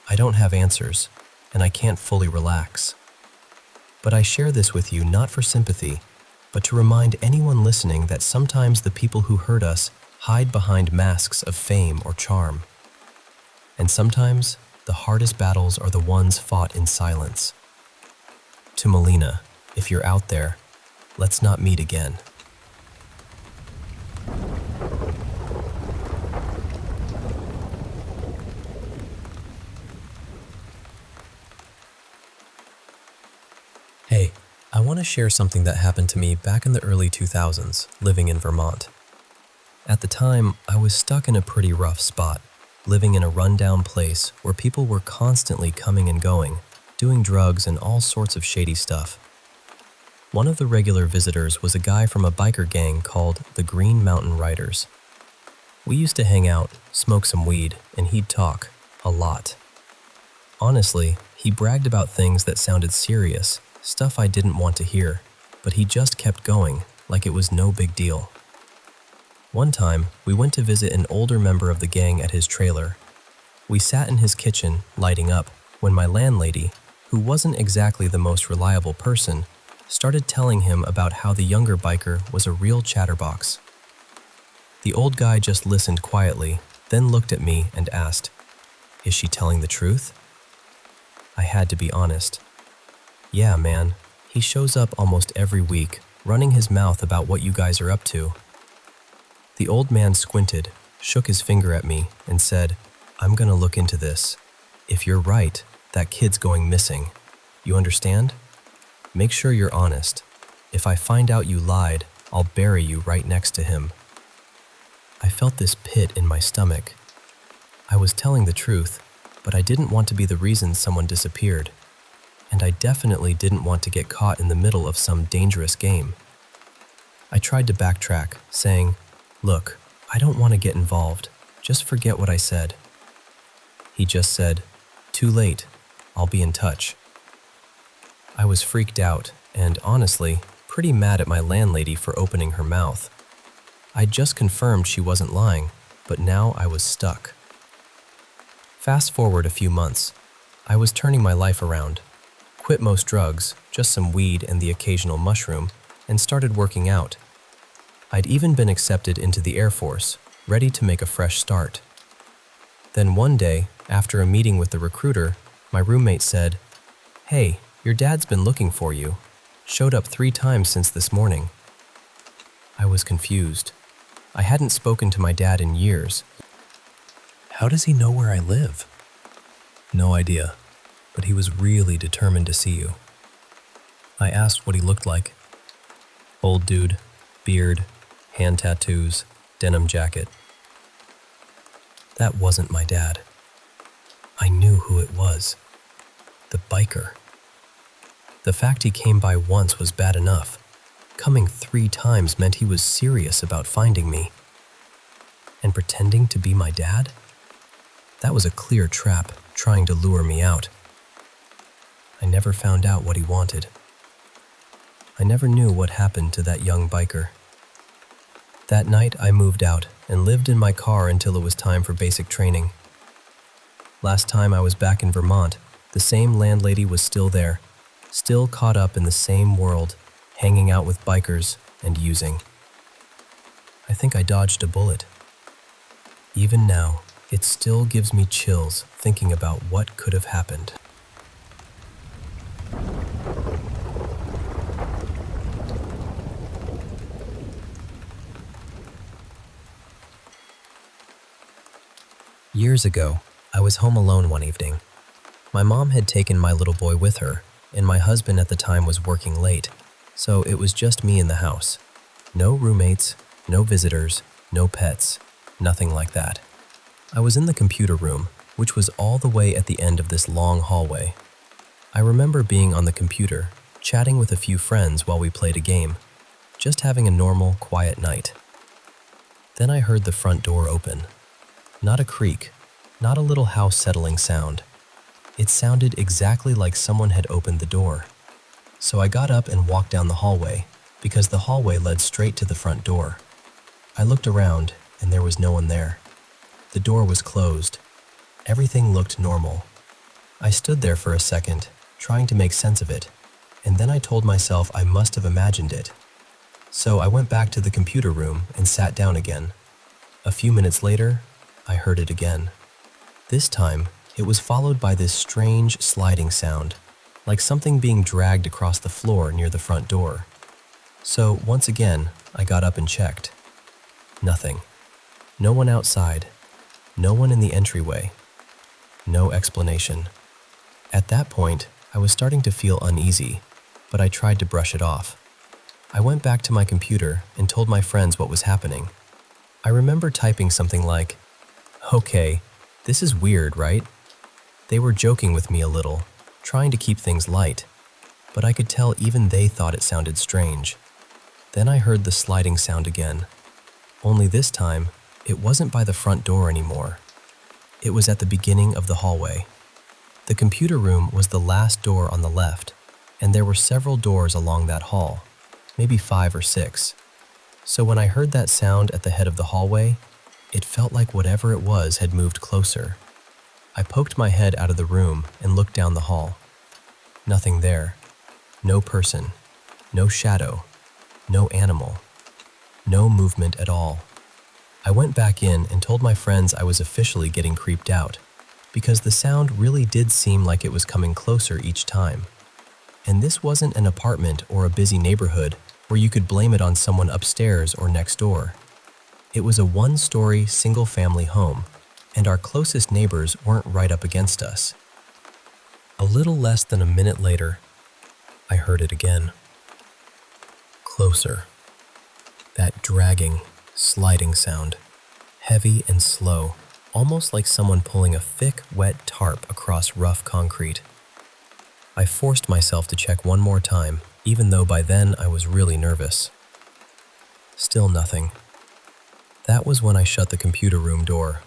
I don't have answers, and I can't fully relax. But I share this with you not for sympathy, but to remind anyone listening that sometimes the people who hurt us hide behind masks of fame or charm. And sometimes, the hardest battles are the ones fought in silence. To Melina, if you're out there, let's not meet again. Hey, I want to share something that happened to me back in the early 2000s, living in Vermont. At the time, I was stuck in a pretty rough spot, living in a rundown place where people were constantly coming and going, doing drugs and all sorts of shady stuff. One of the regular visitors was a guy from a biker gang called the Green Mountain Riders. We used to hang out, smoke some weed, and he'd talk, a lot. Honestly, he bragged about things that sounded serious, stuff I didn't want to hear, but he just kept going, like it was no big deal. One time, we went to visit an older member of the gang at his trailer. We sat in his kitchen, lighting up, when my landlady, who wasn't exactly the most reliable person, started telling him about how the younger biker was a real chatterbox. The old guy just listened quietly, then looked at me and asked, "Is she telling the truth?" I had to be honest. "Yeah, man, he shows up almost every week, running his mouth about what you guys are up to." The old man squinted, shook his finger at me, and said, "I'm gonna look into this. If you're right, that kid's going missing. You understand? Make sure you're honest. If I find out you lied, I'll bury you right next to him." I felt this pit in my stomach. I was telling the truth, but I didn't want to be the reason someone disappeared. And I definitely didn't want to get caught in the middle of some dangerous game. I tried to backtrack, saying, "Look, I don't want to get involved. Just forget what I said." He just said, "Too late. I'll be in touch." I was freaked out and, honestly, pretty mad at my landlady for opening her mouth. I'd just confirmed she wasn't lying, but now I was stuck. Fast forward a few months. I was turning my life around. Quit most drugs, just some weed and the occasional mushroom, and started working out. I'd even been accepted into the Air Force, ready to make a fresh start. Then one day, after a meeting with the recruiter, my roommate said, "Hey, your dad's been looking for you. Showed up 3 times since this morning." I was confused. I hadn't spoken to my dad in years. How does he know where I live? No idea, but he was really determined to see you. I asked what he looked like. Old dude, beard, hand tattoos, denim jacket. That wasn't my dad. I knew who it was. The biker. The fact he came by once was bad enough. Coming 3 times meant he was serious about finding me. And pretending to be my dad? That was a clear trap, trying to lure me out. I never found out what he wanted. I never knew what happened to that young biker. That night, I moved out and lived in my car until it was time for basic training. Last time I was back in Vermont, the same landlady was still there, still caught up in the same world, hanging out with bikers and using. I think I dodged a bullet. Even now, it still gives me chills thinking about what could have happened. Years ago, I was home alone one evening. My mom had taken my little boy with her, and my husband at the time was working late, so it was just me in the house. No roommates, no visitors, no pets, nothing like that. I was in the computer room, which was all the way at the end of this long hallway. I remember being on the computer, chatting with a few friends while we played a game, just having a normal, quiet night. Then I heard the front door open. Not a creak, not a little house-settling sound. It sounded exactly like someone had opened the door. So I got up and walked down the hallway, because the hallway led straight to the front door. I looked around, and there was no one there. The door was closed. Everything looked normal. I stood there for a second, trying to make sense of it, and then I told myself I must have imagined it. So I went back to the computer room and sat down again. A few minutes later, I heard it again. This time, it was followed by this strange sliding sound, like something being dragged across the floor near the front door. So once again, I got up and checked. Nothing. No one outside. No one in the entryway. No explanation. At that point, I was starting to feel uneasy, but I tried to brush it off. I went back to my computer and told my friends what was happening. I remember typing something like, "Okay, this is weird, right?" They were joking with me a little, trying to keep things light, but I could tell even they thought it sounded strange. Then I heard the sliding sound again. Only this time, it wasn't by the front door anymore. It was at the beginning of the hallway. The computer room was the last door on the left, and there were several doors along that hall, maybe 5 or 6. So when I heard that sound at the head of the hallway, it felt like whatever it was had moved closer. I poked my head out of the room and looked down the hall. Nothing there. No person. No shadow. No animal. No movement at all. I went back in and told my friends I was officially getting creeped out, because the sound really did seem like it was coming closer each time. And this wasn't an apartment or a busy neighborhood where you could blame it on someone upstairs or next door. It was a 1-story, single-family home, and our closest neighbors weren't right up against us. A little less than a minute later, I heard it again. Closer. That dragging, sliding sound, heavy and slow, almost like someone pulling a thick, wet tarp across rough concrete. I forced myself to check one more time, even though by then I was really nervous. Still nothing. That was when I shut the computer room door.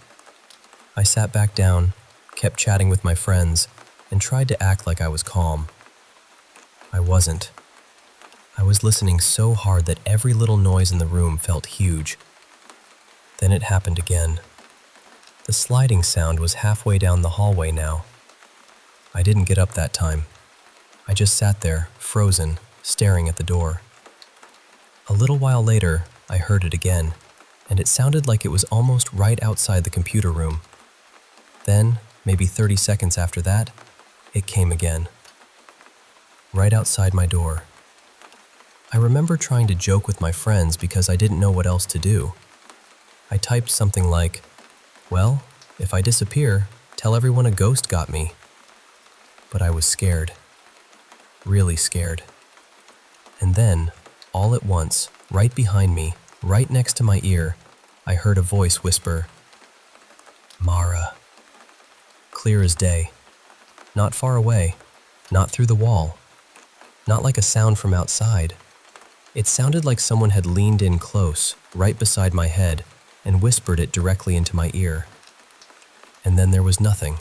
I sat back down, kept chatting with my friends, and tried to act like I was calm. I wasn't. I was listening so hard that every little noise in the room felt huge. Then it happened again. The sliding sound was halfway down the hallway now. I didn't get up that time. I just sat there, frozen, staring at the door. A little while later, I heard it again, and it sounded like it was almost right outside the computer room. Then, maybe 30 seconds after that, it came again. Right outside my door. I remember trying to joke with my friends because I didn't know what else to do. I typed something like, "Well, if I disappear, tell everyone a ghost got me." But I was scared. Really scared. And then, all at once, right behind me, right next to my ear, I heard a voice whisper, "Mara." Clear as day. Not far away, not through the wall, not like a sound from outside. It sounded like someone had leaned in close, right beside my head, and whispered it directly into my ear. And then there was nothing.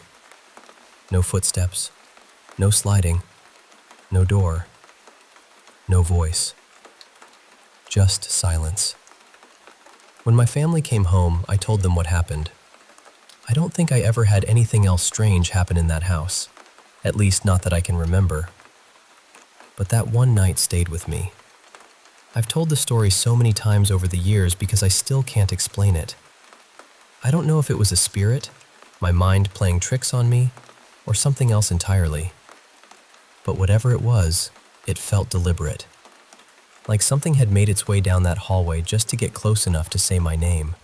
No footsteps, no sliding, no door, no voice. Just silence. When my family came home, I told them what happened. I don't think I ever had anything else strange happen in that house, at least not that I can remember. But that one night stayed with me. I've told the story so many times over the years because I still can't explain it. I don't know if it was a spirit, my mind playing tricks on me, or something else entirely. But whatever it was, it felt deliberate. Like something had made its way down that hallway just to get close enough to say my name.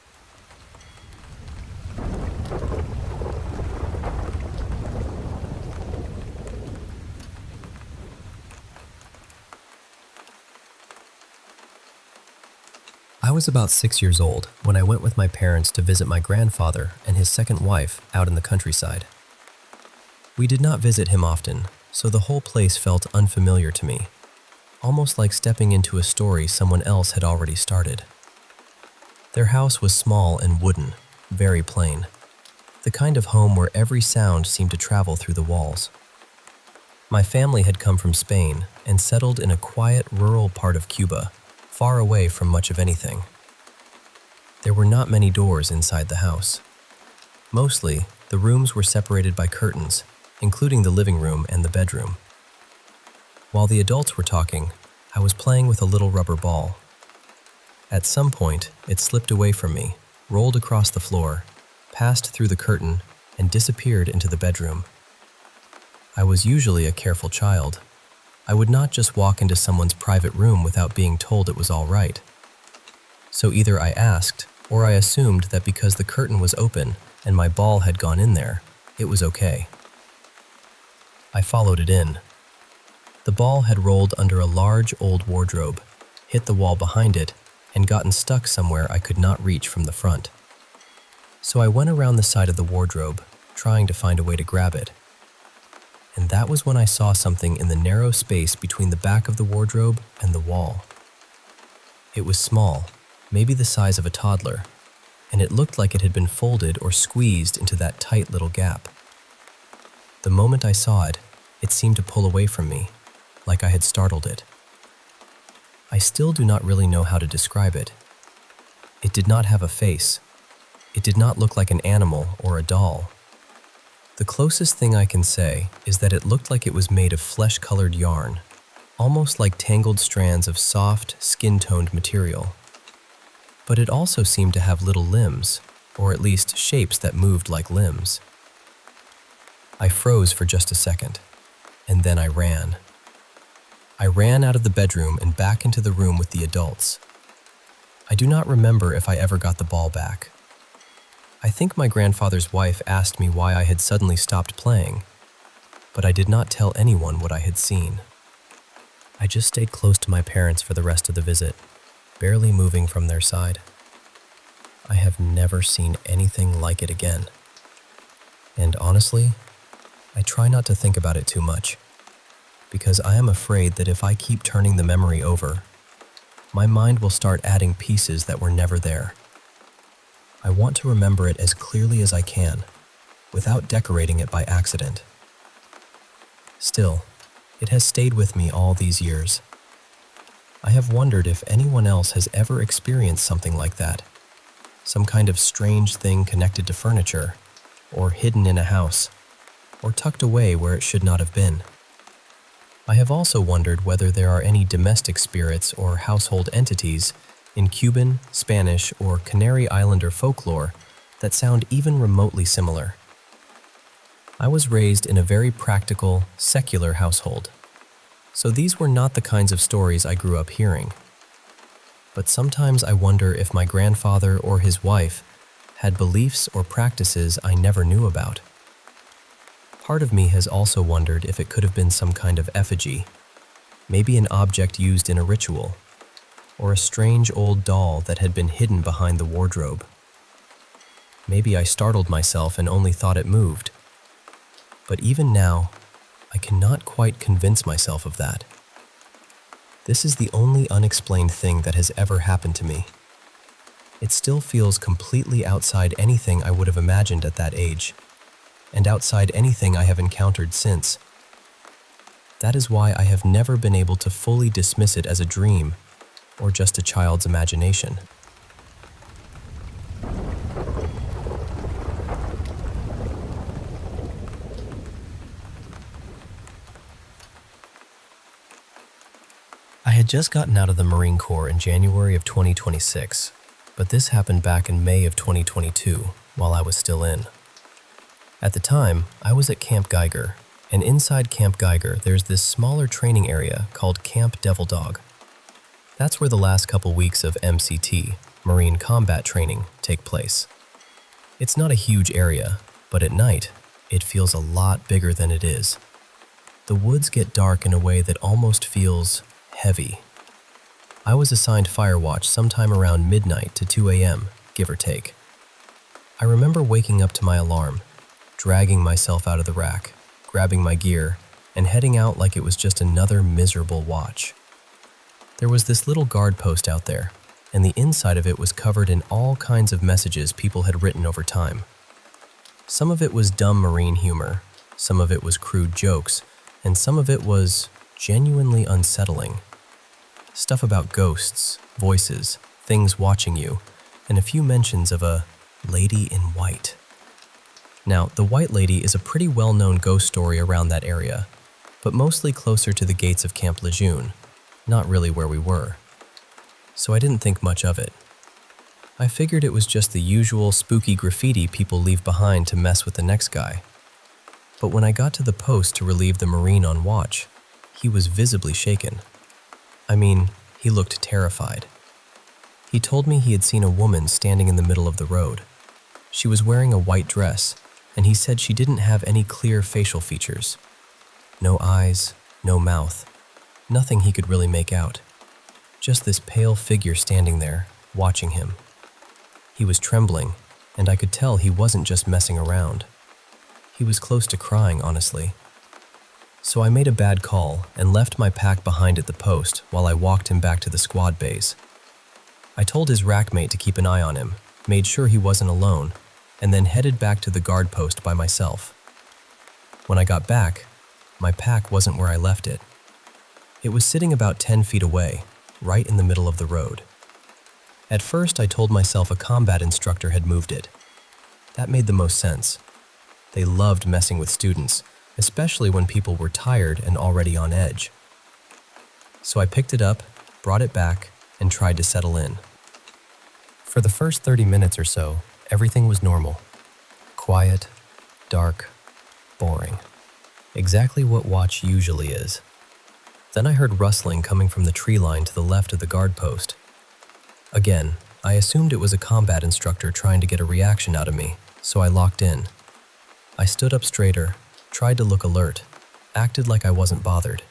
I was about 6 years old when I went with my parents to visit my grandfather and his second wife out in the countryside. We did not visit him often, so the whole place felt unfamiliar to me, almost like stepping into a story someone else had already started. Their house was small and wooden, very plain, the kind of home where every sound seemed to travel through the walls. My family had come from Spain and settled in a quiet rural part of Cuba, far away from much of anything. There were not many doors inside the house. Mostly, the rooms were separated by curtains, including the living room and the bedroom. While the adults were talking, I was playing with a little rubber ball. At some point, it slipped away from me, rolled across the floor, passed through the curtain, and disappeared into the bedroom. I was usually a careful child. I would not just walk into someone's private room without being told it was all right. So either I asked, or I assumed that because the curtain was open and my ball had gone in there, it was okay. I followed it in. The ball had rolled under a large old wardrobe, hit the wall behind it, and gotten stuck somewhere I could not reach from the front. So I went around the side of the wardrobe, trying to find a way to grab it. And that was when I saw something in the narrow space between the back of the wardrobe and the wall. It was small, maybe the size of a toddler, and it looked like it had been folded or squeezed into that tight little gap. The moment I saw it, it seemed to pull away from me, like I had startled it. I still do not really know how to describe it. It did not have a face. It did not look like an animal or a doll. The closest thing I can say is that it looked like it was made of flesh-colored yarn, almost like tangled strands of soft, skin-toned material. But it also seemed to have little limbs, or at least shapes that moved like limbs. I froze for just a second, and then I ran. I ran out of the bedroom and back into the room with the adults. I do not remember if I ever got the ball back. I think my grandfather's wife asked me why I had suddenly stopped playing, but I did not tell anyone what I had seen. I just stayed close to my parents for the rest of the visit, barely moving from their side. I have never seen anything like it again. And honestly, I try not to think about it too much, because I am afraid that if I keep turning the memory over, my mind will start adding pieces that were never there. I want to remember it as clearly as I can, without decorating it by accident. Still, it has stayed with me all these years. I have wondered if anyone else has ever experienced something like that, some kind of strange thing connected to furniture, or hidden in a house, or tucked away where it should not have been. I have also wondered whether there are any domestic spirits or household entities in Cuban, Spanish, or Canary Islander folklore that sound even remotely similar. I was raised in a very practical, secular household, so these were not the kinds of stories I grew up hearing. But sometimes I wonder if my grandfather or his wife had beliefs or practices I never knew about. Part of me has also wondered if it could have been some kind of effigy, maybe an object used in a ritual, or a strange old doll that had been hidden behind the wardrobe. Maybe I startled myself and only thought it moved. But even now, I cannot quite convince myself of that. This is the only unexplained thing that has ever happened to me. It still feels completely outside anything I would have imagined at that age, and outside anything I have encountered since. That is why I have never been able to fully dismiss it as a dream or just a child's imagination. I had just gotten out of the Marine Corps in January of 2026, but this happened back in May of 2022 while I was still in. At the time, I was at Camp Geiger, and inside Camp Geiger there's this smaller training area called Camp Devil Dog. That's where the last couple weeks of MCT, Marine Combat Training, take place. It's not a huge area, but at night, it feels a lot bigger than it is. The woods get dark in a way that almost feels heavy. I was assigned fire watch sometime around midnight to 2 a.m., give or take. I remember waking up to my alarm, dragging myself out of the rack, grabbing my gear, and heading out like it was just another miserable watch. There was this little guard post out there, and the inside of it was covered in all kinds of messages people had written over time. Some of it was dumb Marine humor, some of it was crude jokes, and some of it was genuinely unsettling. Stuff about ghosts, voices, things watching you, and a few mentions of a lady in white. Now, the White Lady is a pretty well-known ghost story around that area, but mostly closer to the gates of Camp Lejeune, not really where we were. So I didn't think much of it. I figured it was just the usual spooky graffiti people leave behind to mess with the next guy. But when I got to the post to relieve the Marine on watch, he was visibly shaken. I mean, he looked terrified. He told me he had seen a woman standing in the middle of the road. She was wearing a white dress, and he said she didn't have any clear facial features. No eyes, no mouth, nothing he could really make out. Just this pale figure standing there, watching him. He was trembling, and I could tell he wasn't just messing around. He was close to crying, honestly. So I made a bad call and left my pack behind at the post while I walked him back to the squad base. I told his rackmate to keep an eye on him, made sure he wasn't alone, and then headed back to the guard post by myself. When I got back, my pack wasn't where I left it. It was sitting about 10 feet away, right in the middle of the road. At first, I told myself a combat instructor had moved it. That made the most sense. They loved messing with students, especially when people were tired and already on edge. So I picked it up, brought it back, and tried to settle in. For the first 30 minutes or so, everything was normal. Quiet, dark, boring. Exactly what watch usually is. Then I heard rustling coming from the tree line to the left of the guard post. Again, I assumed it was a combat instructor trying to get a reaction out of me, so I locked in. I stood up straighter, tried to look alert, acted like I wasn't bothered.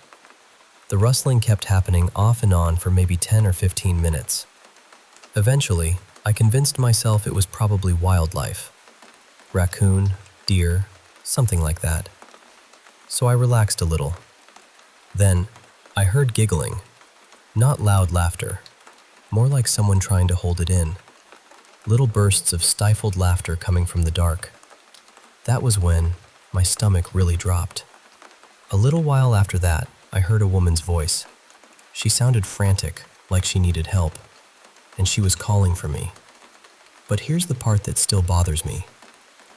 The rustling kept happening off and on for maybe 10 or 15 minutes. Eventually, I convinced myself it was probably wildlife. Raccoon, deer, something like that. So I relaxed a little. Then, I heard giggling. Not loud laughter, more like someone trying to hold it in. Little bursts of stifled laughter coming from the dark. That was when my stomach really dropped. A little while after that, I heard a woman's voice. She sounded frantic, like she needed help, and she was calling for me. But here's the part that still bothers me.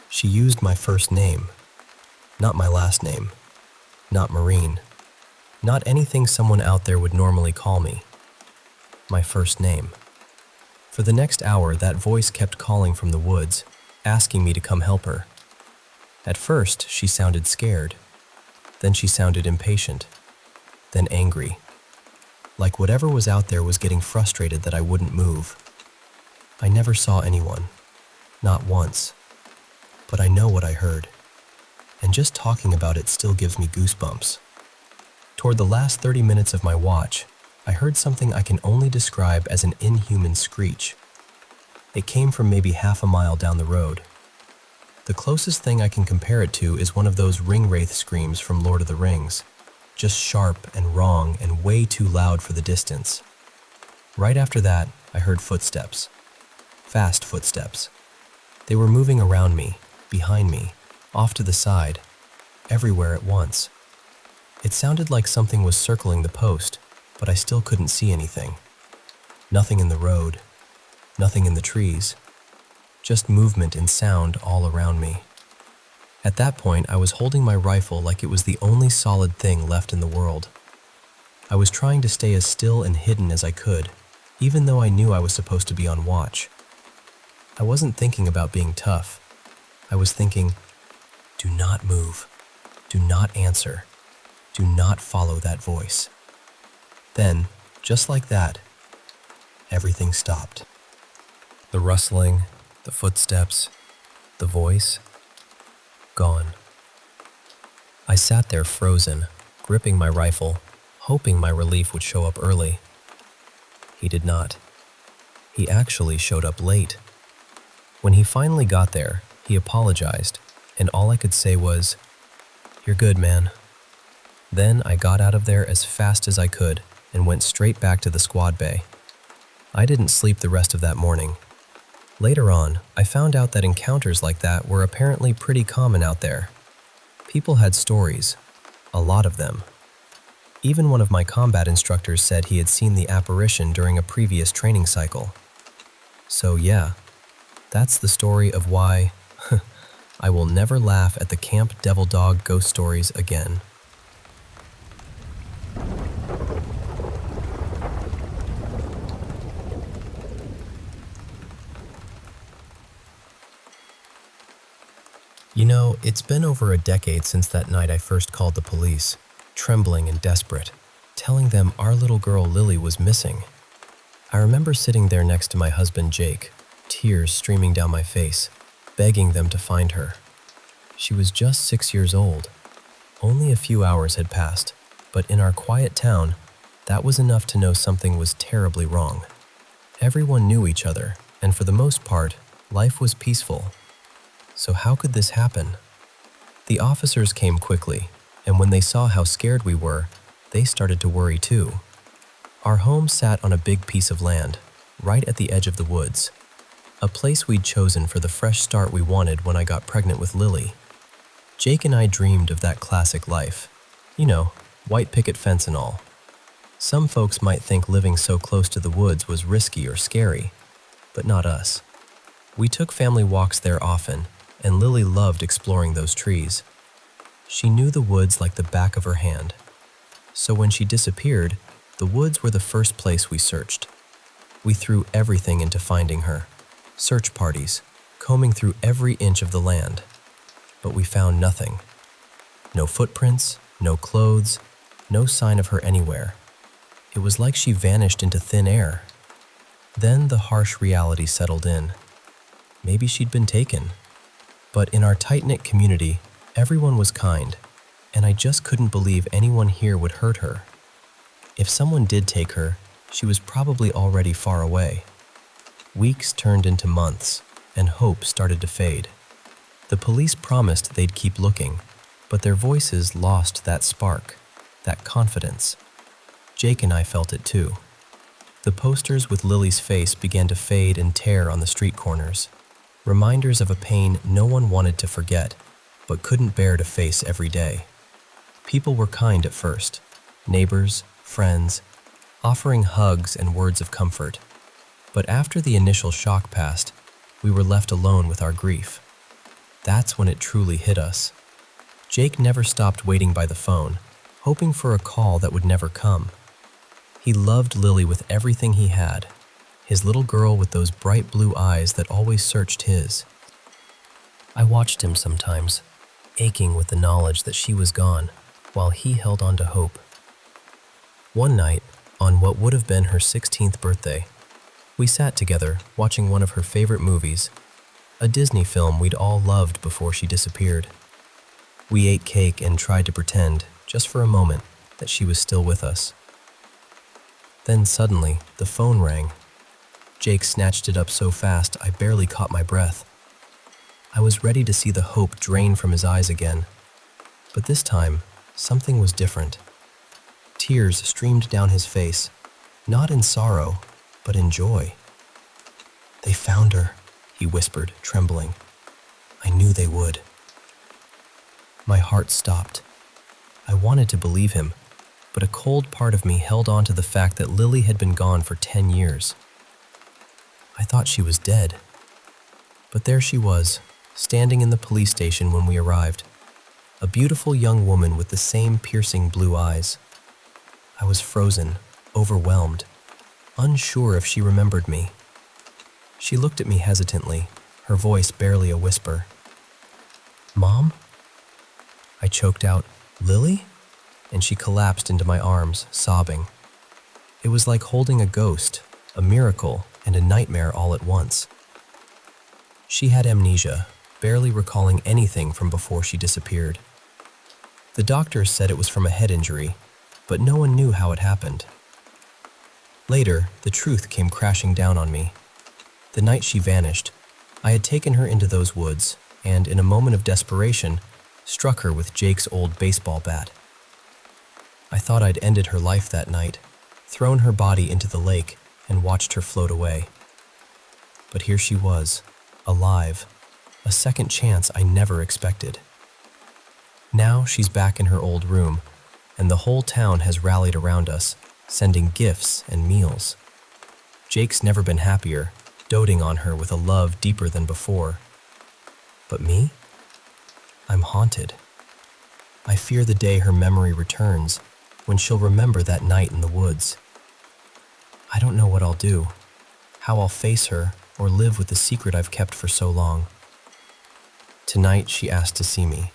She used my first name, not my last name, not Marine, not anything someone out there would normally call me. My first name. For the next hour, that voice kept calling from the woods, asking me to come help her. At first, she sounded scared. Then she sounded impatient. Then angry. Like whatever was out there was getting frustrated that I wouldn't move. I never saw anyone. Not once. But I know what I heard. And just talking about it still gives me goosebumps. Toward the last 30 minutes of my watch, I heard something I can only describe as an inhuman screech. It came from maybe half a mile down the road. The closest thing I can compare it to is one of those ringwraith screams from Lord of the Rings, just sharp and wrong and way too loud for the distance. Right after that, I heard footsteps. Fast footsteps. They were moving around me, behind me, off to the side, everywhere at once. It sounded like something was circling the post, but I still couldn't see anything. Nothing in the road, nothing in the trees, just movement and sound all around me. At that point, I was holding my rifle like it was the only solid thing left in the world. I was trying to stay as still and hidden as I could, even though I knew I was supposed to be on watch. I wasn't thinking about being tough. I was thinking, do not move, do not answer, do not follow that voice. Then, just like that, everything stopped. The rustling, the footsteps, the voice, gone. I sat there frozen, gripping my rifle, hoping my relief would show up early. He did not. He actually showed up late. When he finally got there, he apologized, and all I could say was, "You're good, man." Then I got out of there as fast as I could and went straight back to the squad bay. I didn't sleep the rest of that morning. Later on, I found out that encounters like that were apparently pretty common out there. People had stories, a lot of them. Even one of my combat instructors said he had seen the apparition during a previous training cycle. So yeah, that's the story of why I will never laugh at the Camp Devil Dog ghost stories again. You know, it's been over a decade since that night I first called the police, trembling and desperate, telling them our little girl Lily was missing. I remember sitting there next to my husband Jake, tears streaming down my face, begging them to find her. She was just 6 years old. Only a few hours had passed, but in our quiet town, that was enough to know something was terribly wrong. Everyone knew each other, and for the most part, life was peaceful. So how could this happen? The officers came quickly, and when they saw how scared we were, they started to worry too. Our home sat on a big piece of land, right at the edge of the woods. A place we'd chosen for the fresh start we wanted when I got pregnant with Lily. Jake and I dreamed of that classic life. You know, white picket fence and all. Some folks might think living so close to the woods was risky or scary, but not us. We took family walks there often, and Lily loved exploring those trees. She knew the woods like the back of her hand. So when she disappeared, the woods were the first place we searched. We threw everything into finding her. Search parties, combing through every inch of the land. But we found nothing. No footprints, no clothes, no sign of her anywhere. It was like she vanished into thin air. Then the harsh reality settled in. Maybe she'd been taken. But in our tight-knit community, everyone was kind, and I just couldn't believe anyone here would hurt her. If someone did take her, she was probably already far away. Weeks turned into months, and hope started to fade. The police promised they'd keep looking, but their voices lost that spark, that confidence. Jake and I felt it too. The posters with Lily's face began to fade and tear on the street corners, reminders of a pain no one wanted to forget, but couldn't bear to face every day. People were kind at first, neighbors, friends, offering hugs and words of comfort. But after the initial shock passed, we were left alone with our grief. That's when it truly hit us. Jake never stopped waiting by the phone, hoping for a call that would never come. He loved Lily with everything he had, his little girl with those bright blue eyes that always searched his. I watched him sometimes, aching with the knowledge that she was gone, while he held on to hope. One night, on what would have been her 16th birthday, we sat together watching one of her favorite movies, a Disney film we'd all loved before she disappeared. We ate cake and tried to pretend, just for a moment, that she was still with us. Then suddenly, the phone rang. Jake snatched it up so fast I barely caught my breath. I was ready to see the hope drain from his eyes again. But this time, something was different. Tears streamed down his face, not in sorrow, but in joy. "They found her," he whispered, trembling. "I knew they would." My heart stopped. I wanted to believe him, but a cold part of me held on to the fact that Lily had been gone for 10 years. I thought she was dead. But there she was, standing in the police station when we arrived, a beautiful young woman with the same piercing blue eyes. I was frozen, overwhelmed, unsure if she remembered me. She looked at me hesitantly, her voice barely a whisper. "Mom?" I choked out, "Lily?" And she collapsed into my arms, sobbing. It was like holding a ghost, a miracle, and a nightmare all at once. She had amnesia, barely recalling anything from before she disappeared. The doctors said it was from a head injury, but no one knew how it happened. Later, the truth came crashing down on me. The night she vanished, I had taken her into those woods and, in a moment of desperation, struck her with Jake's old baseball bat. I thought I'd ended her life that night, thrown her body into the lake, and watched her float away. But here she was, alive, a second chance I never expected. Now she's back in her old room, and the whole town has rallied around us, sending gifts and meals. Jake's never been happier, doting on her with a love deeper than before. But me? I'm haunted. I fear the day her memory returns, when she'll remember that night in the woods. I don't know what I'll do, how I'll face her, or live with the secret I've kept for so long. Tonight she asked to see me.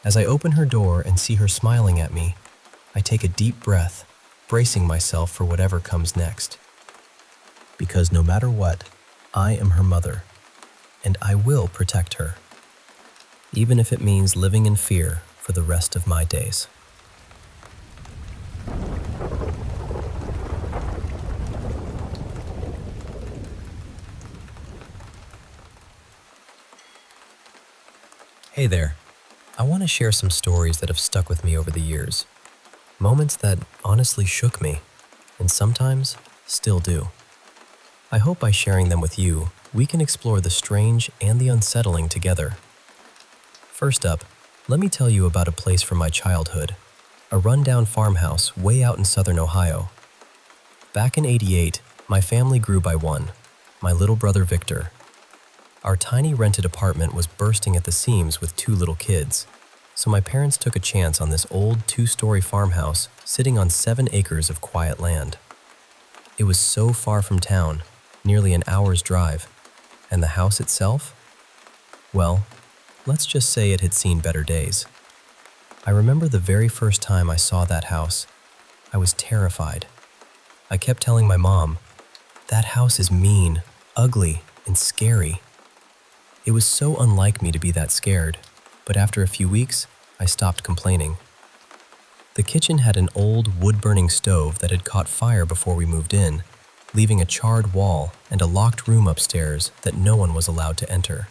As I open her door and see her smiling at me, I take a deep breath, bracing myself for whatever comes next. Because no matter what, I am her mother, and I will protect her, even if it means living in fear for the rest of my days. Hey there. I want to share some stories that have stuck with me over the years. Moments that honestly shook me, and sometimes still do. I hope by sharing them with you, we can explore the strange and the unsettling together. First up, let me tell you about a place from my childhood, a rundown farmhouse way out in southern Ohio. Back in '88, my family grew by one, my little brother Victor. Our tiny rented apartment was bursting at the seams with 2 little kids, so my parents took a chance on this old 2-story farmhouse sitting on 7 acres of quiet land. It was so far from town, nearly an hour's drive, and the house itself? Well, let's just say it had seen better days. I remember the very first time I saw that house. I was terrified. I kept telling my mom, "That house is mean, ugly, and scary." It was so unlike me to be that scared, but after a few weeks, I stopped complaining. The kitchen had an old wood-burning stove that had caught fire before we moved in, leaving a charred wall and a locked room upstairs that no one was allowed to enter.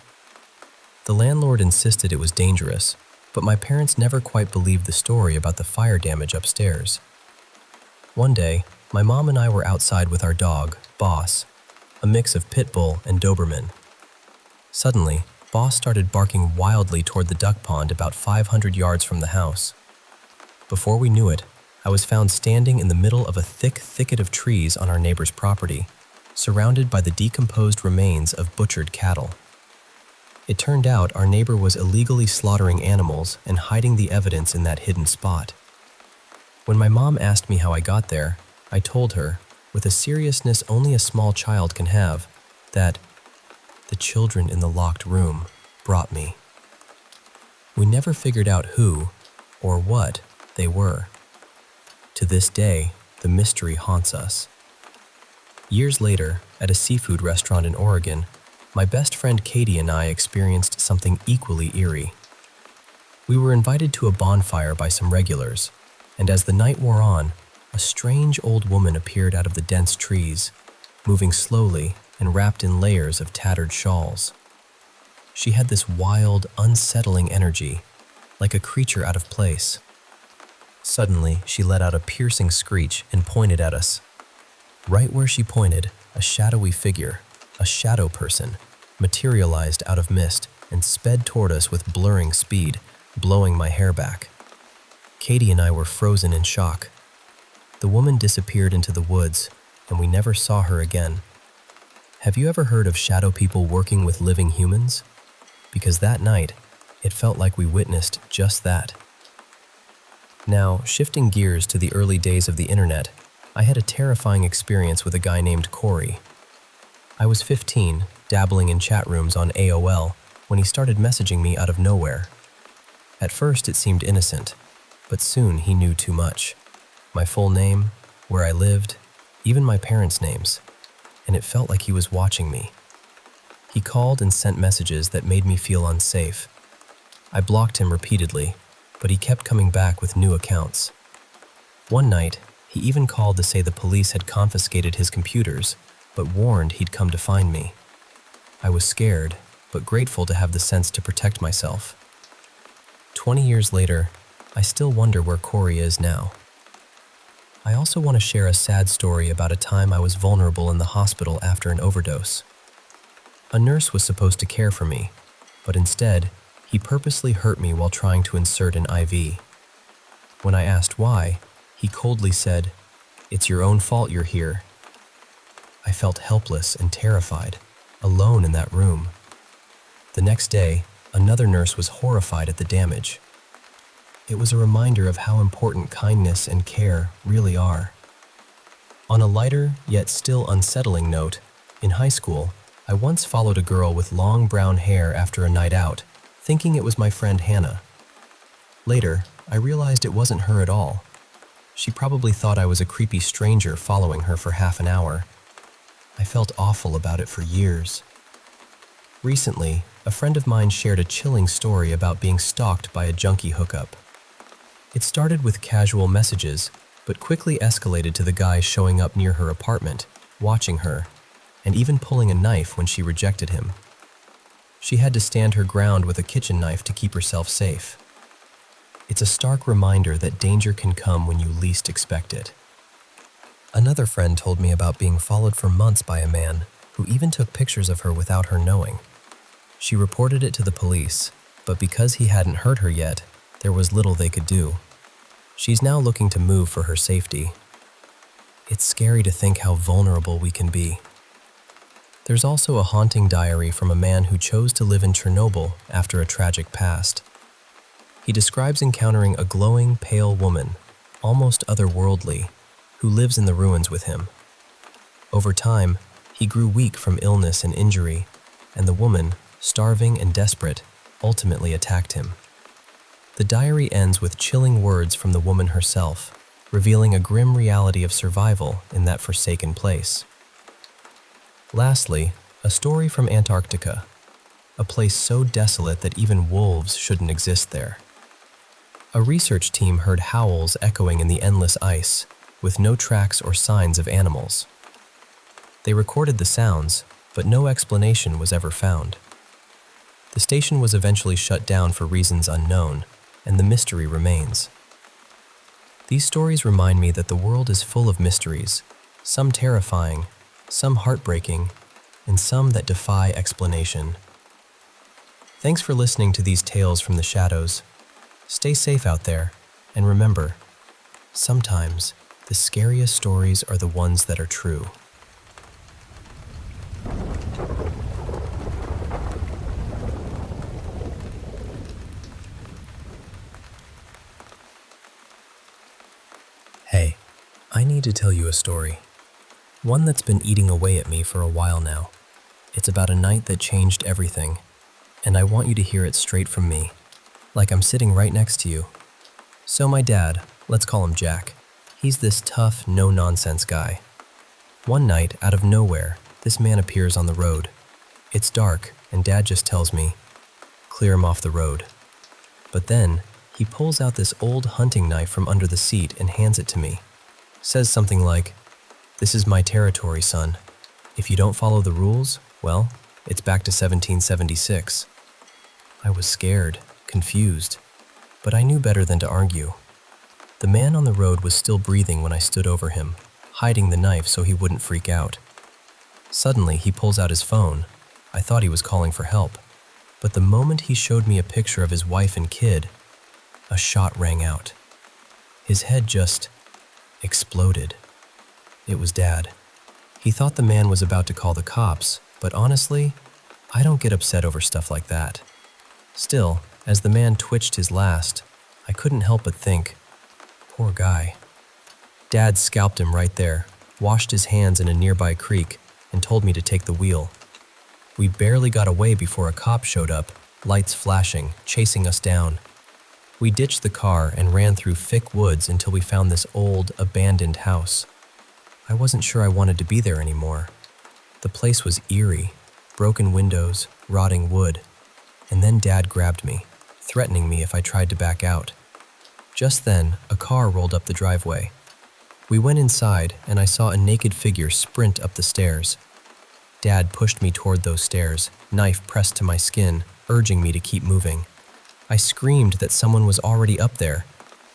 The landlord insisted it was dangerous, but my parents never quite believed the story about the fire damage upstairs. One day, my mom and I were outside with our dog, Boss, a mix of pit bull and Doberman. Suddenly, Boss started barking wildly toward the duck pond about 500 yards from the house. Before we knew it, I was found standing in the middle of a thick thicket of trees on our neighbor's property, surrounded by the decomposed remains of butchered cattle. It turned out our neighbor was illegally slaughtering animals and hiding the evidence in that hidden spot. When my mom asked me how I got there, I told her, with a seriousness only a small child can have, that the children in the locked room brought me. We never figured out who or what they were. To this day, the mystery haunts us. Years later, at a seafood restaurant in Oregon, my best friend Katie and I experienced something equally eerie. We were invited to a bonfire by some regulars, and as the night wore on, a strange old woman appeared out of the dense trees, moving slowly and wrapped in layers of tattered shawls. She had this wild, unsettling energy, like a creature out of place. Suddenly, she let out a piercing screech and pointed at us. Right where she pointed, a shadowy figure, a shadow person, materialized out of mist and sped toward us with blurring speed, blowing my hair back. Katie and I were frozen in shock. The woman disappeared into the woods, and we never saw her again. Have you ever heard of shadow people working with living humans? Because that night, it felt like we witnessed just that. Now, shifting gears to the early days of the internet, I had a terrifying experience with a guy named Corey. I was 15, dabbling in chat rooms on AOL, when he started messaging me out of nowhere. At first, it seemed innocent, but soon he knew too much. My full name, where I lived, even my parents' names, and it felt like he was watching me. He called and sent messages that made me feel unsafe. I blocked him repeatedly, but he kept coming back with new accounts. One night, he even called to say the police had confiscated his computers, but warned he'd come to find me. I was scared, but grateful to have the sense to protect myself. 20 years later, I still wonder where Corey is now. I also want to share a sad story about a time I was vulnerable in the hospital after an overdose. A nurse was supposed to care for me, but instead, he purposely hurt me while trying to insert an IV. When I asked why, he coldly said, "It's your own fault you're here." I felt helpless and terrified, alone in that room. The next day, another nurse was horrified at the damage. It was a reminder of how important kindness and care really are. On a lighter, yet still unsettling note, in high school, I once followed a girl with long brown hair after a night out, thinking it was my friend Hannah. Later, I realized it wasn't her at all. She probably thought I was a creepy stranger following her for half an hour. I felt awful about it for years. Recently, a friend of mine shared a chilling story about being stalked by a junkie hookup. It started with casual messages, but quickly escalated to the guy showing up near her apartment, watching her, and even pulling a knife when she rejected him. She had to stand her ground with a kitchen knife to keep herself safe. It's a stark reminder that danger can come when you least expect it. Another friend told me about being followed for months by a man who even took pictures of her without her knowing. She reported it to the police, but because he hadn't hurt her yet, there was little they could do. She's now looking to move for her safety. It's scary to think how vulnerable we can be. There's also a haunting diary from a man who chose to live in Chernobyl after a tragic past. He describes encountering a glowing, pale woman, almost otherworldly, who lives in the ruins with him. Over time, he grew weak from illness and injury, and the woman, starving and desperate, ultimately attacked him. The diary ends with chilling words from the woman herself, revealing a grim reality of survival in that forsaken place. Lastly, a story from Antarctica, a place so desolate that even wolves shouldn't exist there. A research team heard howls echoing in the endless ice, with no tracks or signs of animals. They recorded the sounds, but no explanation was ever found. The station was eventually shut down for reasons unknown, and the mystery remains. These stories remind me that the world is full of mysteries, some terrifying, some heartbreaking, and some that defy explanation. Thanks for listening to these tales from the shadows. Stay safe out there, and remember, sometimes the scariest stories are the ones that are true. need to tell you a story. One that's been eating away at me for a while now. It's about a night that changed everything, and I want you to hear it straight from me, like I'm sitting right next to you. So my dad, let's call him Jack, he's this tough, no-nonsense guy. One night, out of nowhere, this man appears on the road. It's dark, and Dad just tells me, clear him off the road. But then, he pulls out this old hunting knife from under the seat and hands it to me. Says something like, "This is my territory, son. If you don't follow the rules, well, it's back to 1776. I was scared, confused, but I knew better than to argue. The man on the road was still breathing when I stood over him, hiding the knife so he wouldn't freak out. Suddenly, he pulls out his phone. I thought he was calling for help, but the moment he showed me a picture of his wife and kid, a shot rang out. His head just exploded. It was Dad. He thought the man was about to call the cops, but honestly, I don't get upset over stuff like that. Still, as the man twitched his last, I couldn't help but think, poor guy. Dad scalped him right there, washed his hands in a nearby creek, and told me to take the wheel. We barely got away before a cop showed up, lights flashing, chasing us down. We ditched the car and ran through thick woods until we found this old, abandoned house. I wasn't sure I wanted to be there anymore. The place was eerie, broken windows, rotting wood, and then Dad grabbed me, threatening me if I tried to back out. Just then, a car rolled up the driveway. We went inside, and I saw a naked figure sprint up the stairs. Dad pushed me toward those stairs, knife pressed to my skin, urging me to keep moving. I screamed that someone was already up there,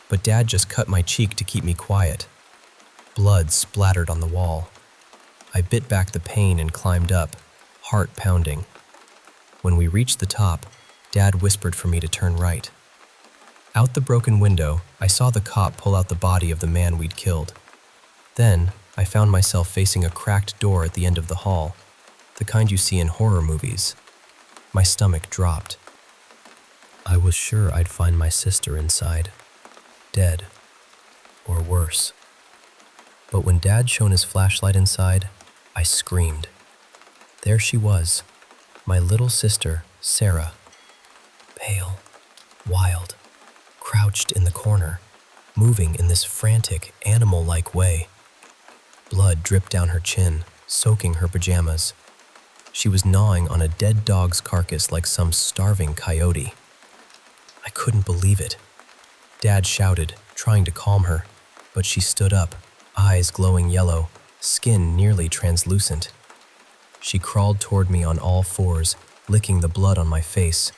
but Dad just cut my cheek to keep me quiet. Blood splattered on the wall. I bit back the pain and climbed up, heart pounding. When we reached the top, Dad whispered for me to turn right. Out the broken window, I saw the cop pull out the body of the man we'd killed. Then, I found myself facing a cracked door at the end of the hall, the kind you see in horror movies. My stomach dropped. I was sure I'd find my sister inside, dead, or worse. But when Dad shone his flashlight inside, I screamed. There she was, my little sister, Sarah, pale, wild, crouched in the corner, moving in this frantic, animal-like way. Blood dripped down her chin, soaking her pajamas. She was gnawing on a dead dog's carcass like some starving coyote. I couldn't believe it. Dad shouted, trying to calm her, but she stood up, eyes glowing yellow, skin nearly translucent. She crawled toward me on all fours, licking the blood on my face.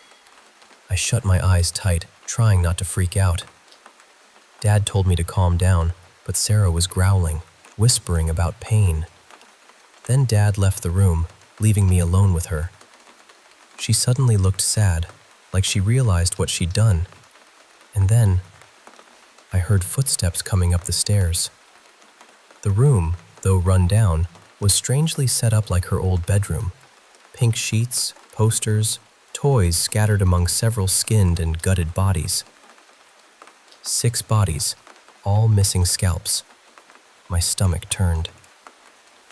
I shut my eyes tight, trying not to freak out. Dad told me to calm down, but Sarah was growling, whispering about pain. Then Dad left the room, leaving me alone with her. She suddenly looked sad, like she realized what she'd done. And then, I heard footsteps coming up the stairs. The room, though run down, was strangely set up like her old bedroom. Pink sheets, posters, toys scattered among several skinned and gutted bodies. 6 bodies, all missing scalps. My stomach turned.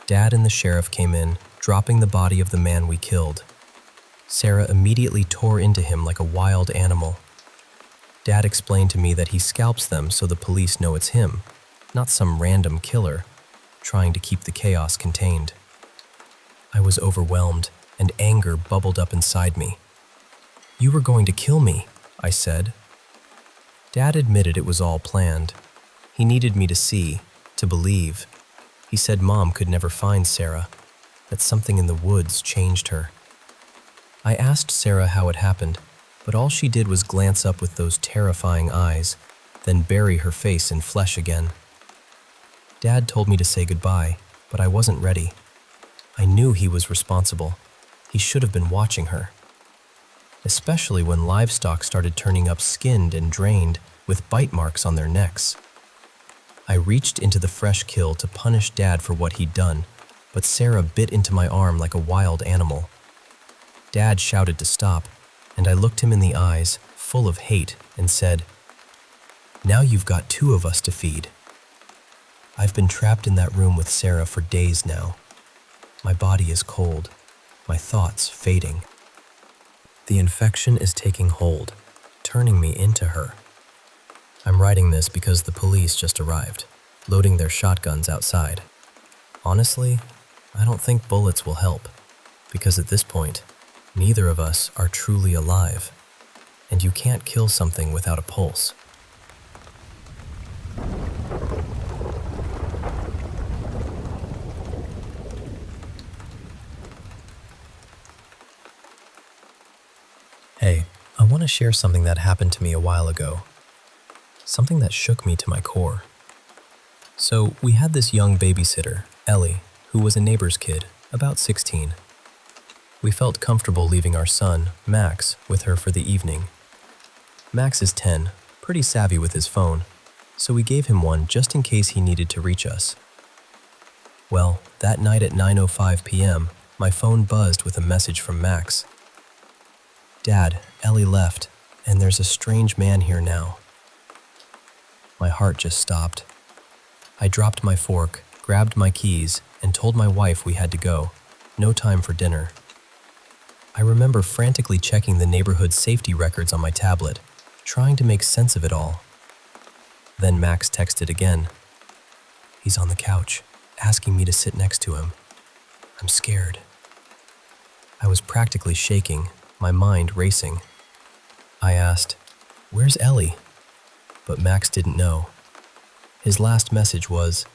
Dad and the sheriff came in, dropping the body of the man we killed. Sarah immediately tore into him like a wild animal. Dad explained to me that he scalps them so the police know it's him, not some random killer, trying to keep the chaos contained. I was overwhelmed, and anger bubbled up inside me. "You were going to kill me," I said. Dad admitted it was all planned. He needed me to see, to believe. He said Mom could never find Sarah, that something in the woods changed her. I asked Sarah how it happened, but all she did was glance up with those terrifying eyes, then bury her face in flesh again. Dad told me to say goodbye, but I wasn't ready. I knew he was responsible. He should have been watching her. Especially when livestock started turning up skinned and drained, with bite marks on their necks. I reached into the fresh kill to punish Dad for what he'd done, but Sarah bit into my arm like a wild animal. Dad shouted to stop, and I looked him in the eyes, full of hate, and said, "Now you've got 2 of us to feed." I've been trapped in that room with Sarah for days now. My body is cold, my thoughts fading. The infection is taking hold, turning me into her. I'm writing this because the police just arrived, loading their shotguns outside. Honestly, I don't think bullets will help, because at this point, neither of us are truly alive, and you can't kill something without a pulse. Hey, I want to share something that happened to me a while ago. Something that shook me to my core. So, we had this young babysitter, Ellie, who was a neighbor's kid, about 16. We felt comfortable leaving our son, Max, with her for the evening. Max is 10, pretty savvy with his phone, so we gave him one just in case he needed to reach us. Well, that night at 9:05 p.m., my phone buzzed with a message from Max. "Dad, Ellie left, and there's a strange man here now." My heart just stopped. I dropped my fork, grabbed my keys, and told my wife we had to go. No time for dinner. I remember frantically checking the neighborhood safety records on my tablet, trying to make sense of it all. Then Max texted again. "He's on the couch, asking me to sit next to him. I'm scared." I was practically shaking, my mind racing. I asked, "Where's Ellie?" But Max didn't know. His last message was,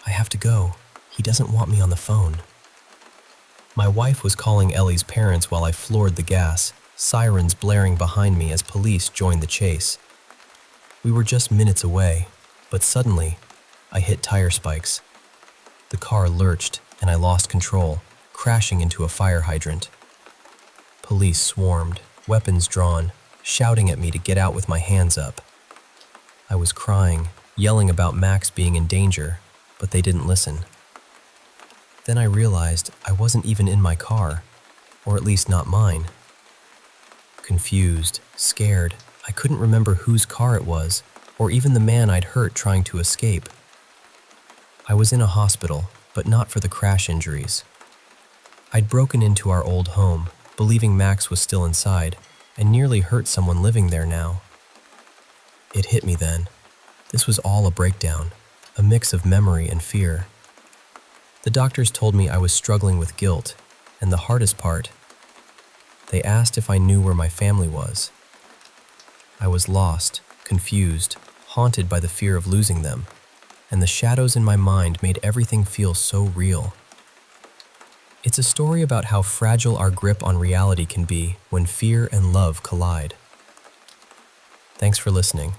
"I have to go. He doesn't want me on the phone." My wife was calling Ellie's parents while I floored the gas, sirens blaring behind me as police joined the chase. We were just minutes away, but suddenly, I hit tire spikes. The car lurched and I lost control, crashing into a fire hydrant. Police swarmed, weapons drawn, shouting at me to get out with my hands up. I was crying, yelling about Max being in danger, but they didn't listen. Then I realized I wasn't even in my car, or at least not mine. Confused, scared, I couldn't remember whose car it was, or even the man I'd hurt trying to escape. I was in a hospital, but not for the crash injuries. I'd broken into our old home, believing Max was still inside, and nearly hurt someone living there now. It hit me then. This was all a breakdown, a mix of memory and fear. The doctors told me I was struggling with guilt, and the hardest part, they asked if I knew where my family was. I was lost, confused, haunted by the fear of losing them, and the shadows in my mind made everything feel so real. It's a story about how fragile our grip on reality can be when fear and love collide. Thanks for listening.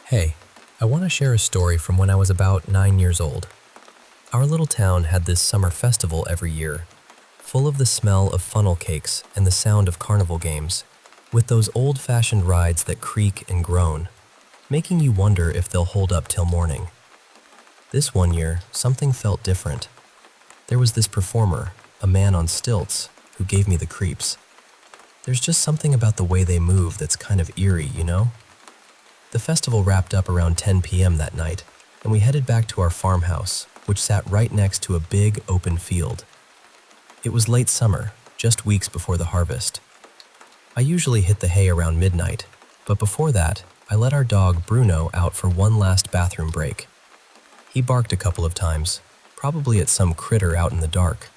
Hey, I want to share a story from when I was about 9 years old. Our little town had this summer festival every year, full of the smell of funnel cakes and the sound of carnival games, with those old-fashioned rides that creak and groan, making you wonder if they'll hold up till morning. This one year, something felt different. There was this performer, a man on stilts, who gave me the creeps. There's just something about the way they move that's kind of eerie, you know? The festival wrapped up around 10 p.m. that night, and we headed back to our farmhouse, which sat right next to a big open field. It was late summer, just weeks before the harvest. I usually hit the hay around midnight, but before that, I let our dog Bruno out for one last bathroom break. He barked a couple of times, probably at some critter out in the dark.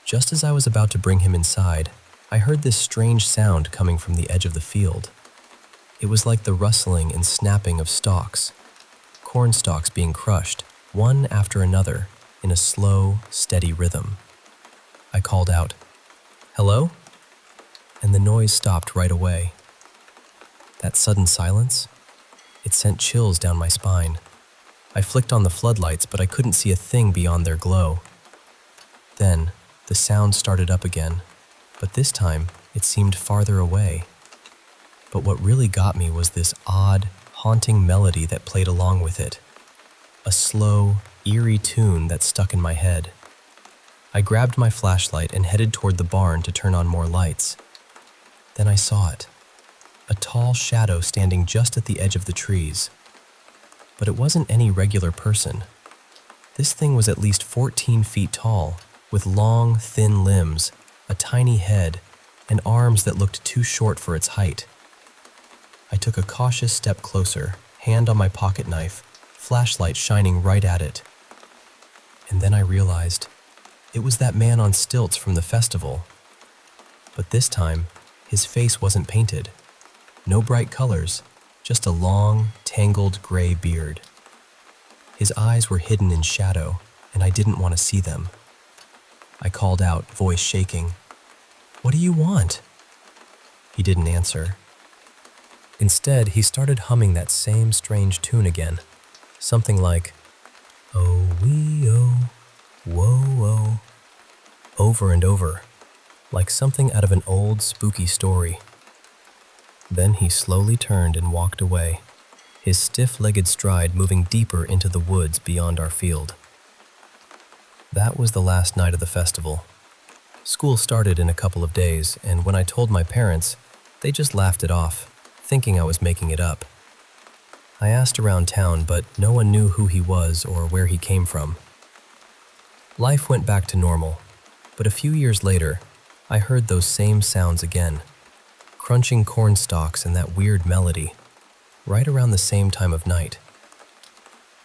Just as I was about to bring him inside, I heard this strange sound coming from the edge of the field. It was like the rustling and snapping of stalks, corn stalks being crushed, one after another, in a slow, steady rhythm. I called out, "Hello?" And the noise stopped right away. That sudden silence, it sent chills down my spine. I flicked on the floodlights, but I couldn't see a thing beyond their glow. Then, the sound started up again, but this time, it seemed farther away. But what really got me was this odd, haunting melody that played along with it. A slow, eerie tune that stuck in my head. I grabbed my flashlight and headed toward the barn to turn on more lights. Then I saw it, a tall shadow standing just at the edge of the trees. But it wasn't any regular person. This thing was at least 14 feet tall, with long, thin limbs, a tiny head, and arms that looked too short for its height. I took a cautious step closer, hand on my pocket knife, flashlight shining right at it. And then I realized it was that man on stilts from the festival. But this time, his face wasn't painted. No bright colors, just a long, tangled gray beard. His eyes were hidden in shadow, and I didn't want to see them. I called out, voice shaking, "What do you want?" He didn't answer. Instead, he started humming that same strange tune again, something like, "Oh, wee, oh, whoa, oh," over and over, like something out of an old, spooky story. Then he slowly turned and walked away, his stiff-legged stride moving deeper into the woods beyond our field. That was the last night of the festival. School started in a couple of days, and when I told my parents, they just laughed it off, thinking I was making it up. I asked around town, but no one knew who he was or where he came from. Life went back to normal, but a few years later, I heard those same sounds again, crunching corn stalks and that weird melody, right around the same time of night.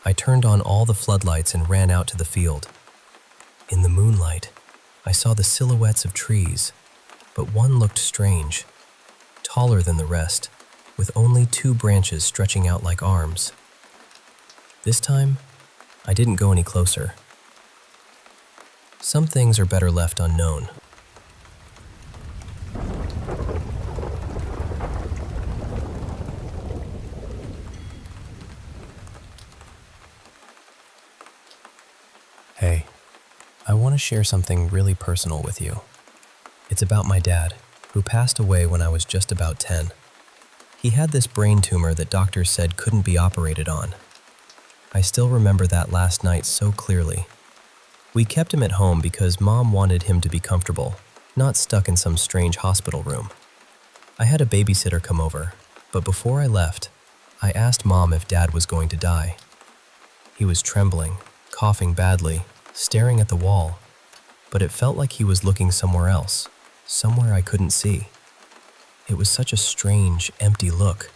I turned on all the floodlights and ran out to the field. In the moonlight, I saw the silhouettes of trees, but one looked strange, taller than the rest, with only 2 branches stretching out like arms. This time, I didn't go any closer. Some things are better left unknown. Hey, I want to share something really personal with you. It's about my dad, who passed away when I was just about 10. He had this brain tumor that doctors said couldn't be operated on. I still remember that last night so clearly. We kept him at home because Mom wanted him to be comfortable, not stuck in some strange hospital room. I had a babysitter come over, but before I left, I asked Mom if Dad was going to die. He was trembling, coughing badly, staring at the wall, but it felt like he was looking somewhere else, somewhere I couldn't see. It was such a strange, empty look,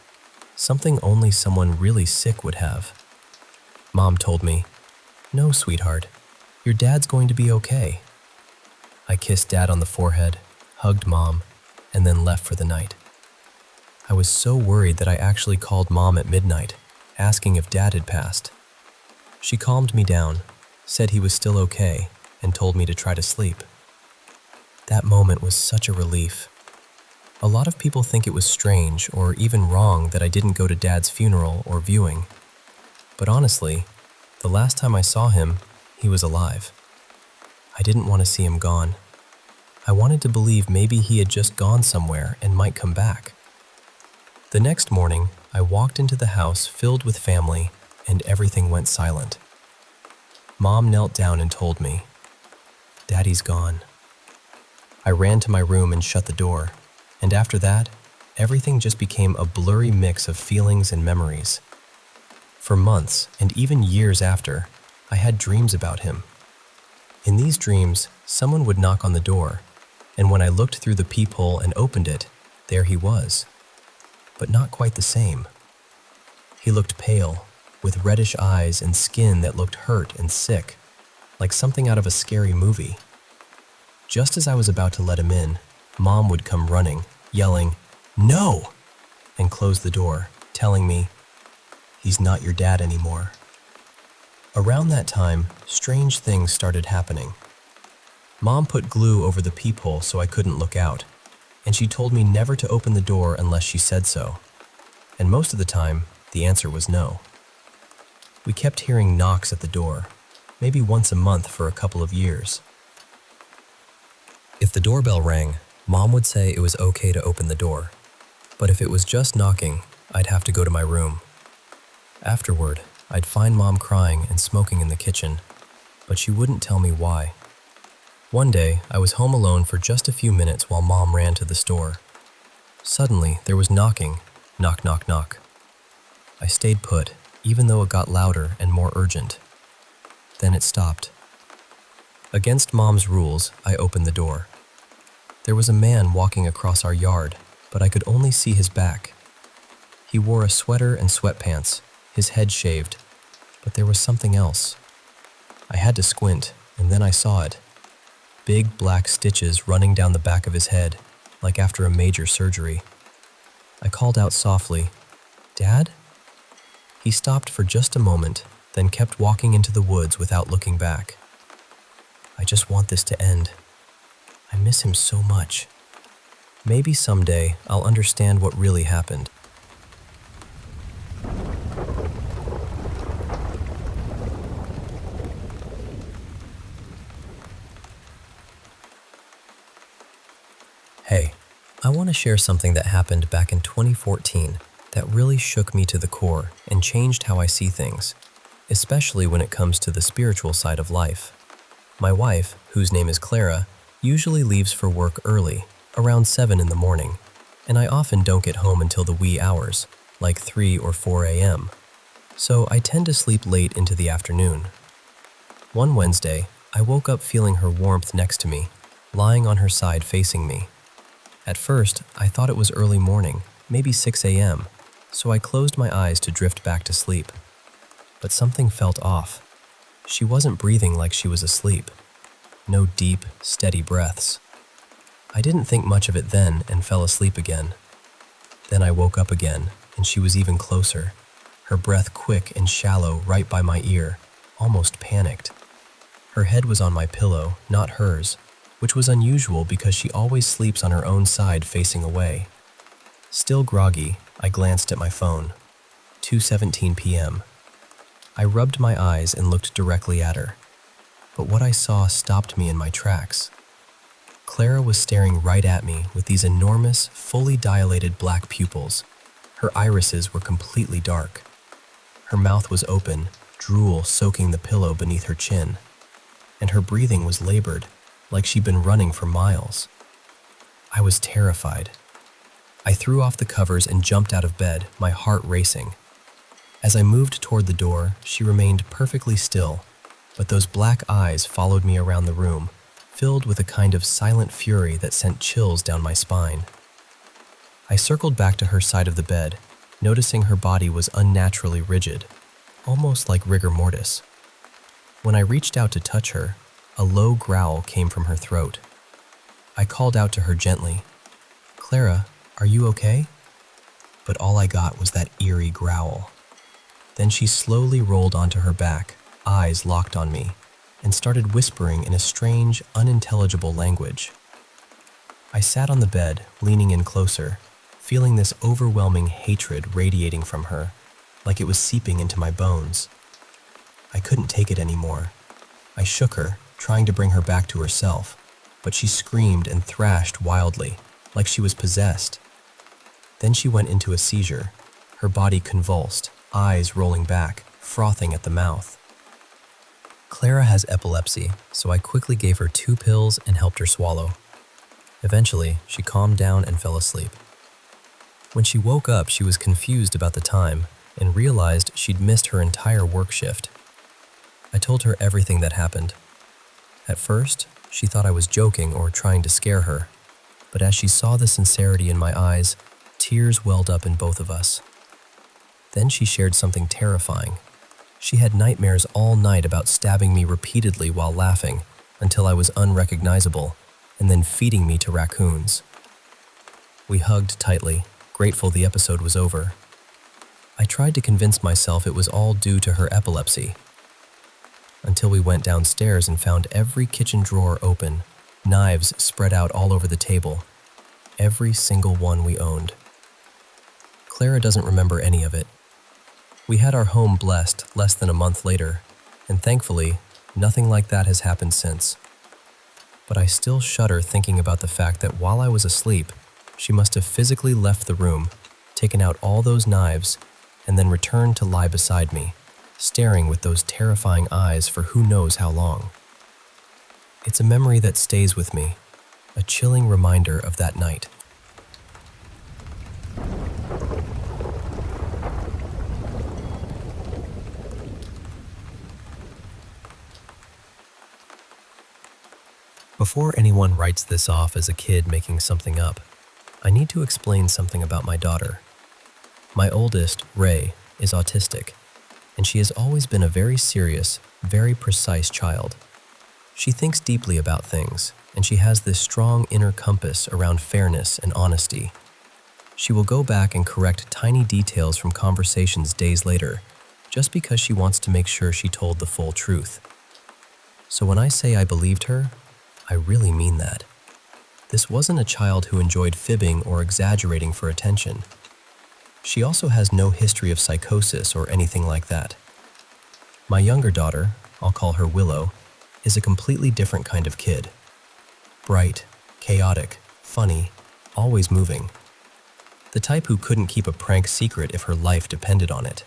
something only someone really sick would have. Mom told me, "No, sweetheart, your dad's going to be okay." I kissed Dad on the forehead, hugged Mom, and then left for the night. I was so worried that I actually called Mom at midnight, asking if Dad had passed. She calmed me down, said he was still okay, and told me to try to sleep. That moment was such a relief. A lot of people think it was strange or even wrong that I didn't go to Dad's funeral or viewing. But honestly, the last time I saw him, he was alive. I didn't want to see him gone. I wanted to believe maybe he had just gone somewhere and might come back. The next morning, I walked into the house filled with family, and everything went silent. Mom knelt down and told me, "Daddy's gone." I ran to my room and shut the door, and after that, everything just became a blurry mix of feelings and memories. For months, and even years after, I had dreams about him. In these dreams, someone would knock on the door, and when I looked through the peephole and opened it, there he was. But not quite the same. He looked pale, with reddish eyes and skin that looked hurt and sick, like something out of a scary movie. Just as I was about to let him in, Mom would come running, yelling, "No!" and close the door, telling me, "He's not your dad anymore." Around that time, strange things started happening. Mom put glue over the peephole so I couldn't look out, and she told me never to open the door unless she said so. And most of the time, the answer was no. We kept hearing knocks at the door, maybe once a month for a couple of years. If the doorbell rang, Mom would say it was okay to open the door, but if it was just knocking, I'd have to go to my room. Afterward, I'd find Mom crying and smoking in the kitchen, but she wouldn't tell me why. One day, I was home alone for just a few minutes while Mom ran to the store. Suddenly, there was knocking. Knock, knock, knock. I stayed put, even though it got louder and more urgent. Then it stopped. Against Mom's rules, I opened the door. There was a man walking across our yard, but I could only see his back. He wore a sweater and sweatpants, his head shaved, but there was something else. I had to squint, and then I saw it. Big black stitches running down the back of his head, like after a major surgery. I called out softly, "Dad?" He stopped for just a moment, then kept walking into the woods without looking back. I just want this to end. I miss him so much. Maybe someday I'll understand what really happened. Hey, I want to share something that happened back in 2014 that really shook me to the core and changed how I see things, especially when it comes to the spiritual side of life. My wife, whose name is Clara, usually leaves for work early, around 7 in the morning, and I often don't get home until the wee hours, like 3 or 4 a.m. So I tend to sleep late into the afternoon. One Wednesday, I woke up feeling her warmth next to me, lying on her side facing me. At first, I thought it was early morning, maybe 6 a.m., so I closed my eyes to drift back to sleep. But something felt off. She wasn't breathing like she was asleep. No deep, steady breaths. I didn't think much of it then and fell asleep again. Then I woke up again, and she was even closer, her breath quick and shallow right by my ear, almost panicked. Her head was on my pillow, not hers, which was unusual because she always sleeps on her own side facing away. Still groggy, I glanced at my phone. 2:17 p.m. I rubbed my eyes and looked directly at her. But what I saw stopped me in my tracks. Clara was staring right at me with these enormous, fully dilated black pupils. Her irises were completely dark. Her mouth was open, drool soaking the pillow beneath her chin. And her breathing was labored, like she'd been running for miles. I was terrified. I threw off the covers and jumped out of bed, my heart racing. As I moved toward the door, she remained perfectly still, but those black eyes followed me around the room, filled with a kind of silent fury that sent chills down my spine. I circled back to her side of the bed, noticing her body was unnaturally rigid, almost like rigor mortis. When I reached out to touch her, a low growl came from her throat. I called out to her gently, "Clara, are you okay?" But all I got was that eerie growl. Then she slowly rolled onto her back, eyes locked on me, and started whispering in a strange, unintelligible language. I sat on the bed, leaning in closer, feeling this overwhelming hatred radiating from her, like it was seeping into my bones. I couldn't take it anymore. I shook her, trying to bring her back to herself, but she screamed and thrashed wildly, like she was possessed. Then she went into a seizure, her body convulsed, eyes rolling back, frothing at the mouth. Clara has epilepsy, so I quickly gave her 2 pills and helped her swallow. Eventually, she calmed down and fell asleep. When she woke up, she was confused about the time and realized she'd missed her entire work shift. I told her everything that happened. At first, she thought I was joking or trying to scare her, but as she saw the sincerity in my eyes, tears welled up in both of us. Then she shared something terrifying. She had nightmares all night about stabbing me repeatedly while laughing until I was unrecognizable, and then feeding me to raccoons. We hugged tightly, grateful the episode was over. I tried to convince myself it was all due to her epilepsy, until we went downstairs and found every kitchen drawer open, knives spread out all over the table, every single one we owned. Clara doesn't remember any of it. We had our home blessed less than a month later, and thankfully, nothing like that has happened since. But I still shudder thinking about the fact that while I was asleep, she must have physically left the room, taken out all those knives, and then returned to lie beside me, staring with those terrifying eyes for who knows how long. It's a memory that stays with me, a chilling reminder of that night. Before anyone writes this off as a kid making something up, I need to explain something about my daughter. My oldest, Ray, is autistic, and she has always been a very serious, very precise child. She thinks deeply about things, and she has this strong inner compass around fairness and honesty. She will go back and correct tiny details from conversations days later, just because she wants to make sure she told the full truth. So when I say I believed her, I really mean that. This wasn't a child who enjoyed fibbing or exaggerating for attention. She also has no history of psychosis or anything like that. My younger daughter, I'll call her Willow, is a completely different kind of kid. Bright, chaotic, funny, always moving. The type who couldn't keep a prank secret if her life depended on it.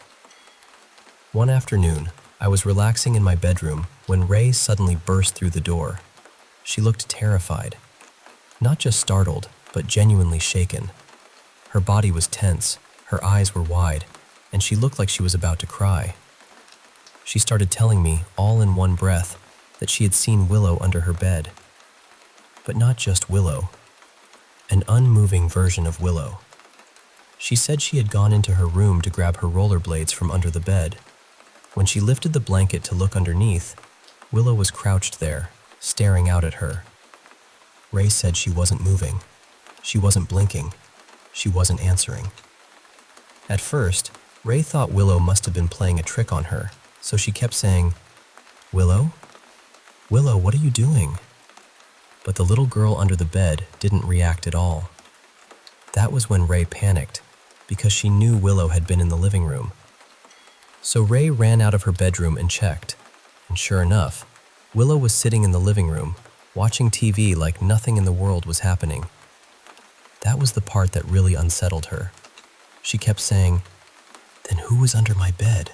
One afternoon, I was relaxing in my bedroom when Ray suddenly burst through the door. She looked terrified. Not just startled, but genuinely shaken. Her body was tense, her eyes were wide, and she looked like she was about to cry. She started telling me, all in one breath, that she had seen Willow under her bed. But not just Willow. An unmoving version of Willow. She said she had gone into her room to grab her rollerblades from under the bed. When she lifted the blanket to look underneath, Willow was crouched there, staring out at her. Ray said she wasn't moving. She wasn't blinking. She wasn't answering. At first, Ray thought Willow must have been playing a trick on her, so she kept saying, "Willow? Willow, what are you doing?" But the little girl under the bed didn't react at all. That was when Ray panicked, because she knew Willow had been in the living room. So Ray ran out of her bedroom and checked, and sure enough, Willow was sitting in the living room, watching TV like nothing in the world was happening. That was the part that really unsettled her. She kept saying, "Then who was under my bed?"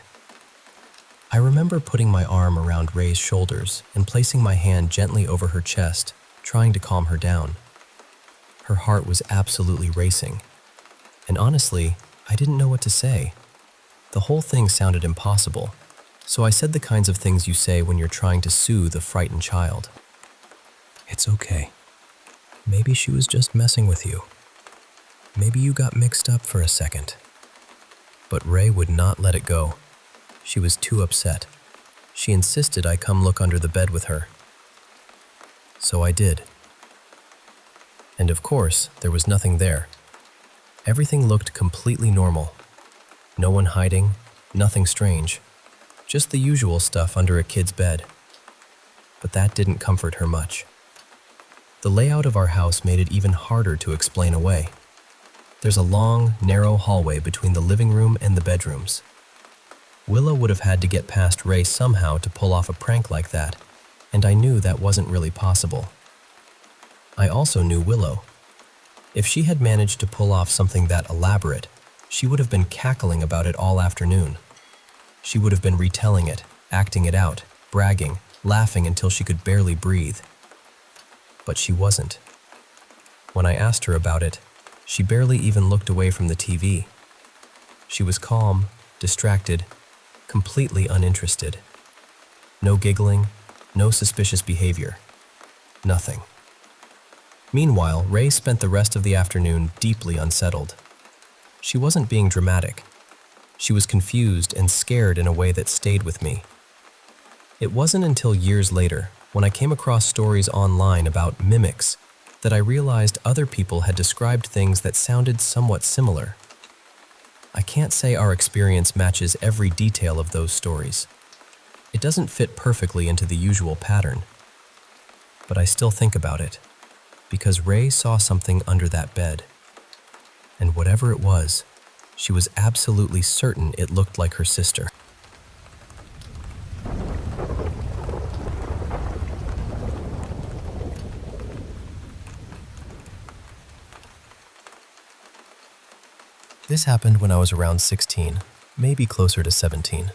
I remember putting my arm around Ray's shoulders and placing my hand gently over her chest, trying to calm her down. Her heart was absolutely racing. And honestly, I didn't know what to say. The whole thing sounded impossible, so I said the kinds of things you say when you're trying to soothe a frightened child. "It's okay. Maybe she was just messing with you. Maybe you got mixed up for a second." But Ray would not let it go. She was too upset. She insisted I come look under the bed with her. So I did. And of course, there was nothing there. Everything looked completely normal. No one hiding, nothing strange. Just the usual stuff under a kid's bed. But that didn't comfort her much. The layout of our house made it even harder to explain away. There's a long, narrow hallway between the living room and the bedrooms. Willow would have had to get past Ray somehow to pull off a prank like that, and I knew that wasn't really possible. I also knew Willow. If she had managed to pull off something that elaborate, she would have been cackling about it all afternoon. She would have been retelling it, acting it out, bragging, laughing until she could barely breathe. But she wasn't. When I asked her about it, she barely even looked away from the TV. She was calm, distracted, completely uninterested. No giggling, no suspicious behavior. Nothing. Meanwhile, Ray spent the rest of the afternoon deeply unsettled. She wasn't being dramatic. She was confused and scared in a way that stayed with me. It wasn't until years later, when I came across stories online about mimics, that I realized other people had described things that sounded somewhat similar. I can't say our experience matches every detail of those stories. It doesn't fit perfectly into the usual pattern. But I still think about it, because Ray saw something under that bed. And whatever it was, she was absolutely certain it looked like her sister. This happened when I was around 16, maybe closer to 17.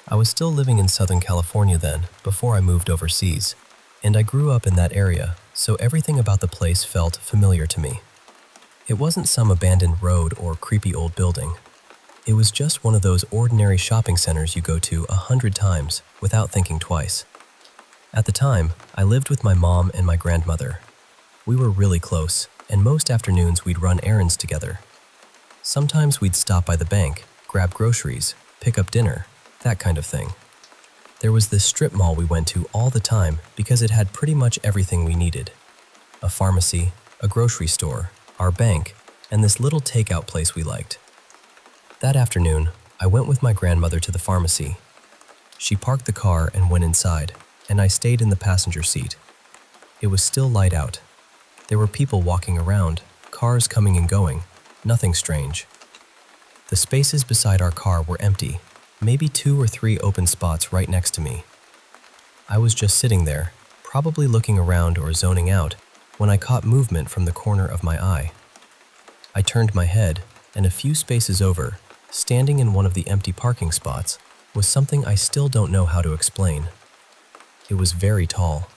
I was still living in Southern California then, before I moved overseas. and I grew up in that area, so everything about the place felt familiar to me. It wasn't some abandoned road or creepy old building. It was just one of those ordinary shopping centers you go to 100 times without thinking twice. At the time, I lived with my mom and my grandmother. We were really close, and most afternoons we'd run errands together. Sometimes we'd stop by the bank, grab groceries, pick up dinner, that kind of thing. There was this strip mall we went to all the time because it had pretty much everything we needed. A pharmacy, a grocery store, our bank, and this little takeout place we liked. That afternoon, I went with my grandmother to the pharmacy. She parked the car and went inside, and I stayed in the passenger seat. It was still light out. There were people walking around, cars coming and going, nothing strange. The spaces beside our car were empty, maybe 2 or 3 open spots right next to me. I was just sitting there, probably looking around or zoning out, when I caught movement from the corner of my eye. I turned my head, and a few spaces over, standing in one of the empty parking spots, was something I still don't know how to explain. It was very tall.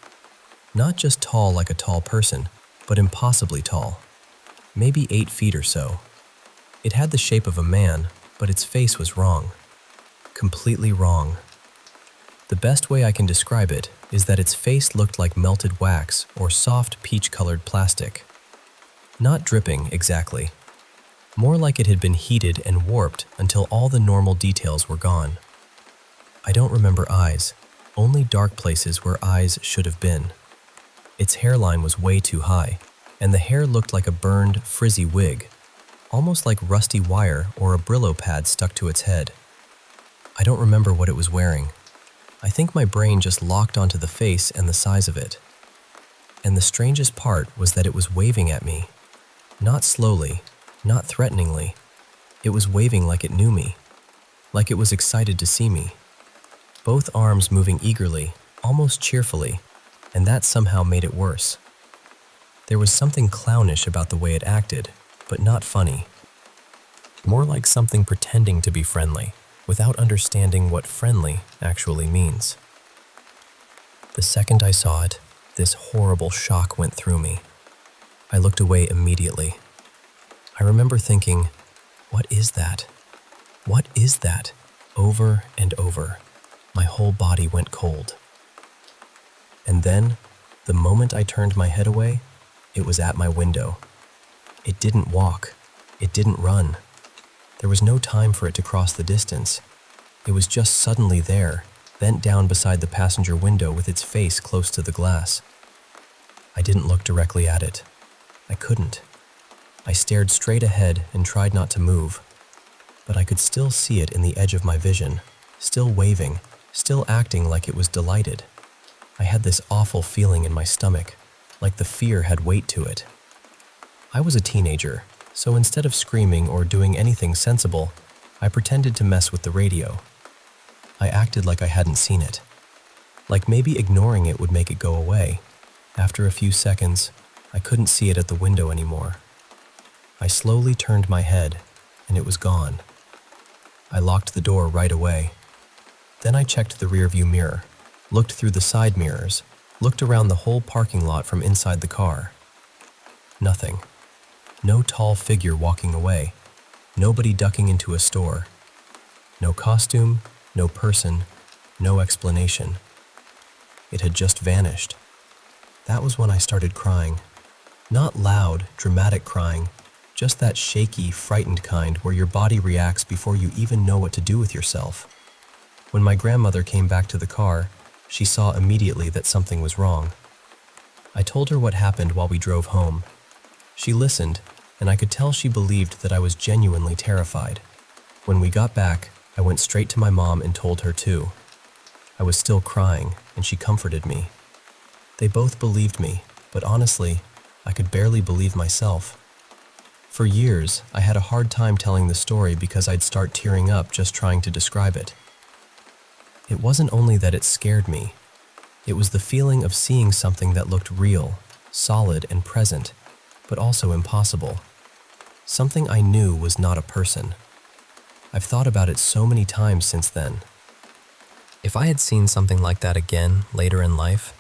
Not just tall like a tall person, but impossibly tall. Maybe 8 feet or so. It had the shape of a man, but its face was wrong. Completely wrong. The best way I can describe it is that its face looked like melted wax or soft peach-colored plastic. Not dripping, exactly. More like it had been heated and warped until all the normal details were gone. I don't remember eyes, only dark places where eyes should have been. Its hairline was way too high, and the hair looked like a burned, frizzy wig, almost like rusty wire or a Brillo pad stuck to its head. I don't remember what it was wearing. I think my brain just locked onto the face and the size of it. And the strangest part was that it was waving at me. Not slowly, not threateningly. It was waving like it knew me, like it was excited to see me. Both arms moving eagerly, almost cheerfully, and that somehow made it worse. There was something clownish about the way it acted, but not funny. More like something pretending to be friendly, without understanding what friendly actually means. The second I saw it, this horrible shock went through me. I looked away immediately. I remember thinking, "What is that? What is that?" over and over. My whole body went cold. And then, the moment I turned my head away, it was at my window. It didn't walk. It didn't run. There was no time for it to cross the distance. It was just suddenly there, bent down beside the passenger window with its face close to the glass. I didn't look directly at it. I couldn't. I stared straight ahead and tried not to move. But I could still see it in the edge of my vision, still waving, still acting like it was delighted. I had this awful feeling in my stomach, like the fear had weight to it. I was a teenager, so instead of screaming or doing anything sensible, I pretended to mess with the radio. I acted like I hadn't seen it. Like maybe ignoring it would make it go away. After a few seconds, I couldn't see it at the window anymore. I slowly turned my head, and it was gone. I locked the door right away. Then I checked the rearview mirror, looked through the side mirrors, looked around the whole parking lot from inside the car. Nothing. No tall figure walking away. Nobody ducking into a store. No costume, no person, no explanation. It had just vanished. That was when I started crying. Not loud, dramatic crying, just that shaky, frightened kind where your body reacts before you even know what to do with yourself. When my grandmother came back to the car, she saw immediately that something was wrong. I told her what happened while we drove home. She listened, and I could tell she believed that I was genuinely terrified. When we got back, I went straight to my mom and told her too. I was still crying, and she comforted me. They both believed me, but honestly, I could barely believe myself. For years, I had a hard time telling the story because I'd start tearing up just trying to describe it. It wasn't only that it scared me. It was the feeling of seeing something that looked real, solid and present, but also impossible. Something I knew was not a person. I've thought about it so many times since then. If I had seen something like that again later in life,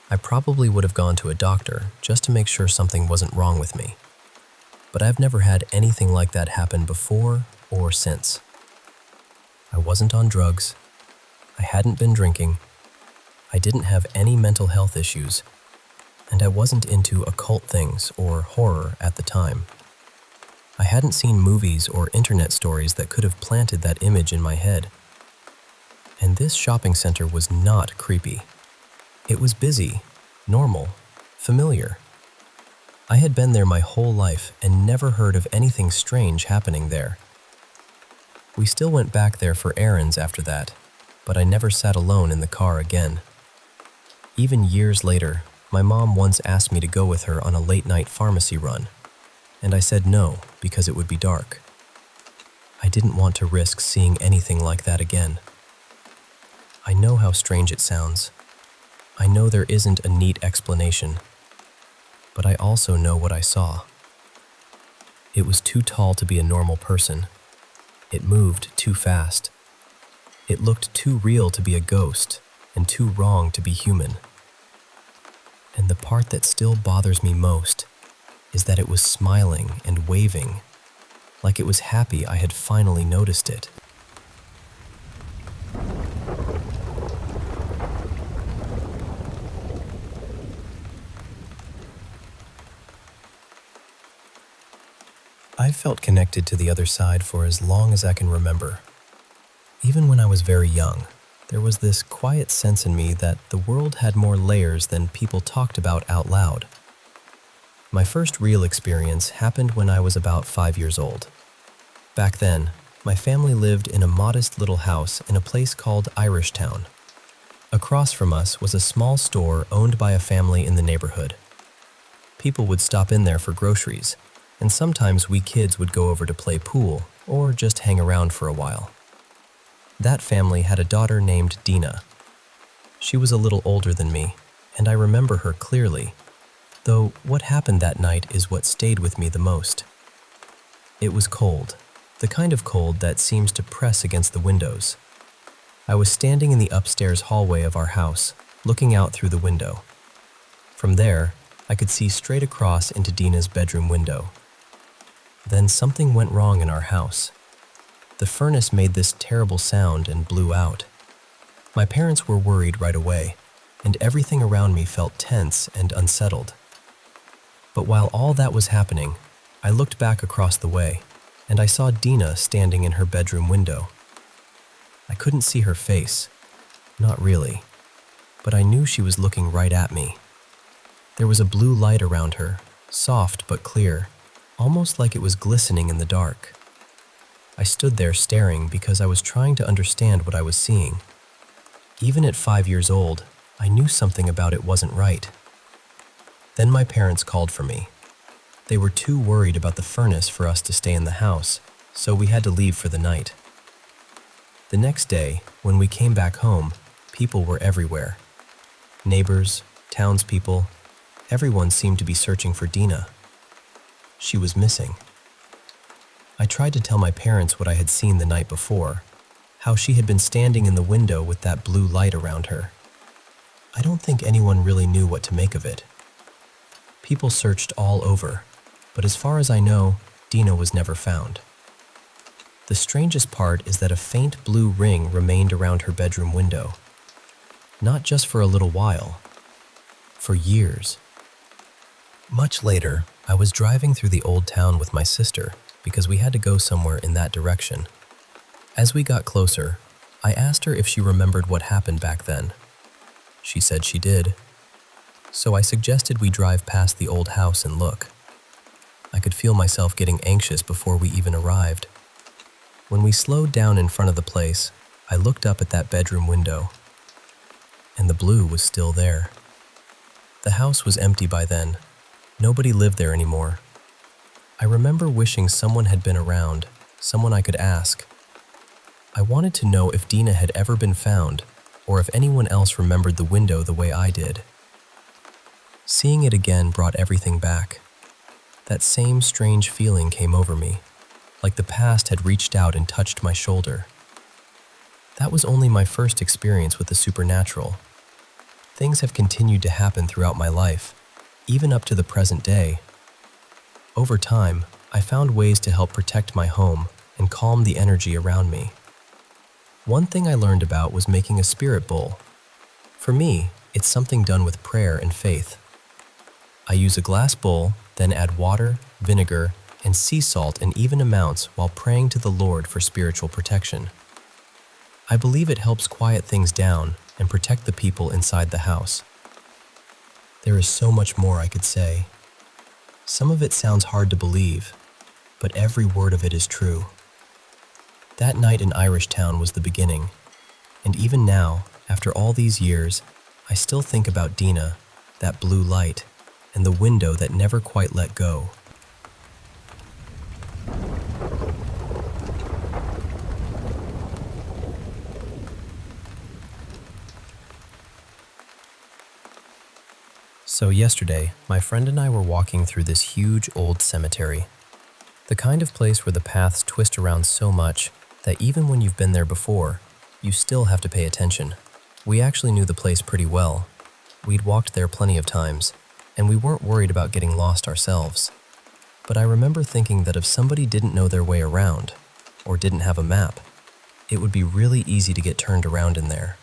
I probably would have gone to a doctor just to make sure something wasn't wrong with me. But I've never had anything like that happen before or since. I wasn't on drugs. I hadn't been drinking. I didn't have any mental health issues. And I wasn't into occult things or horror at the time. I hadn't seen movies or internet stories that could have planted that image in my head. And this shopping center was not creepy. It was busy, normal, familiar. I had been there my whole life and never heard of anything strange happening there. We still went back there for errands after that, but I never sat alone in the car again. Even years later, my mom once asked me to go with her on a late-night pharmacy run, and I said no because it would be dark. I didn't want to risk seeing anything like that again. I know how strange it sounds. I know there isn't a neat explanation, but I also know what I saw. It was too tall to be a normal person. It moved too fast. It looked too real to be a ghost and too wrong to be human. And the part that still bothers me most is that it was smiling and waving, like it was happy I had finally noticed it. I've felt connected to the other side for as long as I can remember. Even when I was very young, there was this quiet sense in me that the world had more layers than people talked about out loud. My first real experience happened when I was about 5 years old. Back then, my family lived in a modest little house in a place called Irishtown. Across from us was a small store owned by a family in the neighborhood. People would stop in there for groceries, and sometimes we kids would go over to play pool or just hang around for a while. That family had a daughter named Dina. She was a little older than me, and I remember her clearly, though what happened that night is what stayed with me the most. It was cold, the kind of cold that seems to press against the windows. I was standing in the upstairs hallway of our house, looking out through the window. From there, I could see straight across into Dina's bedroom window. Then something went wrong in our house. The furnace made this terrible sound and blew out. My parents were worried right away, and everything around me felt tense and unsettled. But while all that was happening, I looked back across the way, and I saw Dina standing in her bedroom window. I couldn't see her face, not really, but I knew she was looking right at me. There was a blue light around her, soft but clear, almost like it was glistening in the dark. I stood there staring because I was trying to understand what I was seeing. Even at 5 years old, I knew something about it wasn't right. Then my parents called for me. They were too worried about the furnace for us to stay in the house, so we had to leave for the night. The next day, when we came back home, people were everywhere. Neighbors, townspeople, everyone seemed to be searching for Dina. She was missing. I tried to tell my parents what I had seen the night before, how she had been standing in the window with that blue light around her. I don't think anyone really knew what to make of it. People searched all over, but as far as I know, Dina was never found. The strangest part is that a faint blue ring remained around her bedroom window. Not just for a little while, for years. Much later, I was driving through the old town with my sister because we had to go somewhere in that direction. As we got closer, I asked her if she remembered what happened back then. She said she did. So I suggested we drive past the old house and look. I could feel myself getting anxious before we even arrived. When we slowed down in front of the place, I looked up at that bedroom window, and the blue was still there. The house was empty by then. Nobody lived there anymore. I remember wishing someone had been around, someone I could ask. I wanted to know if Dina had ever been found, or if anyone else remembered the window the way I did. Seeing it again brought everything back. That same strange feeling came over me, like the past had reached out and touched my shoulder. That was only my first experience with the supernatural. Things have continued to happen throughout my life, even up to the present day. Over time, I found ways to help protect my home and calm the energy around me. One thing I learned about was making a spirit bowl. For me, it's something done with prayer and faith. I use a glass bowl, then add water, vinegar, and sea salt in even amounts while praying to the Lord for spiritual protection. I believe it helps quiet things down and protect the people inside the house. There is so much more I could say. Some of it sounds hard to believe, but every word of it is true. That night in Irish Town was the beginning, and even now, after all these years, I still think about Dina, that blue light, and the window that never quite let go. So yesterday, my friend and I were walking through this huge old cemetery. The kind of place where the paths twist around so much that even when you've been there before, you still have to pay attention. We actually knew the place pretty well. We'd walked there plenty of times, and we weren't worried about getting lost ourselves. But I remember thinking that if somebody didn't know their way around, or didn't have a map, it would be really easy to get turned around in there.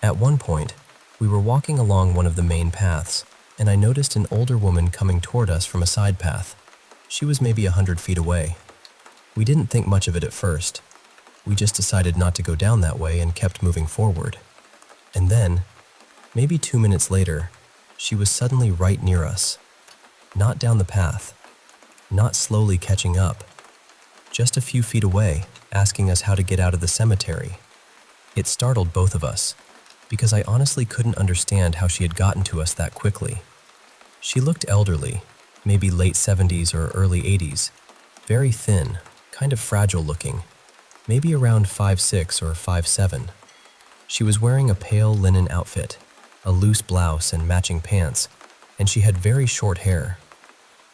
At one point, we were walking along one of the main paths, and I noticed an older woman coming toward us from a side path. She was maybe 100 feet away. We didn't think much of it at first. We just decided not to go down that way and kept moving forward. And then, maybe 2 minutes later, she was suddenly right near us. Not down the path, not slowly catching up, just a few feet away, asking us how to get out of the cemetery. It startled both of us, because I honestly couldn't understand how she had gotten to us that quickly. She looked elderly, maybe late 70s or early 80s, very thin, kind of fragile looking, maybe around 5'6" or 5'7". She was wearing a pale linen outfit, a loose blouse and matching pants, and she had very short hair.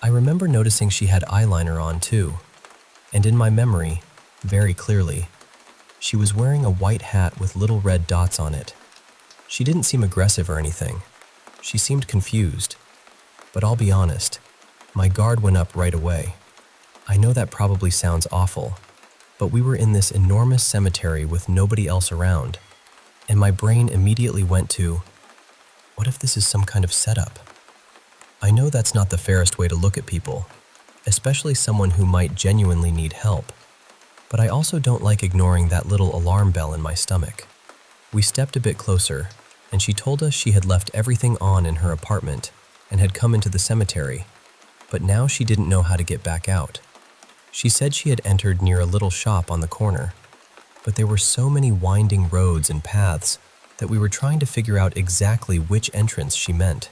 I remember noticing she had eyeliner on too, and in my memory, very clearly, she was wearing a white hat with little red dots on it. She didn't seem aggressive or anything. She seemed confused. But I'll be honest, my guard went up right away. I know that probably sounds awful, but we were in this enormous cemetery with nobody else around, and my brain immediately went to, what if this is some kind of setup? I know that's not the fairest way to look at people, especially someone who might genuinely need help, but I also don't like ignoring that little alarm bell in my stomach. We stepped a bit closer, and she told us she had left everything on in her apartment and had come into the cemetery, but now she didn't know how to get back out. She said she had entered near a little shop on the corner, but there were so many winding roads and paths that we were trying to figure out exactly which entrance she meant.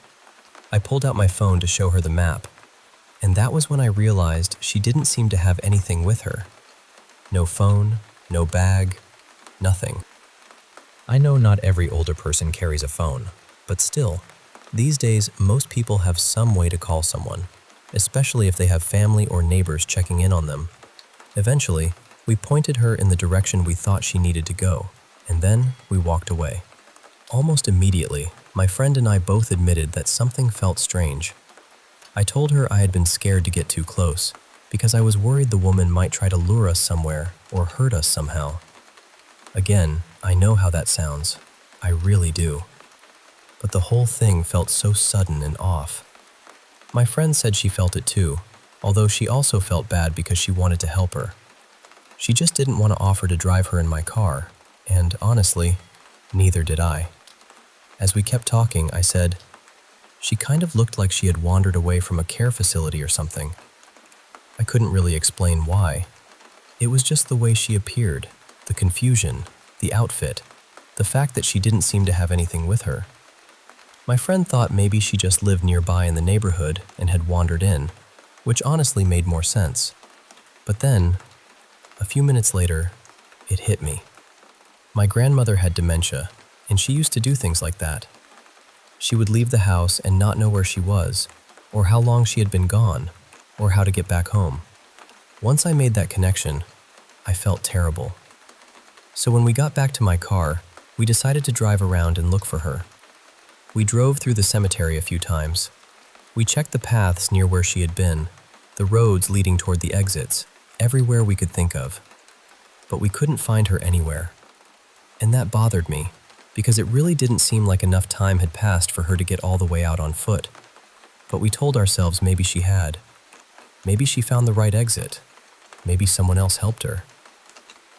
I pulled out my phone to show her the map, and that was when I realized she didn't seem to have anything with her. No phone, no bag, nothing. I know not every older person carries a phone, but still, these days most people have some way to call someone, especially if they have family or neighbors checking in on them. Eventually, we pointed her in the direction we thought she needed to go, and then we walked away. Almost immediately, my friend and I both admitted that something felt strange. I told her I had been scared to get too close, because I was worried the woman might try to lure us somewhere or hurt us somehow. Again, I know how that sounds. I really do. But the whole thing felt so sudden and off. My friend said she felt it too, although she also felt bad because she wanted to help her. She just didn't want to offer to drive her in my car, and honestly, neither did I. As we kept talking, I said, she kind of looked like she had wandered away from a care facility or something. I couldn't really explain why. It was just the way she appeared, the confusion, the outfit, the fact that she didn't seem to have anything with her. My friend thought maybe she just lived nearby in the neighborhood and had wandered in, which honestly made more sense. But then, a few minutes later, it hit me. My grandmother had dementia, and she used to do things like that. She would leave the house and not know where she was, or how long she had been gone, or how to get back home. Once I made that connection, I felt terrible. So when we got back to my car, we decided to drive around and look for her. We drove through the cemetery a few times. We checked the paths near where she had been, the roads leading toward the exits, everywhere we could think of. But we couldn't find her anywhere. And that bothered me, because it really didn't seem like enough time had passed for her to get all the way out on foot. But we told ourselves maybe she had. Maybe she found the right exit. Maybe someone else helped her.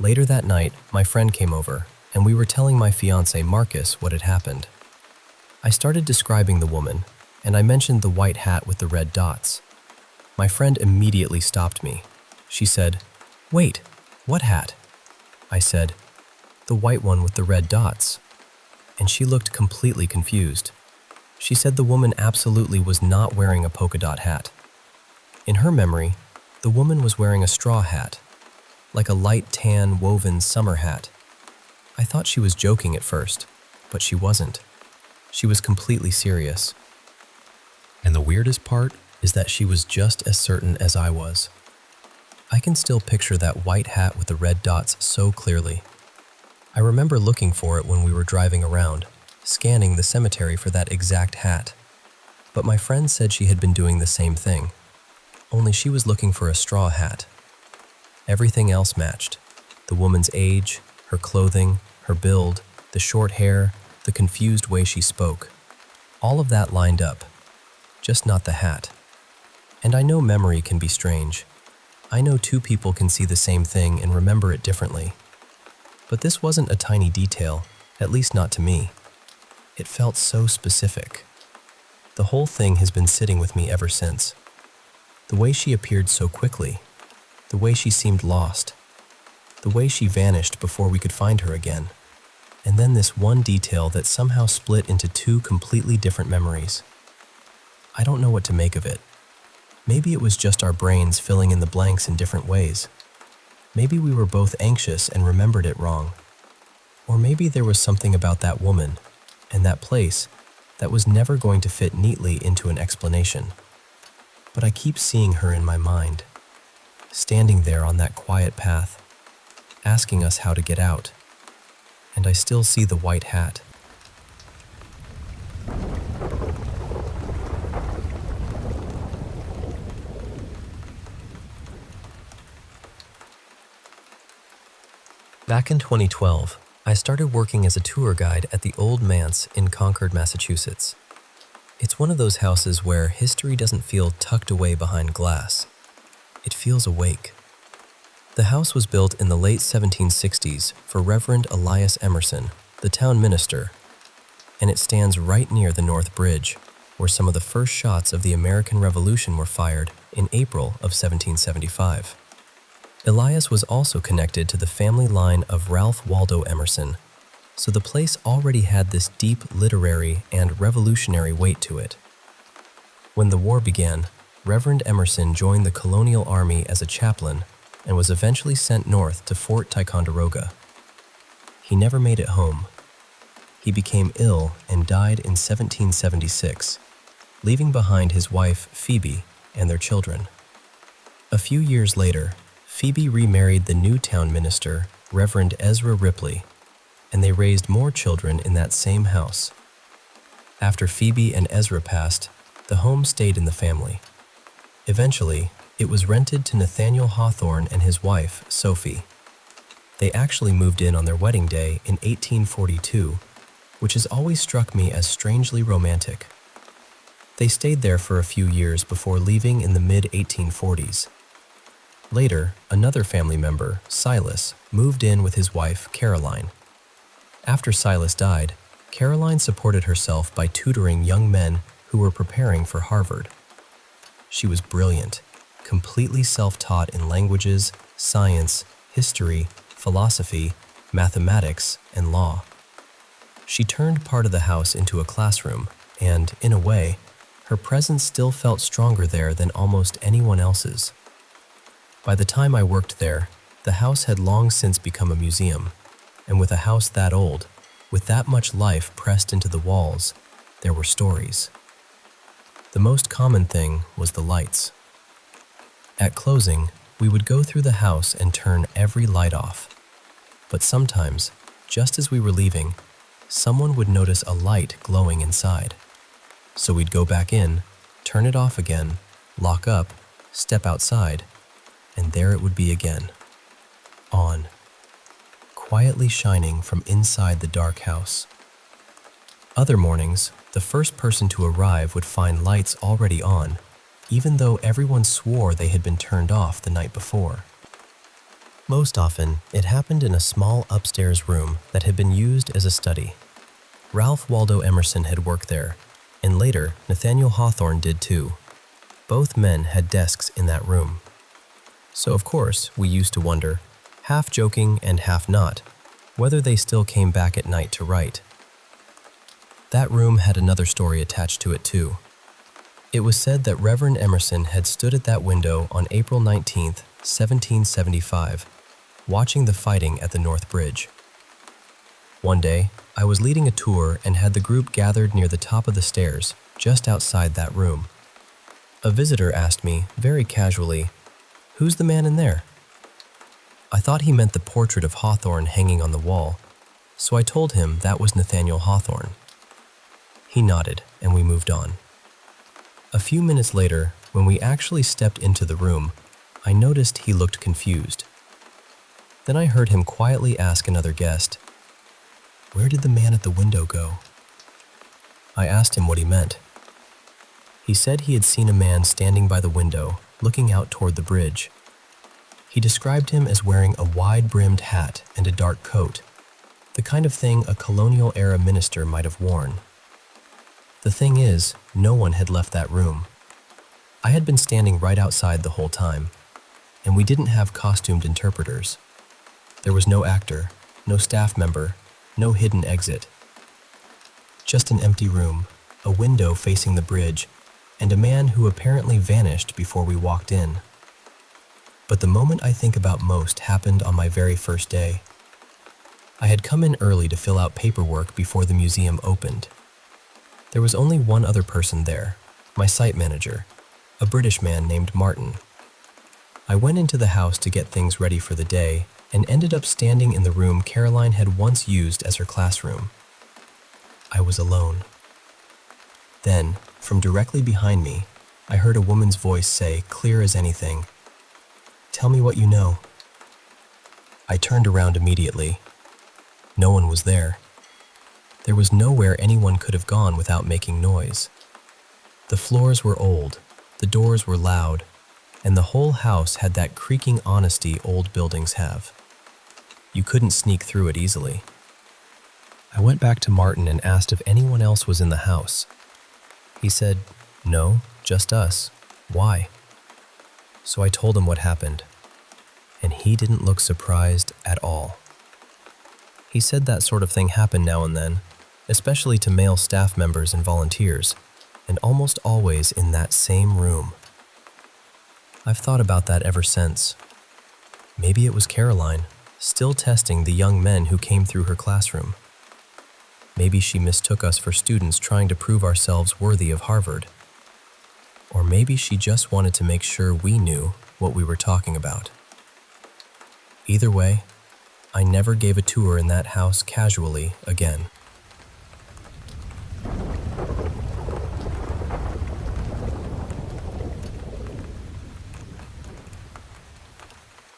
Later that night, my friend came over, and we were telling my fiancé Marcus what had happened. I started describing the woman, and I mentioned the white hat with the red dots. My friend immediately stopped me. She said, "Wait, what hat?" I said, "The white one with the red dots." And she looked completely confused. She said the woman absolutely was not wearing a polka dot hat. In her memory, the woman was wearing a straw hat, like a light tan woven summer hat. I thought she was joking at first, but she wasn't. She was completely serious. And the weirdest part is that she was just as certain as I was. I can still picture that white hat with the red dots so clearly. I remember looking for it when we were driving around, scanning the cemetery for that exact hat. But my friend said she had been doing the same thing, only she was looking for a straw hat. Everything else matched. The woman's age, her clothing, her build, the short hair, the confused way she spoke. All of that lined up, just not the hat. And I know memory can be strange. I know two people can see the same thing and remember it differently. But this wasn't a tiny detail, at least not to me. It felt so specific. The whole thing has been sitting with me ever since. The way she appeared so quickly, the way she seemed lost, the way she vanished before we could find her again, and then this one detail that somehow split into two completely different memories. I don't know what to make of it. Maybe it was just our brains filling in the blanks in different ways. Maybe we were both anxious and remembered it wrong. Or maybe there was something about that woman and that place that was never going to fit neatly into an explanation. But I keep seeing her in my mind, standing there on that quiet path, asking us how to get out. And I still see the white hat. Back in 2012, I started working as a tour guide at the Old Manse in Concord, Massachusetts. It's one of those houses where history doesn't feel tucked away behind glass. It feels awake. The house was built in the late 1760s for Reverend Elias Emerson, the town minister, and it stands right near the North Bridge, where some of the first shots of the American Revolution were fired in April of 1775. Elias was also connected to the family line of Ralph Waldo Emerson, so the place already had this deep literary and revolutionary weight to it. When the war began, Reverend Emerson joined the colonial army as a chaplain and was eventually sent north to Fort Ticonderoga. He never made it home. He became ill and died in 1776, leaving behind his wife, Phoebe, and their children. A few years later, Phoebe remarried the new town minister, Reverend Ezra Ripley, and they raised more children in that same house. After Phoebe and Ezra passed, the home stayed in the family. Eventually, it was rented to Nathaniel Hawthorne and his wife, Sophie. They actually moved in on their wedding day in 1842, which has always struck me as strangely romantic. They stayed there for a few years before leaving in the mid-1840s. Later, another family member, Silas, moved in with his wife, Caroline. After Silas died, Caroline supported herself by tutoring young men who were preparing for Harvard. She was brilliant, completely self-taught in languages, science, history, philosophy, mathematics, and law. She turned part of the house into a classroom, and, in a way, her presence still felt stronger there than almost anyone else's. By the time I worked there, the house had long since become a museum, and with a house that old, with that much life pressed into the walls, there were stories. The most common thing was the lights. At closing, we would go through the house and turn every light off. But sometimes, just as we were leaving, someone would notice a light glowing inside. So we'd go back in, turn it off again, lock up, step outside, and there it would be again. On, quietly shining from inside the dark house. Other mornings, the first person to arrive would find lights already on, even though everyone swore they had been turned off the night before. Most often, it happened in a small upstairs room that had been used as a study. Ralph Waldo Emerson had worked there, and later Nathaniel Hawthorne did too. Both men had desks in that room. So of course, we used to wonder, half joking and half not, whether they still came back at night to write. That room had another story attached to it too. It was said that Reverend Emerson had stood at that window on April 19, 1775, watching the fighting at the North Bridge. One day, I was leading a tour and had the group gathered near the top of the stairs, just outside that room. A visitor asked me, very casually, "Who's the man in there?" I thought he meant the portrait of Hawthorne hanging on the wall, so I told him that was Nathaniel Hawthorne. He nodded, and we moved on. A few minutes later, when we actually stepped into the room, I noticed he looked confused. Then I heard him quietly ask another guest, "Where did the man at the window go?" I asked him what he meant. He said he had seen a man standing by the window, looking out toward the bridge. He described him as wearing a wide-brimmed hat and a dark coat, the kind of thing a colonial-era minister might have worn. The thing is, no one had left that room. I had been standing right outside the whole time, and we didn't have costumed interpreters. There was no actor, no staff member, no hidden exit. Just an empty room, a window facing the bridge, and a man who apparently vanished before we walked in. But the moment I think about most happened on my very first day. I had come in early to fill out paperwork before the museum opened. There was only one other person there, my site manager, a British man named Martin. I went into the house to get things ready for the day and ended up standing in the room Caroline had once used as her classroom. I was alone. Then, from directly behind me, I heard a woman's voice say, clear as anything, "Tell me what you know." I turned around immediately. No one was there. There was nowhere anyone could have gone without making noise. The floors were old, the doors were loud, and the whole house had that creaking honesty old buildings have. You couldn't sneak through it easily. I went back to Martin and asked if anyone else was in the house. He said, "No, just us. Why?" So I told him what happened, and he didn't look surprised at all. He said that sort of thing happened now and then, especially to male staff members and volunteers, and almost always in that same room. I've thought about that ever since. Maybe it was Caroline, still testing the young men who came through her classroom. Maybe she mistook us for students trying to prove ourselves worthy of Harvard. Or maybe she just wanted to make sure we knew what we were talking about. Either way, I never gave a tour in that house casually again.